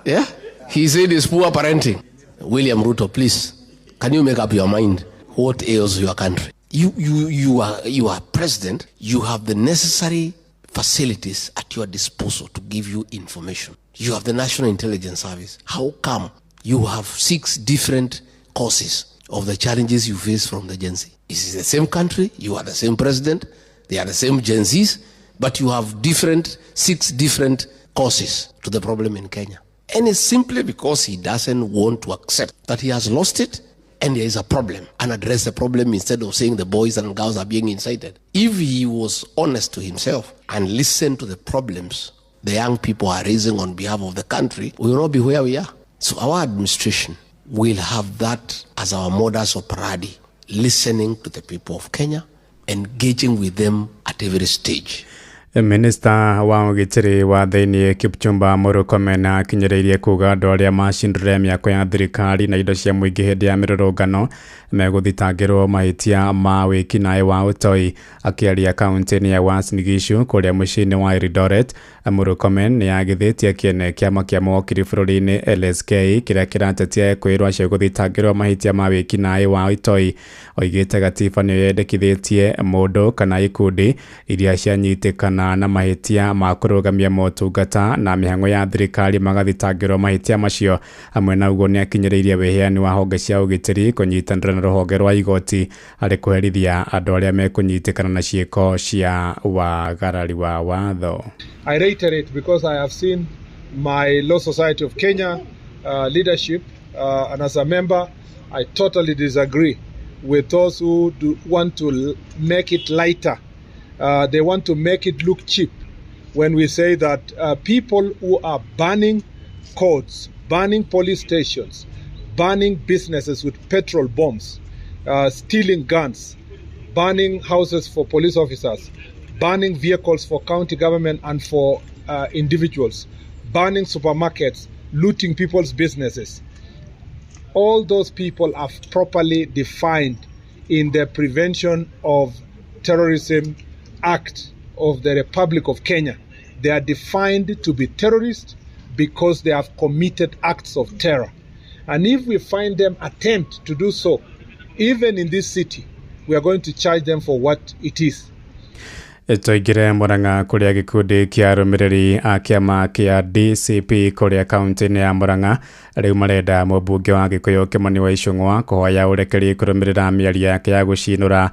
Yeah? He said it's poor parenting. William Ruto, please, can you make up your mind? What ails your country? You are president. You have the necessary facilities at your disposal to give you information. You have the National Intelligence Service. How come you have 6 different causes of the challenges you face from the Gen Z? This is the same country. You are the same president. They are the same Gen Zs, but you have 6 different causes to the problem in Kenya. And it's simply because he doesn't want to accept that he has lost it and there is a problem and address the problem instead of saying the boys and girls are being incited. If he was honest to himself and listened to the problems the young people are raising on behalf of the country, we will not be where we are. So our administration will have that as our modus operandi, listening to the people of Kenya, engaging with them at every stage. Minister wa ugitiri wa thiini Kipchumba Murkomen akinyiriirie kuga andu aria macindire miako ya thirikari na indo cia muingi hindi ya mirurungano meguthitangirwo mahitia ma wikinae wa utoi. Akiaria kaunti-ini ya Uasin Gishu kuria muciini wa Eldoret, Murkomen ni agithitie kiene kiama kia mawakiri bururi-ini LSK kiria kiratetia kwirwo acio guthitangirwo mahitia ma wikinae wa utoi. Oigite gatiba ni yendekithitie mundu kana ikundi iria cianyitikana na mahitia ma kurugamia motungata na mihango ya thirikari magathitangirwo mahitia macio. Hamwe na uguo ni akinyiriirie wiheani wa honge cia ugitiri kunyitanira na ruhonge rwa igoti ari kuherithia andu aria mekunyitikana na ciiko cia wagarari wa watho. I reiterate because I have seen my Law Society of Kenya leadership and as a member I totally disagree with those who want to make it lighter. They want to make it look cheap when we say that people who are banning courts, banning police stations, banning businesses with petrol bombs, stealing guns, banning houses for police officers, banning vehicles for county government and for individuals, banning supermarkets, looting people's businesses. All those people are properly defined in the Prevention of Terrorism Act of the Republic of Kenya. They are defined to be terrorists because they have committed acts of terror. And if we find them attempt to do so, even in this city, we are going to charge them for what it is. Toigire Murang'a kuria gikundi kia arumiriri a kiama kia DCP kuria kaunti-ini ya Murang'a riu marenda mubunge wa Gikuyu Kimani wa Icung'wa kuhoya urekeri kurumirira miario yake ya gucinura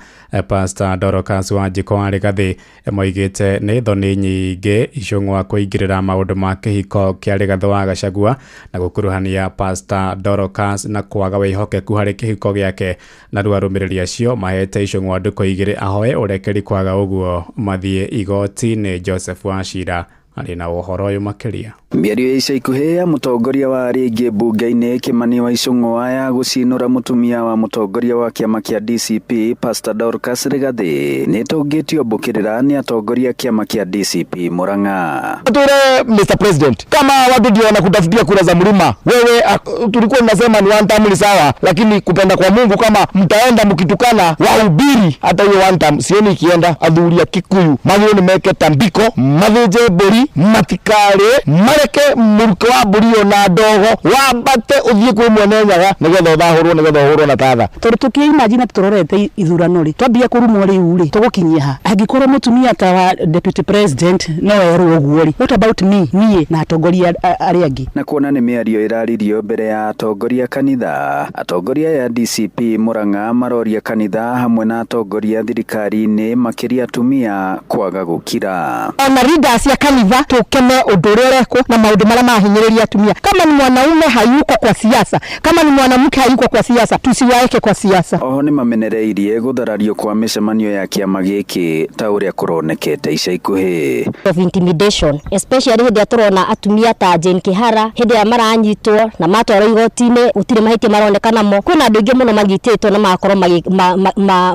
Pastor Dorcas Wanjiku wa Rigathi. Moigite ni thoni nyingi Icung'wa kuingirira maundu ma kihiko kia Rigathi wa Gachagua na gukuruhania Pastor Dorcas na kwaga wihokeku hari kihiko giake, na riu arumiriri acio mahete Icung'wa nduko igiri ahoe urekeri kwaga uguo mathie igoti-ini. Joseph Wachira ari na uhoro uyu makiria. Mĩario ica ikuhĩ ya mũtongoria wa rĩngĩ mbunge-inĩ Kimani wa Icung'wa ya gũcinũra mũtumia wa mũtongoria wa kĩama kĩa DCP Pastor Dorcas Rigathi nĩtũngĩtio mbũkĩrĩra nĩ atongoria kĩama kĩa DCP Murang'a. Tuere Mr. President, kama watu ndio wanakutafutia kura za mlima, wewe tulikuwa tunasema ni one term ni sawa, lakini kupenda kwa Mungu kama mtaenda mkitukana wahubiri hata hiyo one term sioni ikienda. Adhuria Kikuyu magio ni meke tambiko matheje bori matikare mare ureke muruke wa mburi na ndogo wambate uthie kwi mwene nyaga nigetha uthahurwo nigetha uhurwo na tatha tondu tukiimagine turorete ithurano ri twambia kurumwo riu ri tugukinyia ha angikorwo mutumia ta wa deputy president no erwo guo ri what about me nie na atongoria aria angi na kuona ni miario iraririo mbere ya atongoria kanitha atongoria ya DCP Murang'a maroria kanitha hamwe na atongoria thirikari-ini makiria atumia kwaga gukira ona leaders ya kanitha tukeme udurereko na maundu maria mahinyiriria atumia kama ni mwanaume hayuko kwa siasa kama ni mwanamke hayuko kwa siasa tusiwaeke kwa siasa oho ni mamenereirie gutharario kwa micemanio ya kiama giki ta uria kuronekete ica ikuhi of intimidation especially hindi aturona atumia ta Jane Kihara hindi ya maranyitwo na matwaro igoti-ini utire mahiti maronekana mo kwina andu ingi muno manyititwo na makorwo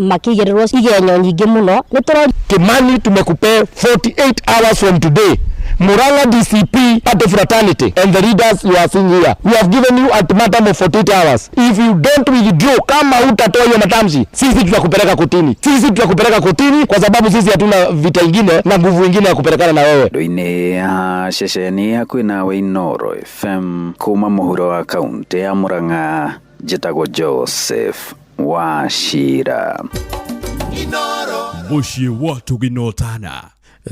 makigirirwo igenyo nyingi muno Kimani tumekupe 48 hours from today Murang'a DCP party fraternity and the leaders you are seeing here we have given you ultimatum of 48 hours if you don't withdraw kama utatoa hiyo matamshi sisi tutakupeleka kotini kwa sababu sisi hatuna vita ingine na nguvu ingine ya kupelekana na wewe ndoine shesheni hakwina Wainoro FM kuma muhuro wa kaunti ya Murang'a njitagwo Joseph Wachira muciĩ wa Tuginotana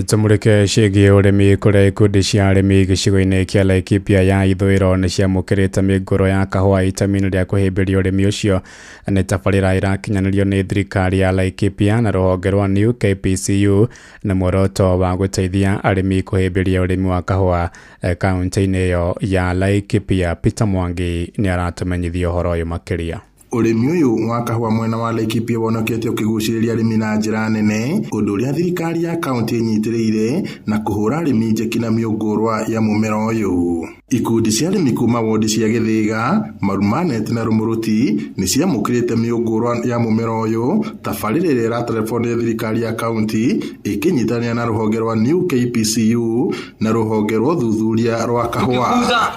tumurike ciĩgiĩ ũrĩmi kũrĩa ikundi cia arĩmi gĩcigo-inĩ kĩa Laikipia ya ithũĩro nĩ ciamũkĩrĩte mĩũngũrwa ya kahũa itamina rĩa kũhĩmbĩria ũrĩmi ũcio nĩ tabarĩra ĩrakinyanĩrio nĩ thirikari ya Laikipia na rũhonge rwa New KPCU na muoroto wa gũteithia arĩmi kũhĩmbĩria ũrĩmi wa kahũa kaunti-inĩ ĩyo ya Laikipia. Peter Mwangi nĩ aratũmenyithia ũhoro ũyũ makĩria. Urimi uyu wa kahua mwena wa Laikipia wonekete ukigucĩrĩria arĩmi na njĩra nene ũndũ ũrĩa thirikari ya kaunti ĩnyitĩrĩire na kũhũra arĩmi njeki na mĩũngũrwa ya mũmera ũyũ. Ikundi cia arĩmi kuma wondi cia Gĩthĩga, Marumanet na Rumuruti nĩ ciamũkĩrĩte mĩũngũrwa ya mũmera ũyũ tabarĩra ĩrĩa ĩratelefonire thirikari ya kaunti ĩkĩnyitanĩra na rũhonge rwa New KPCU na rũhonge rwa ũthuthuria rwa kahua. Tukikuza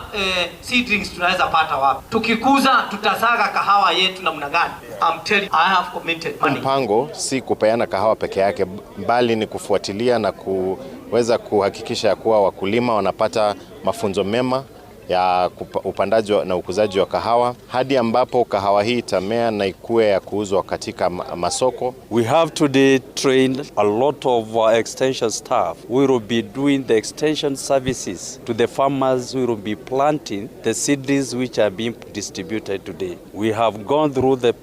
seedlings tunaweza pata wapi? Tukikuza tutasaga kahawa yetu namna gani? I'm telling you, I have committed money. Mpango si kupeana kahawa peke yake bali ni kufuatilia na kuweza kuhakikisha kuwa wakulima wanapata mafunzo mema ya upandaji na ukuzaji wa kahawa hadi ambapo kahawa hii itamea na ikue ya kuuzwa katika masoko. We have today trained a lot of extension staff. We will be doing the extension services to the farmers. We will be planting the seedlings which are being distributed today. We have gone through the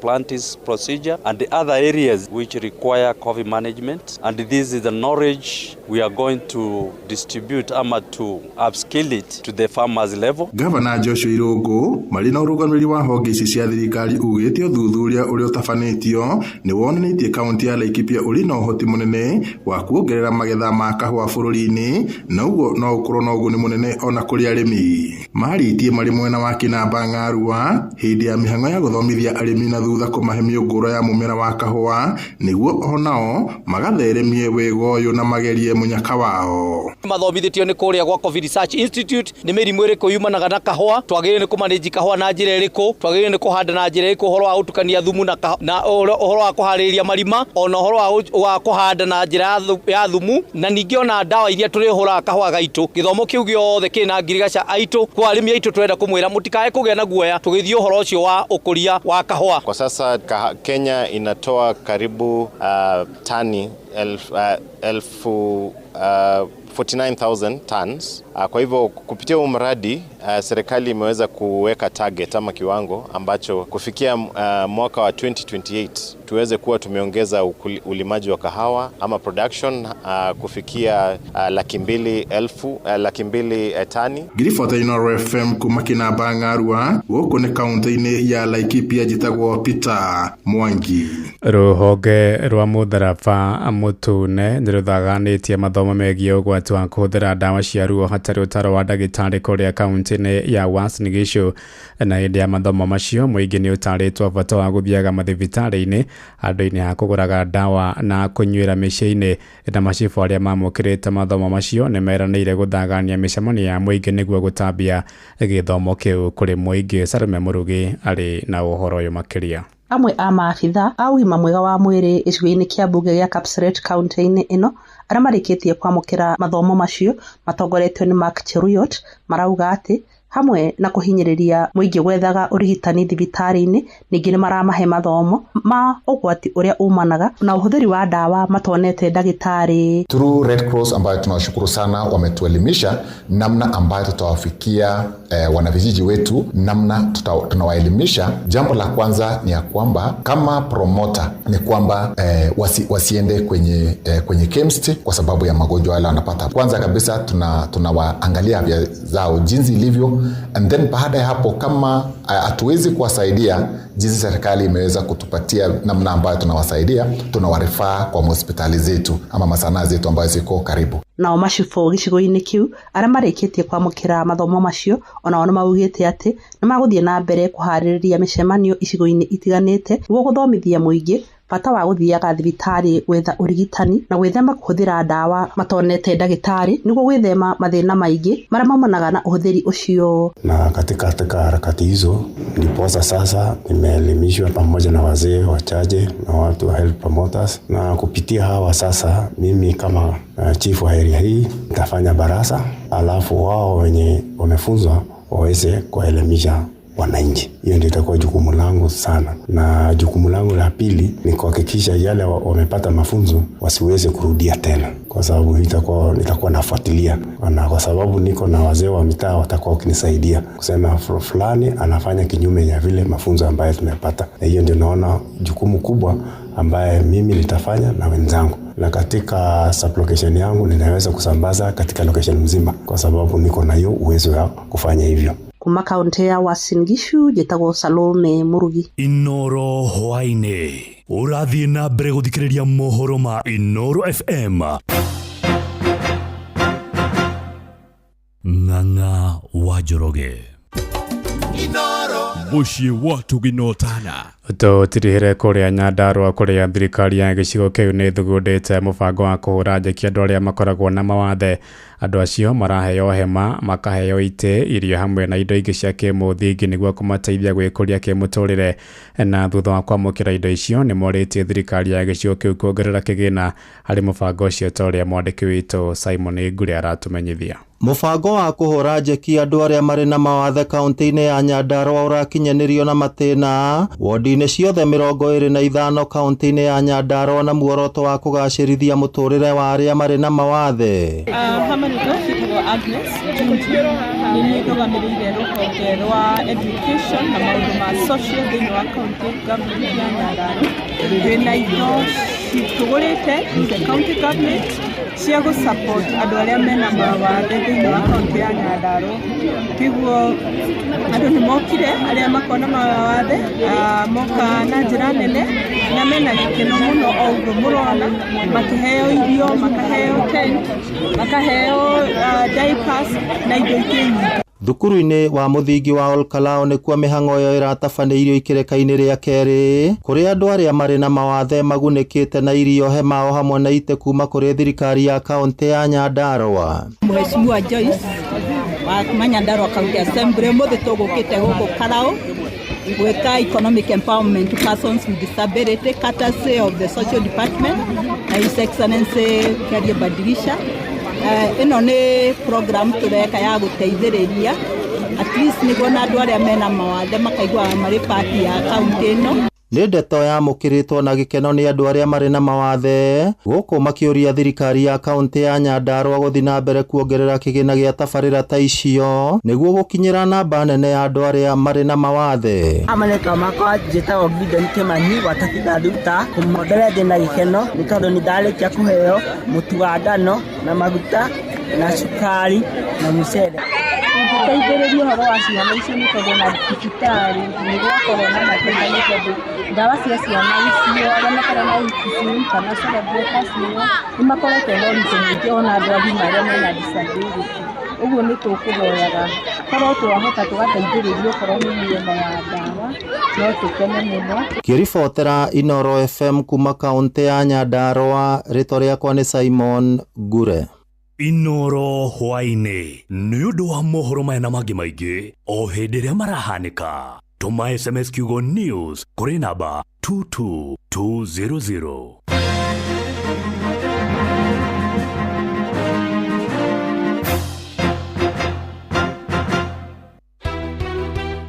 planting procedure and the other areas which require coffee management, and this is the knowledge we are going to distribute to upskill it to the farmers level. Governor Joshua Irungu marina urugamiri wa honge ici cia thirikari ugite uthuthuria uria utafanitio ni wonanitie kaunti ya Laikipia uri na uhoti munene wa kuongerera magetha ma kahua bururi-ini na uguo no ukorwo na uguni munene ona kuri arimi maritie mari mwena wa Kinamba Ng'arua hindi ya mihango ya guthomithia arimi na thutha kumahe miũngũrwa ya mumera wa kahua niguo onao magatheremie wega uyu na magerie munyaka wao. Mathomithitio ni kuria gwa Covid Research Institute ni mĩrimũ ĩrĩkũ yumanaga na kahua, twagĩrĩire nĩ kũmanĩnji kahua na njĩra ĩrĩkũ, twagĩrĩire nĩ kũhanda na njĩra ĩrĩkũ, ũhoro wa gũtukania thumu na ũhoro wa kũharĩrĩria marima, ona ũhoro wa kũhanda na njĩra ya thumu, na ningĩ ona ndawa iria tũrĩhũraga kahua gaitũ. Gĩthomo kĩu gĩothe kĩna ngirigaca aitũ, kwa arĩmi aitũ twenda kũmwĩra mũtikae kũgĩa na guoya tũgĩthiĩ ũhoro ũcio wa ũkũria wa kahua. Kwa sasa Kenya inatoa karibu tani 49,000 tons. Kwa hivyo kupitia mradi serikali imeweza kuweka target ama kiwango ambacho kufikia mwaka wa 2028 tuweze kuwa tumeongeza ulimaji wa kahawa ama production kufikia 200,000 tani. Girifota Inoro FM kuma Kinamba Ng'arua gũkũ nĩ kaunti-inĩ ya Laikipia njĩtagwo Peter Mwangi. Rũhonge rwa mũtharaba mũtune nĩ rũthaganĩtie mathomo megiĩ ũgwati wa kũhũthĩra ndawa cia ruo hatarĩ ũtaaro wa ndagĩtarĩ kũrĩa kaunti-inĩ ya Uasin Gishu, na hĩndĩ ya mathomo macio mũingĩ nĩ ũtarĩtwo bata wa gũthiaga mathibitarĩ-inĩ handũ-inĩ ha kũgũraga ndawa na kũnyuĩra mĩciĩ-inĩ, na macibũ arĩa mamũkĩrĩte mathomo macio nĩ meranĩire gũthagania mĩcemanio ya mũingĩ nĩguo gũtambia gĩthomo kĩu kũrĩ mũingĩ. Salome Mũrugi arĩ na ũhoro ũyũ makĩria. Amwe a maabitha a ũgima mwega wa mwĩrĩ gĩcigo-inĩ kĩa mbunge gĩa Kapseret kaunti-inĩ ĩno arĩa marĩkĩtie kwamũkĩra mathomo macio matongoretio nĩ Mark Cheruiyot marauga atĩ hamwe na kũhinyĩrĩria mũingĩ gwethaga ũrigitani thibitarĩ-inĩ, ningĩ nĩ maramahe mathomo ma ũgwati ũrĩa umanaga na ũhũthĩri wa dawa matonete ndagĩtarĩ. Through Red Cross ambayo tunawashukuru sana, wametuelimisha namna ambayo tutawafikia wanavijiji wetu, namna tunawaelimisha. Jambo la kwanza ni ya kwamba kama promoter ni kwamba wasiende kwenye chemist kwa sababu ya magonjwa wale wanapata. Kwanza kabisa tunawaangalia afya zao jinsi ilivyo, and then baada ya hapo kama hatuwezi kuwasaidia, jinsi serikali imeweza kutupatia namna ambayo tunawasaidia, tunawarifaa kwa hospitali zetu ama masanaa zetu ambayo ziko karibu. Nao macibũ gĩcigo-inĩ kĩu arĩa marĩkĩtie kwamũkĩra mathomo macio onao nĩmaugĩte atĩ nĩmagũthiĩ na mbere kũharĩrĩria mĩcemanio icigo-inĩ itiganĩte nĩguo gũthomithia mũingĩ bata wa gũthiaga thibitarĩ gwetha ũrigitani na gwĩthema kũhũthĩra dawa matonete ndagĩtarĩ nĩguo gwĩthema mathĩna maingĩ marĩa maumanaga na ũhũthĩri ũcio. Na katika harakati hizo ndiposa sasa nimeelimishwa pamoja na wazee wachache na watu wa health promoters, na kupitia hawa sasa mimi kama chief wa area hii nitafanya baraza, alafu wao wenye wamefunzwa waweze kuelimisha wananchi. Hiyo ndio itakuwa jukumu langu sana, na jukumu langu la pili ni kuhakikisha yale wamepata mafunzo wasiweze kurudia tena, kwa sababu nitakuwa nafuatilia, na kwa sababu niko na wazee wa mitaa watakuwa wakinisaidia kusema fulani anafanya kinyume ya vile mafunzo ambayo tumepata. Na hiyo ndio naona jukumu kubwa ambaye mimi nitafanya na wenzangu, na katika sublocation yangu ninaweza kusambaza katika location mzima kwa sababu niko na hiyo uwezo wa kufanya hivyo. Kuma kaunti ya Uasin Gishu njĩtagwo Salome Murugi. Inoro hwainĩ ũrathiĩ na mbere gũthikĩrĩria mohoro ma Inoro FM. Ng'ang'a wa Njoroge. Muciĩ wa Tuginotana. Tũtirihĩre kũrĩa Nyandarua kũrĩa thirikari ya gĩcigo kĩu nĩ thugundĩte mũbango wa kũhũra njeki andũ arĩa makoragwo na mawathe. Andũ acio maraheo hema, makaheo itĩ, irio hamwe na indo ingĩ cia kĩmũthingi nĩguo kũmateithia gwĩkũria kĩmũtũrĩre. Na thutha wa kwamũkĩra indo icio nĩ morĩtie thirikari ya gĩcigo kĩu kuongerera kĩgĩna harĩ mũbango ũcio, ta ũrĩa mwandĩki witũ Simon Ngure aratũmenyithia. Mũbango wa kũhũra njeki andũ arĩa marĩ na mawathe kaunti-inĩ ya Nyandarua ũrakinyanĩrio na matĩna wodi-inĩ ciothe 25 kaunti-inĩ ya Nyandarua na muoroto wa kũgacĩrithia mũtũrĩre wa arĩa marĩ na mawathe. Agnes nĩ rũgamĩrĩire rũhonge rwa education na maũndũ ma social thĩinĩ wa county government ya Nyandarua. Twĩna indo tũgũrĩte the county government cia gũsupport andũ arĩa mena mawathe thĩinĩ wa county ya Nyandarua. Kĩguo andũ nĩ mokire arĩa makona mawathe moka na njĩra nene na mena gĩkeno mũno o ũguo mũrona, makĩheo irio, makaheo tent, makaheo diapers na indo ingĩ nyingĩ. Thukuru-inĩ wa mũthingi wa Olkalao nĩkuo mĩhang'o ĩyo ĩratabanĩirio ikĩrĩka-inĩ rĩa kerĩ, kũrĩa andũ arĩa marĩ na mawathe magunĩkĩte na irio hema o hamwe na itĩ kuma kũrĩ thirikari ya kaunti ya Nyandarua. Mheshimiwa Joyce wa Nyandarua County Assembly mũthĩ tũgũkĩte gũkũ Karao gwĩka economic empowerment to persons with disability courtesy of the social department na His Excellency Karia Badilisha. Ino nĩ program tũreka ya gũteithĩrĩria at least nĩguo na andũ arĩa mena mawathe makaigua marĩ part ya kaunti ĩno. Nĩ ndeto yamũkĩrĩtwo na gĩkeno nĩ andũ arĩa marĩ na mawathe, gũkũ makĩũria thirikari ya kaunti ya Nyandarua gũthiĩ na mbere kuongerera kĩgĩna gĩa tabarĩra ta icio nĩguo gũkinyĩra namba nene ya andũ arĩa marĩ na mawathe. Amaneka makwa njĩtagwo Gideon Kimani watabitha thuta kũmondera ndĩna gĩkeno nĩ tondũ nĩ ndarĩkia kũheo mũtu wa ngano na maguta na cukari na mũcere. Tũteithĩrĩrie ũhoro wa ciana icio nĩ tondũ na thibitarĩ nĩ gwakorwo na mathĩna nĩ tondũ ndawa cia ciana icio arĩa makoragwo na ITC kana cerebral nĩ makoretwo na ũritũ mũingĩ ona andũ agima arĩa mena disability. Ũguo nĩ tũkũhoyaga korwo twahota tũgateithĩrĩrio korwo nĩ mĩena ya ndawa no tũkene mũno. Ngĩribotera Inoro FM kuma kaunti ya Nyandarua, rĩtwa rĩakwa nĩ Simon Ngure. Inoro hwainĩ nĩ ũndũ wa mohoro maya na mangĩ maingĩ o hĩndĩ ĩrĩa marahanĩka. Tũma SMS kiugo news kũrĩ namba 22200.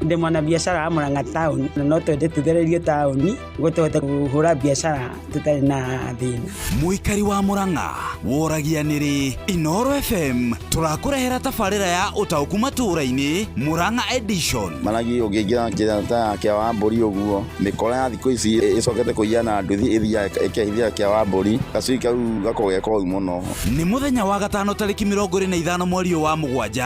ndi mwana biashara wa Murang'a town na no twende tuthererie tauni niguo tuhote kuhura biashara tutari na thina. Muikari wa Murang'a woragia niri Inooro FM turakurehera tabarira ya utauku matura-ini Murang'a edition. Maragi ugingira kirata kia Wamburi uguo mikora ya thiku ici icokete kuiana nduthi ithia ikehithia kia Wamburi gacui kau gakogeko muno. Ni muthenya wa gatano tariki 25 mweri wa 7